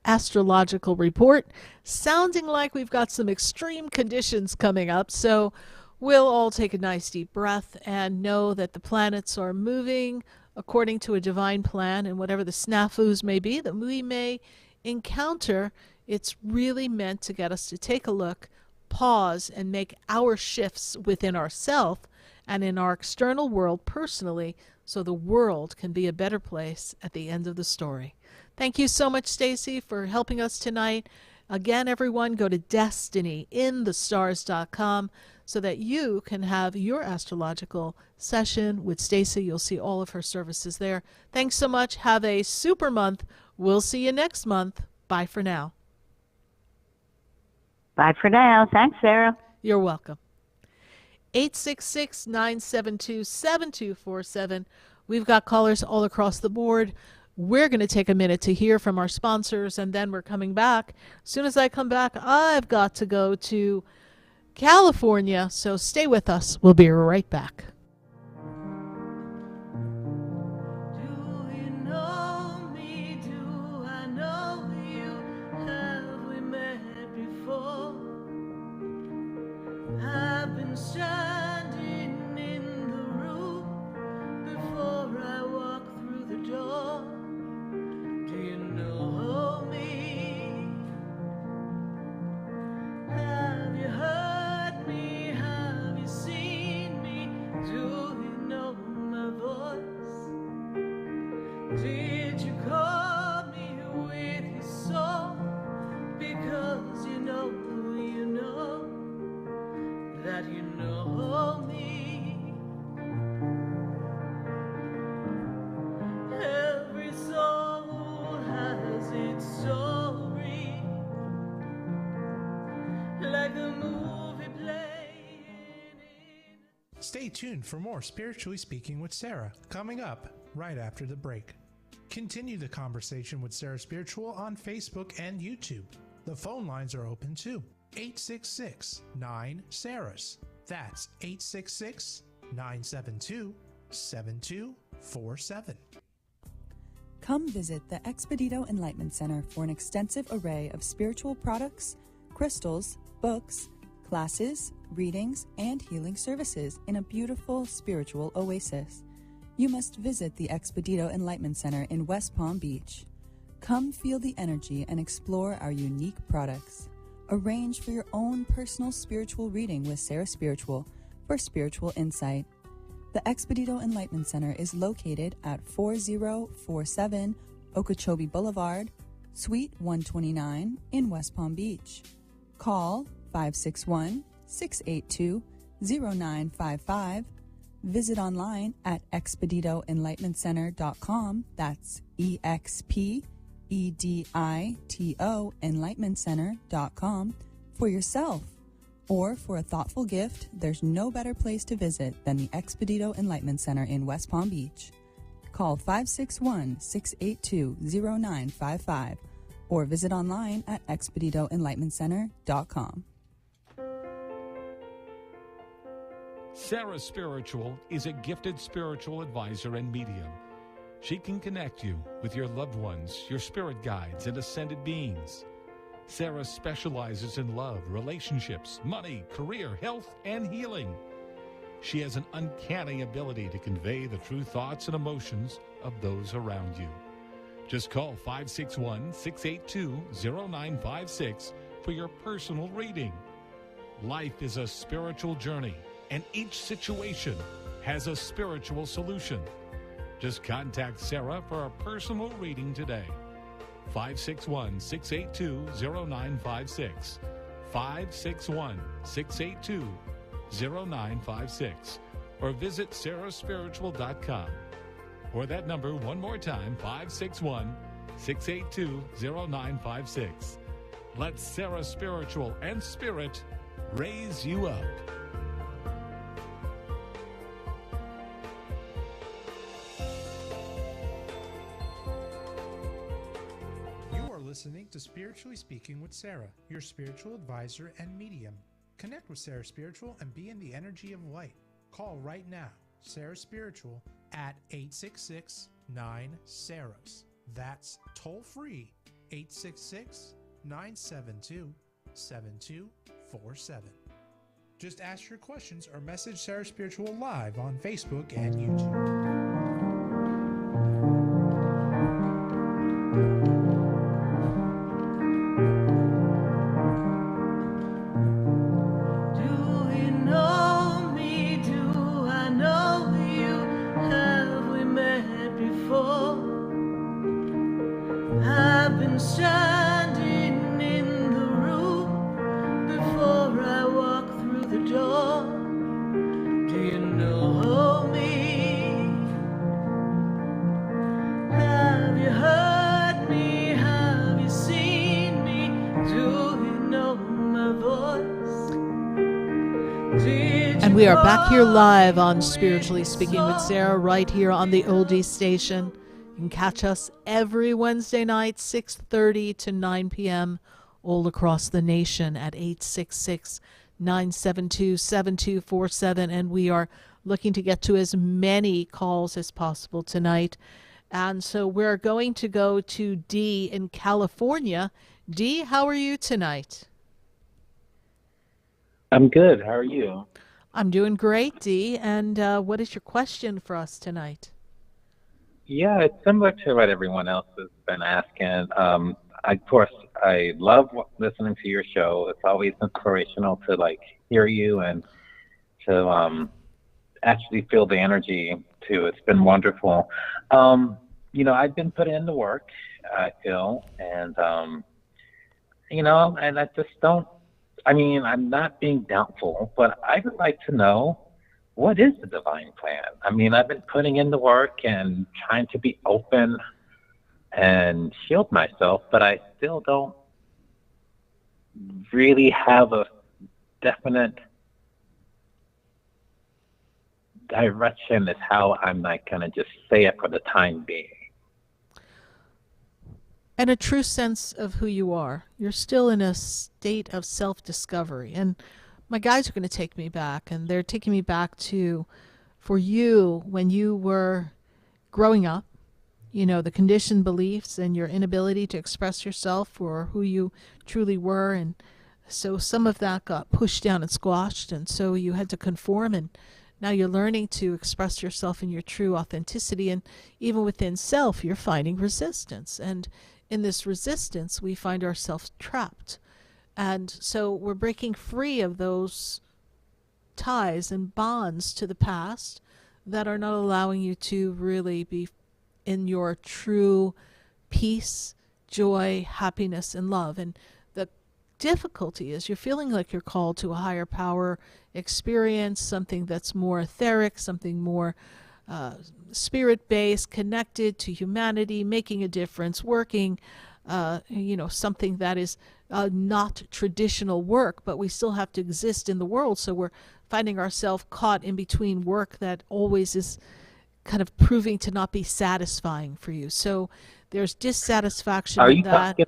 [SPEAKER 2] astrological report, sounding like we've got some extreme conditions coming up. So we'll all take a nice deep breath and know that the planets are moving according to a divine plan, and whatever the snafus may be that we may encounter, it's really meant to get us to take a look, pause, and make our shifts within ourselves and in our external world personally, so the world can be a better place at the end of the story. Thank you so much, Stacie, for helping us tonight. Again, everyone, go to destinyinthestars.com so that you can have your astrological session with Stacie. You'll see all of her services there. Thanks so much. Have a super month. We'll see you next month. Bye for now.
[SPEAKER 15] Bye for now. Thanks, Sarah.
[SPEAKER 2] You're welcome. 866-972-7247. We've got callers all across the board. We're going to take a minute to hear from our sponsors, and then we're coming back. As soon as I come back, I've got to go to California, so stay with us. We'll be right back.
[SPEAKER 7] Standing in the room before I walk through the door. Do you know me? Have you heard me? Have you seen me? Do you know my voice? Did you call me with your soul? Because you know that you know me. Every soul has its story, like a movie playing.
[SPEAKER 1] Stay tuned for more Spiritually Speaking with Sarah, coming up right after the break. Continue the conversation with Sarah Spiritual on Facebook and YouTube. The phone lines are open too. 866-9-SARAHS. That's 866-972-7247.
[SPEAKER 10] Come visit the Expedito Enlightenment Center for an extensive array of spiritual products, crystals, books, classes, readings, and healing services in a beautiful spiritual oasis. You must visit the Expedito Enlightenment Center in West Palm Beach. Come feel the energy and explore our unique products. Arrange for your own personal spiritual reading with SarahSpiritual for spiritual insight. The Expedito Enlightenment Center is located at 4047 Okeechobee Boulevard, Suite 129 in West Palm Beach. Call 561-682-0955. Visit online at expeditoenlightenmentcenter.com. That's EXPEDITO enlightenmentcenter.com for yourself. Or for a thoughtful gift, there's no better place to visit than the Expedito Enlightenment Center in West Palm Beach. Call 561-682-0955 or visit online at expeditoenlightenmentcenter.com.
[SPEAKER 5] SarahSpiritual is a gifted spiritual advisor and medium. She can connect you with your loved ones, your spirit guides, and ascended beings. Sarah specializes in love, relationships, money, career, health, and healing. She has an uncanny ability to convey the true thoughts and emotions of those around you. Just call 561-682-0956 for your personal reading. Life is a spiritual journey, and each situation has a spiritual solution. Just contact Sarah for a personal reading today. 561-682-0956. 561-682-0956. Or visit SarahSpiritual.com. Or that number one more time, 561-682-0956. Let Sarah Spiritual and Spirit raise you up.
[SPEAKER 1] Listening to Spiritually Speaking with Sarah, your spiritual advisor and medium. Connect with Sarah Spiritual and be in the energy of light. Call right now, Sarah Spiritual at 866-9-SARAHS. That's toll free, 866-972-7247. Just ask your questions or message Sarah Spiritual live on Facebook and YouTube.
[SPEAKER 2] And we are back here live on Spiritually Speaking with Sarah, right here on the Oldie Station. You can catch us every Wednesday night, 6:30 to 9 p.m., all across the nation at 866-972-7247. And we are looking to get to as many calls as possible tonight. And so we're going to go to Dee in California. Dee, how are you tonight?
[SPEAKER 16] I'm good. How are you?
[SPEAKER 2] I'm doing great, Dee. And what is your question for us tonight?
[SPEAKER 16] Yeah, it's similar to what everyone else has been asking. Of course, I love listening to your show. It's always inspirational to hear you and to actually feel the energy too. It's been wonderful. I've been putting in the work, I feel, and and I just don't. I'm not being doubtful, but I would like to know, what is the divine plan? I've been putting in the work and trying to be open and shield myself, but I still don't really have a definite direction as how I'm not going to just say it for the time being.
[SPEAKER 2] And a true sense of who you are. You're still in a state of self-discovery. And my guides are going to take me back, and they're taking me back to, for you, when you were growing up, the conditioned beliefs and your inability to express yourself for who you truly were. And so some of that got pushed down and squashed, and so you had to conform, and now you're learning to express yourself in your true authenticity. And even within self, you're finding resistance. And in this resistance, we find ourselves trapped. And so we're breaking free of those ties and bonds to the past that are not allowing you to really be in your true peace, joy, happiness, and love. And the difficulty is you're feeling like you're called to a higher power experience, something that's more etheric, something more spirit-based, connected to humanity, making a difference, working, something that is not traditional work, but we still have to exist in the world. So we're finding ourselves caught in between work that always is kind of proving to not be satisfying for you. So there's dissatisfaction in that.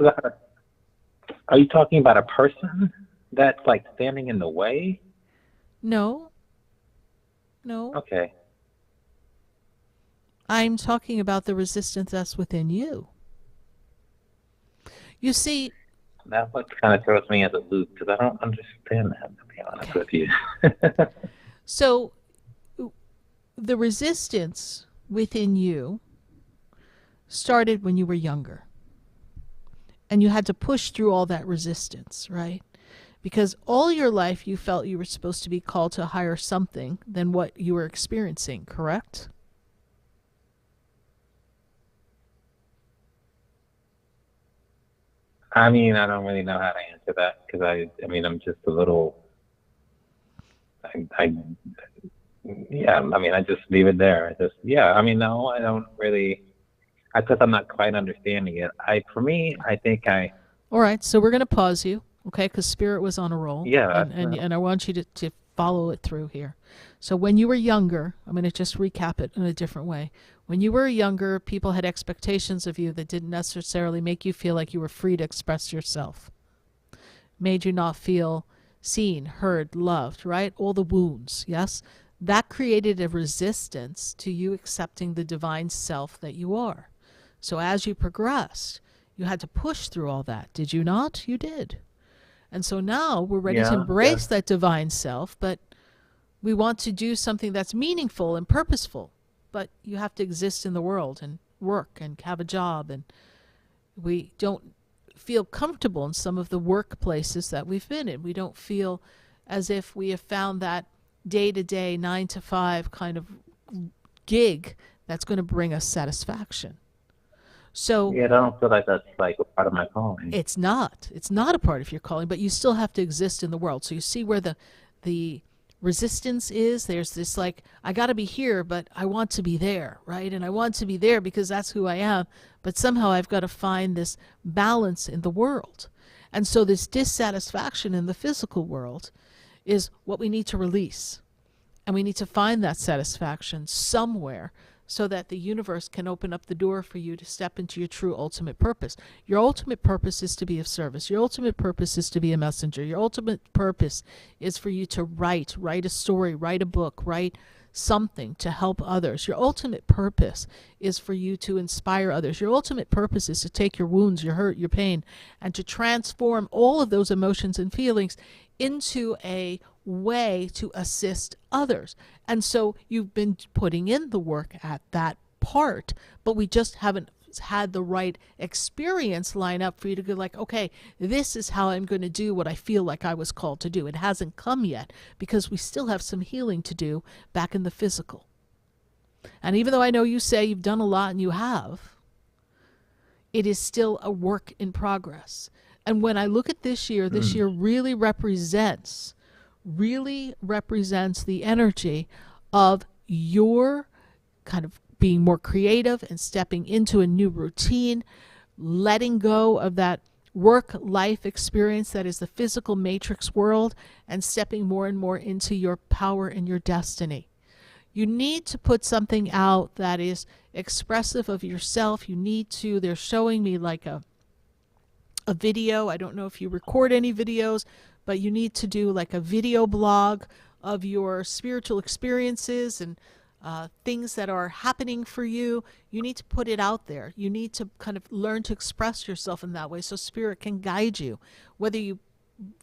[SPEAKER 16] Are you talking about a person that's standing in the way?
[SPEAKER 2] No.
[SPEAKER 16] Okay.
[SPEAKER 2] I'm talking about the resistance that's within you. You see,
[SPEAKER 16] That's what kind of throws me as a loop, because I don't understand that, to be honest with you.
[SPEAKER 2] So the resistance within you started when you were younger. And you had to push through all that resistance, right? Because all your life you felt you were supposed to be called to a higher something than what you were experiencing, correct?
[SPEAKER 16] I don't really know how to answer that, because I'm just a little, I just leave it there. No, I don't really, because I'm not quite understanding it. I think
[SPEAKER 2] All right, so we're going to pause you, okay, because Spirit was on a roll.
[SPEAKER 16] Yeah.
[SPEAKER 2] And I want you to follow it through here. So when you were younger, I'm going to just recap it in a different way. When you were younger, people had expectations of you that didn't necessarily make you feel like you were free to express yourself. Made you not feel seen, heard, loved, right? All the wounds, yes? That created a resistance to you accepting the divine self that you are. So as you progressed, you had to push through all that. Did you not? You did. And so now we're ready to embrace that divine self, but we want to do something that's meaningful and purposeful. But you have to exist in the world and work and have a job. And we don't feel comfortable in some of the workplaces that we've been in. We don't feel as if we have found that day-to-day, 9-to-5 kind of gig that's going to bring us satisfaction. So
[SPEAKER 16] I don't feel like that's a part of my calling.
[SPEAKER 2] It's not. It's not a part of your calling, but you still have to exist in the world. So you see where the resistance is. There's this I got to be here, but I want to be there, right? And I want to be there because that's who I am, but somehow I've got to find this balance in the world. And so this dissatisfaction in the physical world is what we need to release. And we need to find that satisfaction somewhere so that the universe can open up the door for you to step into your true ultimate purpose. Your ultimate purpose is to be of service. Your ultimate purpose is to be a messenger. Your ultimate purpose is for you to write a story, write a book, write something to help others. Your ultimate purpose is for you to inspire others. Your ultimate purpose is to take your wounds, your hurt, your pain, and to transform all of those emotions and feelings into a way to assist others. And so you've been putting in the work at that part, but we just haven't had the right experience line up for you to go like, okay, this is how I'm going to do what I feel like I was called to do. It hasn't come yet because we still have some healing to do back in the physical. And even though I know you say you've done a lot, and you have, it is still a work in progress. And when I look at this year really represents the energy of your kind of being more creative and stepping into a new routine, letting go of that work-life experience that is the physical matrix world, and stepping more and more into your power and your destiny. You need to put something out that is expressive of yourself. You need to, they're showing me like a video. I don't know if you record any videos, but you need to do like a video blog of your spiritual experiences and things that are happening for you. You need to put it out there. You need to kind of learn to express yourself in that way so Spirit can guide you. Whether you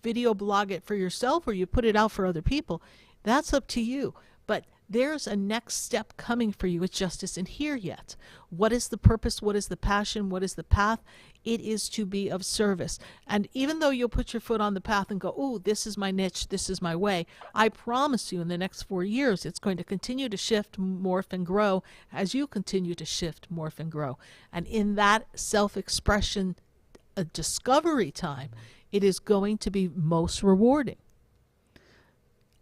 [SPEAKER 2] video blog it for yourself or you put it out for other people, that's up to you. But there's a next step coming for you. It just isn't here yet. What is the purpose? What is the passion? What is the path? It is to be of service. And even though you'll put your foot on the path and go, oh, this is my niche, this is my way, I promise you in the next 4 years, it's going to continue to shift, morph, and grow as you continue to shift, morph, and grow. And in that self-expression discovery time, it is going to be most rewarding.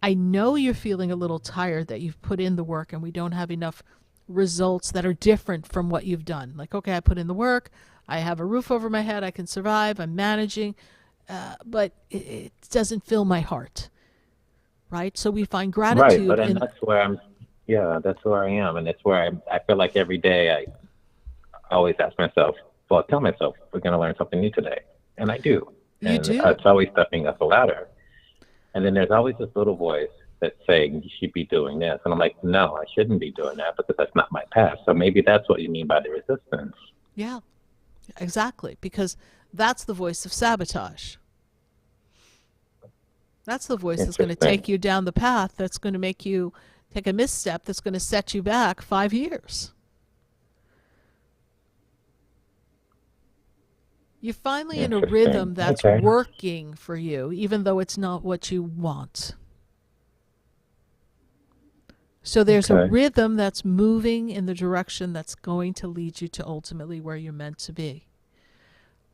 [SPEAKER 2] I know you're feeling a little tired that you've put in the work and we don't have enough results that are different from what you've done. Like, okay, I put in the work, I have a roof over my head, I can survive, I'm managing, but it doesn't fill my heart, right? So we find gratitude.
[SPEAKER 16] Right, but that's where that's where I am. And it's where I feel like every day I always ask myself, well, tell myself we're going to learn something new today. And I do.
[SPEAKER 2] You do?
[SPEAKER 16] It's always stepping up the ladder. And then there's always this little voice that's saying, you should be doing this. And I'm like, no, I shouldn't be doing that because that's not my path. So maybe that's what you mean by the resistance.
[SPEAKER 2] Yeah, exactly. Because that's the voice of sabotage. That's the voice that's going to take you down the path that's going to make you take a misstep that's going to set you back 5 years. You're finally in a rhythm that's working for you, even though it's not what you want. So there's a rhythm that's moving in the direction that's going to lead you to ultimately where you're meant to be.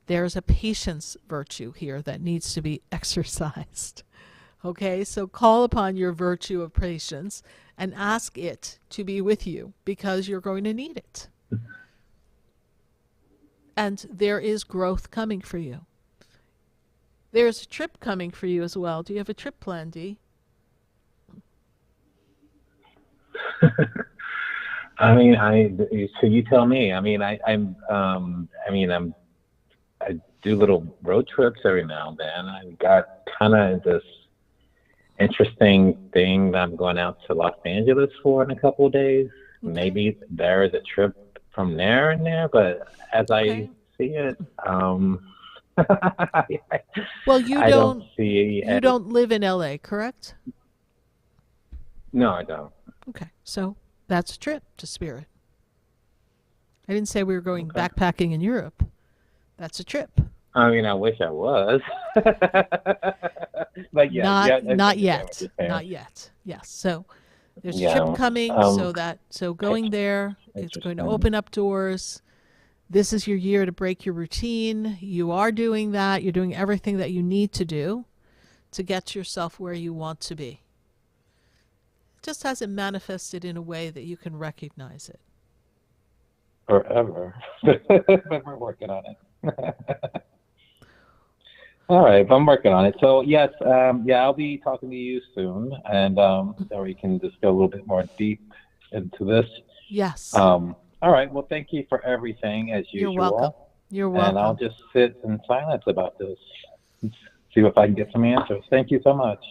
[SPEAKER 2] There's a patience virtue here that needs to be exercised. Okay, so call upon your virtue of patience and ask it to be with you because you're going to need it. And there is growth coming for you. There's a trip coming for you as well. Do you have a trip planned, Dee?
[SPEAKER 16] I mean, so you tell me. I mean, I do little road trips every now and then. I've got kind of this interesting thing that I'm going out to Los Angeles for in a couple of days. Okay. Maybe there is a trip from there and there, but as I see it,
[SPEAKER 2] well, you don't live in LA, correct?
[SPEAKER 16] No, I don't.
[SPEAKER 2] Okay, so that's a trip to Spirit. I didn't say we were going backpacking in Europe. That's a trip.
[SPEAKER 16] I mean, I wish I was. But yeah,
[SPEAKER 2] not yet. Not yet. Yes. So there's a trip coming, so going there, it's going to open up doors. This is your year to break your routine. You are doing that. You're doing everything that you need to do to get yourself where you want to be. It just hasn't manifested in a way that you can recognize it.
[SPEAKER 16] Forever. But we're working on it. All right, I'm working on it. So yes, I'll be talking to you soon, and so we can just go a little bit more deep into this.
[SPEAKER 2] Yes.
[SPEAKER 16] All right. Well, thank you for everything as usual.
[SPEAKER 2] You're welcome. You're welcome.
[SPEAKER 16] And I'll just sit in silence about this. See if I can get some answers. Thank you so much.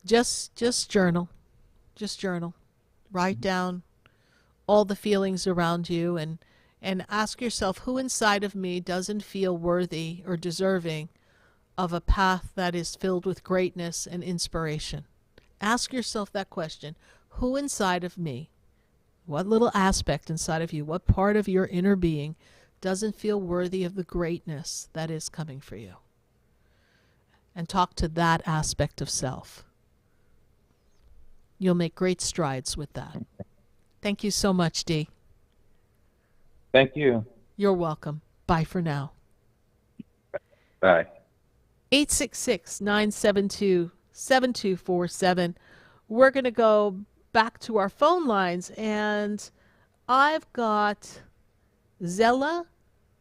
[SPEAKER 2] Just journal. Just journal. Write down all the feelings around you and ask yourself, who inside of me doesn't feel worthy or deserving of a path that is filled with greatness and inspiration? Ask yourself that question. Who inside of me, what little aspect inside of you, what part of your inner being doesn't feel worthy of the greatness that is coming for you? And talk to that aspect of self. You'll make great strides with that. Thank you so much, Dee.
[SPEAKER 16] Thank you.
[SPEAKER 2] You're welcome. Bye for now.
[SPEAKER 16] Bye.
[SPEAKER 2] 866-972-7247. We're going to go back to our phone lines, and I've got Zella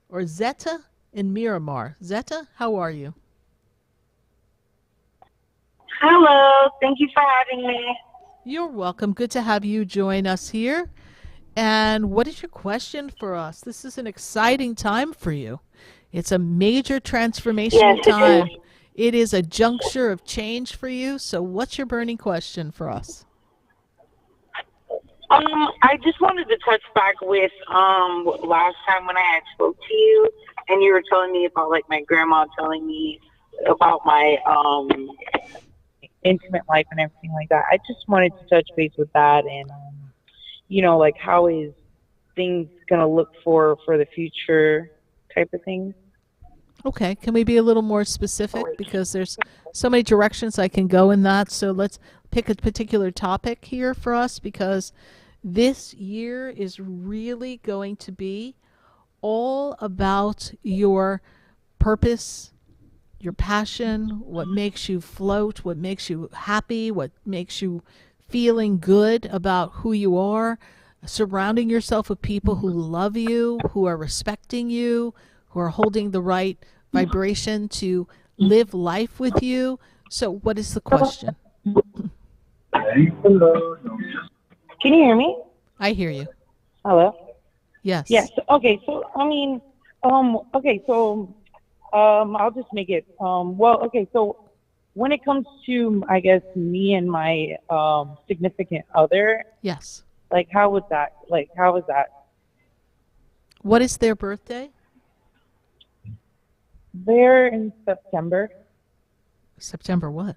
[SPEAKER 2] or Zeta in Miramar. Zeta, how are you?
[SPEAKER 17] Hello. Thank you for having me.
[SPEAKER 2] You're welcome. Good to have you join us here. And what is your question for us? This is an exciting time for you. It's a major transformational time. It is a juncture of change for you. So what's your burning question for us?
[SPEAKER 17] I just wanted to touch back with last time when I had spoke to you, and you were telling me about like my grandma telling me about my intimate life and everything like that. I just wanted to touch base with that, and like how is things gonna look for the future type of thing.
[SPEAKER 2] Okay, can we be a little more specific, because there's so many directions I can go in that. So let's pick a particular topic here for us, because this year is really going to be all about your purpose, your passion, what makes you float, what makes you happy, what makes you feeling good about who you are, surrounding yourself with people who love you, who are respecting you, who are holding the right vibration to live life with you. So what is the question?
[SPEAKER 17] Can you hear me?
[SPEAKER 2] I hear you.
[SPEAKER 17] Hello?
[SPEAKER 2] Yes.
[SPEAKER 17] Yes. Okay. So, okay. So, I'll just make it, okay. So when it comes to, I guess, me and my, significant other.
[SPEAKER 2] Yes.
[SPEAKER 17] Like, how is that?
[SPEAKER 2] What is their birthday?
[SPEAKER 17] They're in September.
[SPEAKER 2] September what?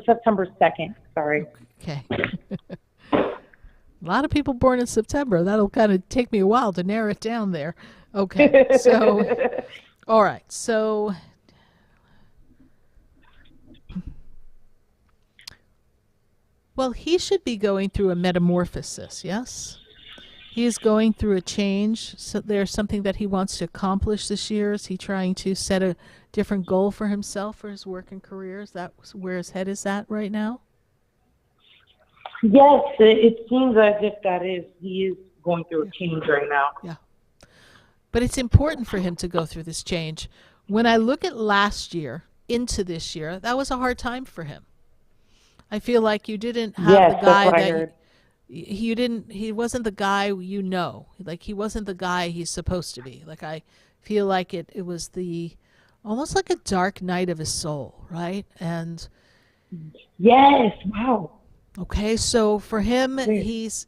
[SPEAKER 17] September 2nd. Sorry.
[SPEAKER 2] Okay. A lot of people born in September. That'll kind of take me a while to narrow it down there. Okay. So, all right. So, well, he should be going through a metamorphosis, yes? He is going through a change. So there's something that he wants to accomplish this year. Is he trying to set a different goal for himself, for his work and career? Is that where his head is at right now?
[SPEAKER 17] Yes, it seems as if he is going through a change right now.
[SPEAKER 2] Yeah. But it's important for him to go through this change. When I look at last year into this year, that was a hard time for him. I feel like you didn't have the guy that he wasn't the guy like he wasn't the guy he's supposed to be. Like I feel like it was almost like a dark night of his soul, right? And
[SPEAKER 17] yes, wow.
[SPEAKER 2] Okay, so for him, he's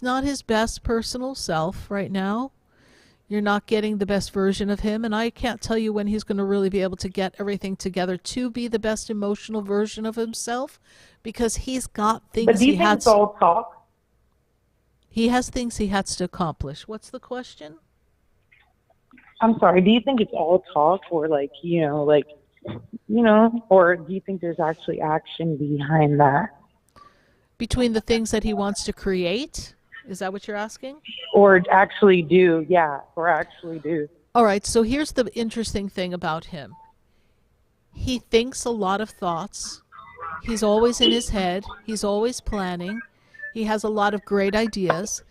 [SPEAKER 2] not his best personal self right now. You're not getting the best version of him, and I can't tell you when he's going to really be able to get everything together to be the best emotional version of himself, because he's got things
[SPEAKER 17] But do you think it's all talk?
[SPEAKER 2] He has things he has to accomplish. What's the question?
[SPEAKER 17] I'm sorry, do you think it's all talk, or or do you think there's actually action behind that?
[SPEAKER 2] Between the things that he wants to create? Is that what you're asking?
[SPEAKER 17] Or actually do.
[SPEAKER 2] All right, so here's the interesting thing about him. He thinks a lot of thoughts. He's always in his head. He's always planning. He has a lot of great ideas.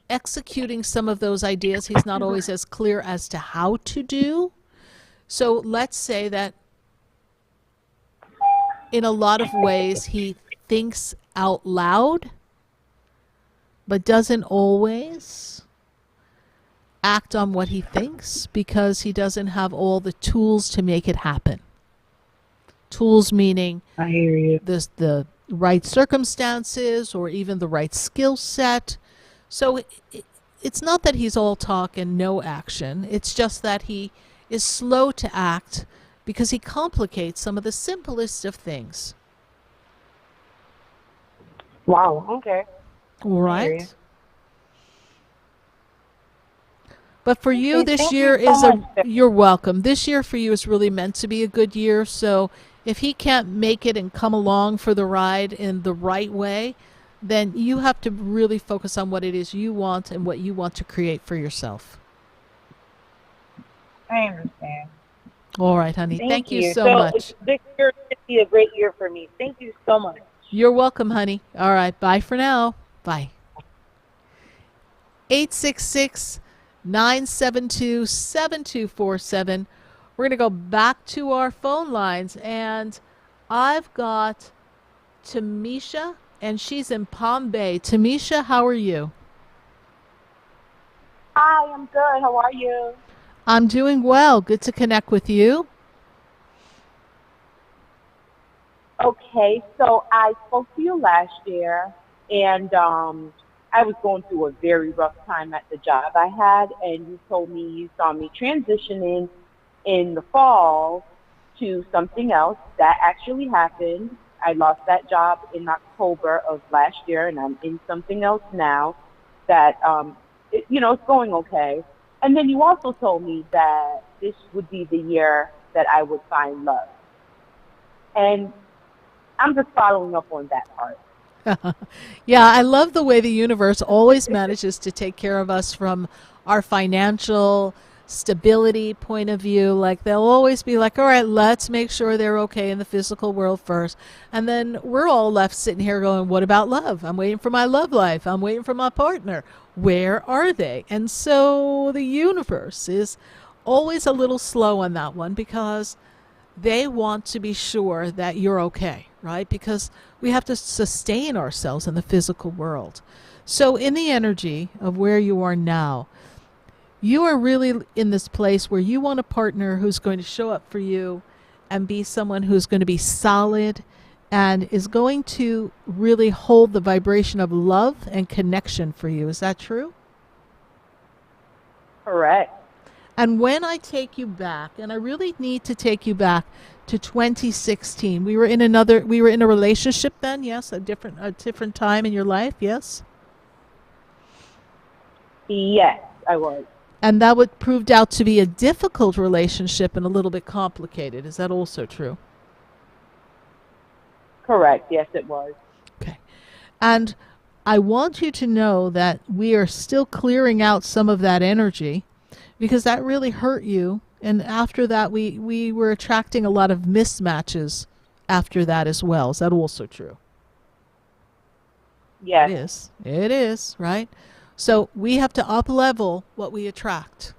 [SPEAKER 2] Executing some of those ideas, he's not always as clear as to how to do. So let's say that in a lot of ways he thinks out loud, but doesn't always act on what he thinks because he doesn't have all the tools to make it happen. Tools meaning
[SPEAKER 17] I hear you.
[SPEAKER 2] The right circumstances or even the right skill set. So it's not that he's all talk and no action. It's just that he is slow to act because he complicates some of the simplest of things.
[SPEAKER 17] Wow. Okay.
[SPEAKER 2] All
[SPEAKER 17] I hear you.
[SPEAKER 2] right. But for you,
[SPEAKER 17] Okay,
[SPEAKER 2] this
[SPEAKER 17] thank
[SPEAKER 2] year
[SPEAKER 17] you
[SPEAKER 2] is
[SPEAKER 17] so much.
[SPEAKER 2] you're welcome. This year for you is really meant to be a good year. So if he can't make it and come along for the ride in the right way, then you have to really focus on what it is you want and what you want to create for yourself.
[SPEAKER 17] I understand.
[SPEAKER 2] All right, honey. Thank you so much.
[SPEAKER 17] This year should be a great year for me. Thank you so much.
[SPEAKER 2] You're welcome, honey. All right. Bye for now. Bye. 866-972-7247. We're going to go back to our phone lines, and I've got Tamisha, and she's in Palm Bay. Tamisha, how are you?
[SPEAKER 18] Hi, I'm good. How are you?
[SPEAKER 2] I'm doing well. Good to connect with you.
[SPEAKER 18] Okay, so I spoke to you last year, and I was going through a very rough time at the job I had, and you told me you saw me transitioning in the fall to something else. That actually happened. I lost that job in October of last year, and I'm in something else now that, it's going okay. And then you also told me that this would be the year that I would find love. And I'm just following up on that part.
[SPEAKER 2] Yeah, I love the way the universe always manages to take care of us from our financial stability point of view. Like they'll always be like, all right, let's make sure they're okay in the physical world first. And then we're all left sitting here going, what about love? I'm waiting for my love life. I'm waiting for my partner. Where are they? And so the universe is always a little slow on that one because they want to be sure that you're okay, right? Because we have to sustain ourselves in the physical world. So in the energy of where you are now, you are really in this place where you want a partner who's going to show up for you and be someone who's going to be solid and is going to really hold the vibration of love and connection for you. Is that true?
[SPEAKER 18] Correct.
[SPEAKER 2] And when I take you back, and I really need to take you back to 2016, we were in a relationship then, yes, a different time in your life, yes?
[SPEAKER 18] Yes, I was.
[SPEAKER 2] And that proved out to be a difficult relationship and a little bit complicated. Is that also true?
[SPEAKER 18] Correct. Yes, it was.
[SPEAKER 2] Okay. And I want you to know that we are still clearing out some of that energy because that really hurt you. And after that, we were attracting a lot of mismatches after that as well. Is that also true?
[SPEAKER 18] Yes.
[SPEAKER 2] It is. It is, right? So we have to up-level what we attract.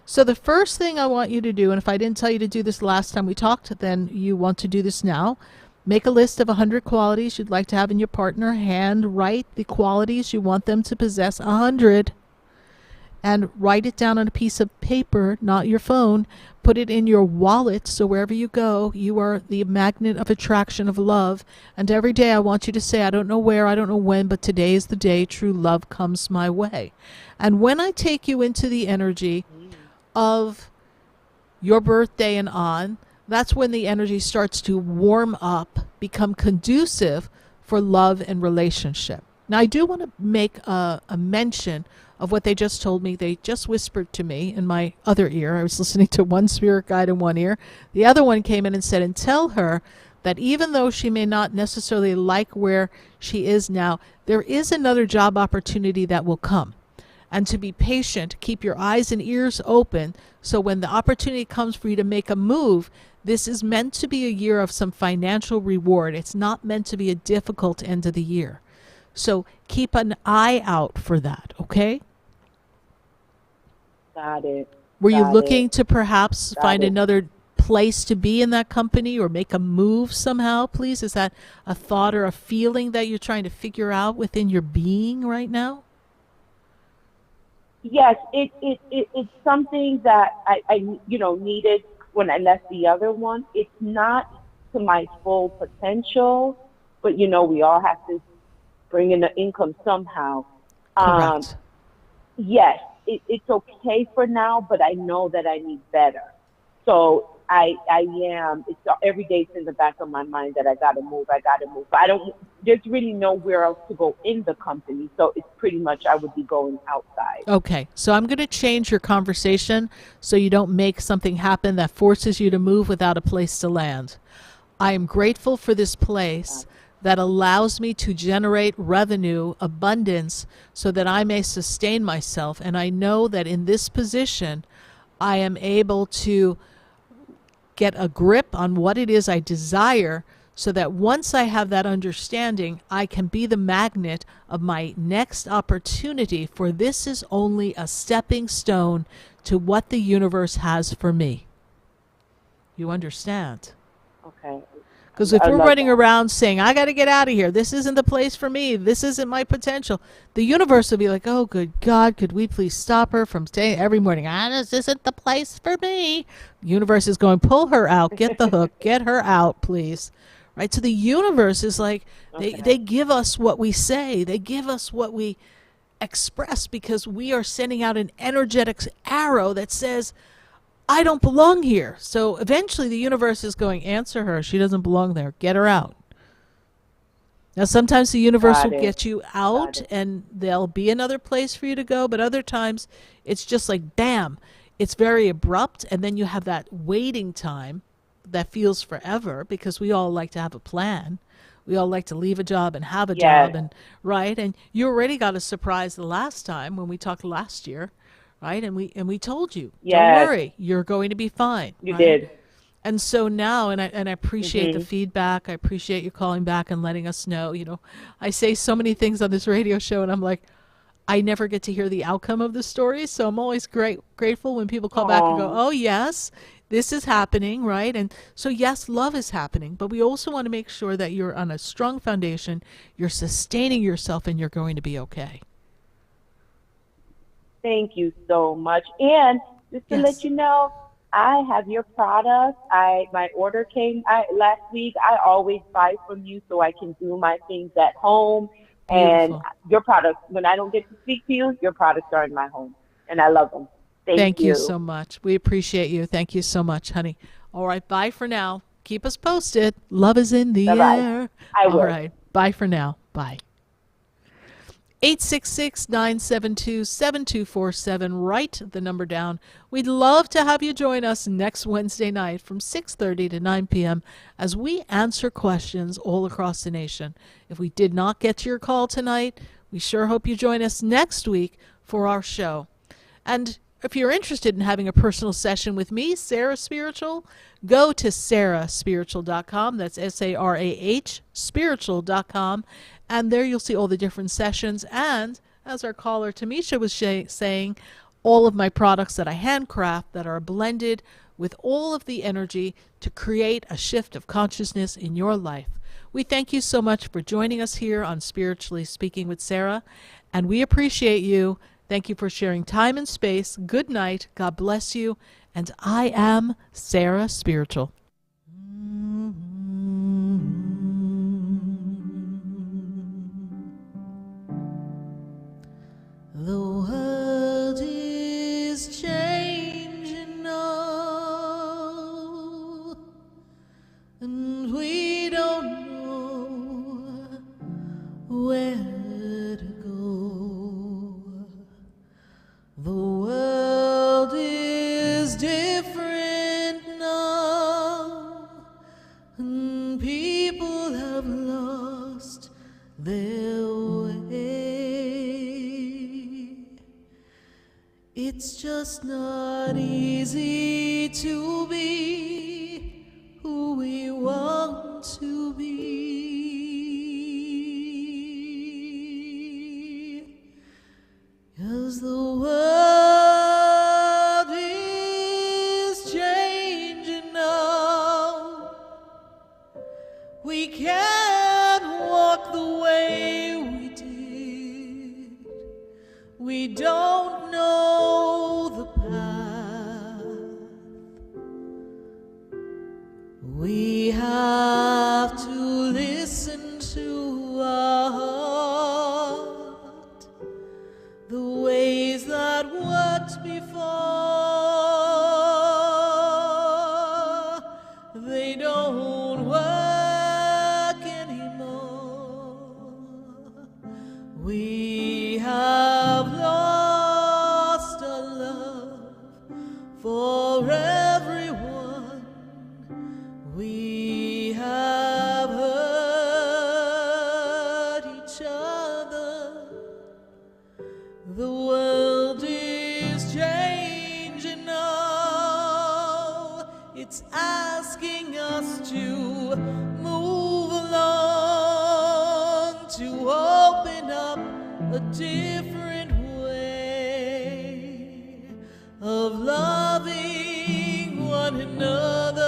[SPEAKER 2] So the first thing I want you to do, and if I didn't tell you to do this last time we talked, then you want to do this now. Make a list of 100 qualities you'd like to have in your partner. Hand write the qualities you want them to possess, 100. And write it down on a piece of paper, not your phone. Put it in your wallet, so wherever you go, you are the magnet of attraction of love. And every day I want you to say, I don't know where, I don't know when, but today is the day true love comes my way. And when I take you into the energy of your birthday and on, that's when the energy starts to warm up, become conducive for love and relationship. Now, I do want to make a mention of what they just told me. They just whispered to me in my other ear. I was listening to one spirit guide in one ear. The other one came in and said, and tell her that even though she may not necessarily like where she is now, there is another job opportunity that will come. And to be patient, keep your eyes and ears open, so when the opportunity comes for you to make a move, this is meant to be a year of some financial reward. It's not meant to be a difficult end of the year. So keep an eye out for that, okay?
[SPEAKER 18] Got it.
[SPEAKER 2] Were you looking to perhaps find another place to be in that company or make a move somehow, please? Is that a thought or a feeling that you're trying to figure out within your being right now?
[SPEAKER 18] Yes, it's something that I needed when I left the other one. It's not to my full potential, but we all have to bring in the income somehow.
[SPEAKER 2] Correct.
[SPEAKER 18] Yes, it's okay for now, but I know that I need better. So I am. It's every day. It's in the back of my mind that I gotta move. But there's really nowhere else to go in the company. So it's pretty much I would be going outside.
[SPEAKER 2] Okay, so I'm going to change your conversation so you don't make something happen that forces you to move without a place to land. I am grateful for this place that allows me to generate revenue, abundance, so that I may sustain myself. And I know that in this position, I am able to get a grip on what it is I desire, so that once I have that understanding, I can be the magnet of my next opportunity, for this is only a stepping stone to what the universe has for me. You understand?
[SPEAKER 18] Okay.
[SPEAKER 2] Because if we're running around saying, I got to get out of here, this isn't the place for me, this isn't my potential, the universe will be like, oh, good God, could we please stop her from saying every morning, this isn't the place for me. The universe is going, pull her out, get the hook, get her out, please. Right? So the universe is like, they give us what we say, they give us what we express, because we are sending out an energetic arrow that says, I don't belong here. So eventually the universe is going, answer her. She doesn't belong there. Get her out. Now, sometimes the universe will get you out and there'll be another place for you to go. But other times it's just like, bam, it's very abrupt. And then you have that waiting time that feels forever, because we all like to have a plan. We all like to leave a job and have a job. And right. And you already got a surprise the last time when we talked last year. Right, and we told you, don't worry, you're going to be fine.
[SPEAKER 18] You did.
[SPEAKER 2] And so now, and I appreciate the feedback. I appreciate you calling back and letting us know. I say so many things on this radio show, and I'm like, I never get to hear the outcome of the story. So I'm always grateful when people call back and go, oh yes, this is happening, right? And so yes, love is happening, but we also want to make sure that you're on a strong foundation, you're sustaining yourself, and you're going to be okay.
[SPEAKER 18] Thank you so much. And just to let you know, I have your product. My order came last week. I always buy from you so I can do my things at home. Beautiful. And your products, when I don't get to speak to you, your products are in my home. And I love them. Thank you
[SPEAKER 2] so much. We appreciate you. Thank you so much, honey. All right, bye for now. Keep us posted. Love is in the air.
[SPEAKER 18] I will.
[SPEAKER 2] All right, bye for now. Bye. 866-972-7247. Write the number down. We'd love to have you join us next Wednesday night from 6:30 to 9 p.m. as we answer questions all across the nation. If we did not get to your call tonight, we sure hope you join us next week for our show. And if you're interested in having a personal session with me, Sarah Spiritual, go to SarahSpiritual.com. That's SARAH Spiritual.com. And there you'll see all the different sessions. And as our caller Tamisha was saying, all of my products that I handcraft that are blended with all of the energy to create a shift of consciousness in your life. We thank you so much for joining us here on Spiritually Speaking with Sarah. And we appreciate you. Thank you for sharing time and space. Good night. God bless you. And I am Sarah Spiritual. The world is changing now, and we don't know where to go. The world is different now, and people have lost their way. It's just not easy to be who we want to be, 'cause the world is changing now.
[SPEAKER 7] We don't know the path. We have to listen to our heart, the ways that worked before, they don't work anymore. We have lost our love for everyone. We have hurt each other. The world is changing now. It's asking us to move along, to open up a different way of loving one another.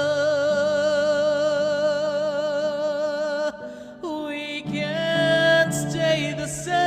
[SPEAKER 7] We can't stay the same.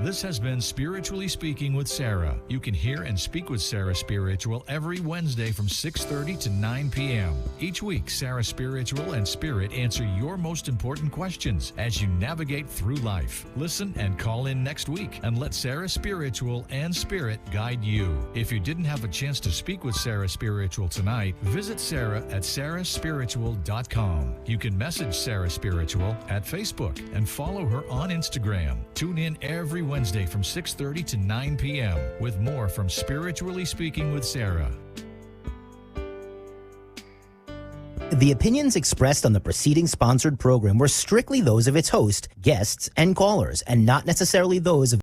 [SPEAKER 6] This has been Spiritually Speaking with Sarah. You can hear and speak with Sarah Spiritual every Wednesday from 6:30 to 9 p.m. Each week, Sarah Spiritual and Spirit answer your most important questions as you navigate through life. Listen and call in next week and let Sarah Spiritual and Spirit guide you. If you didn't have a chance to speak with Sarah Spiritual tonight, visit Sarah at SarahSpiritual.com. You can message Sarah Spiritual at Facebook and follow her on Instagram. Tune in every Wednesday from 6:30 to 9 p.m. with more from Spiritually Speaking with Sarah.
[SPEAKER 3] The opinions expressed on the preceding sponsored program were strictly those of its host, guests, and callers, and not necessarily those of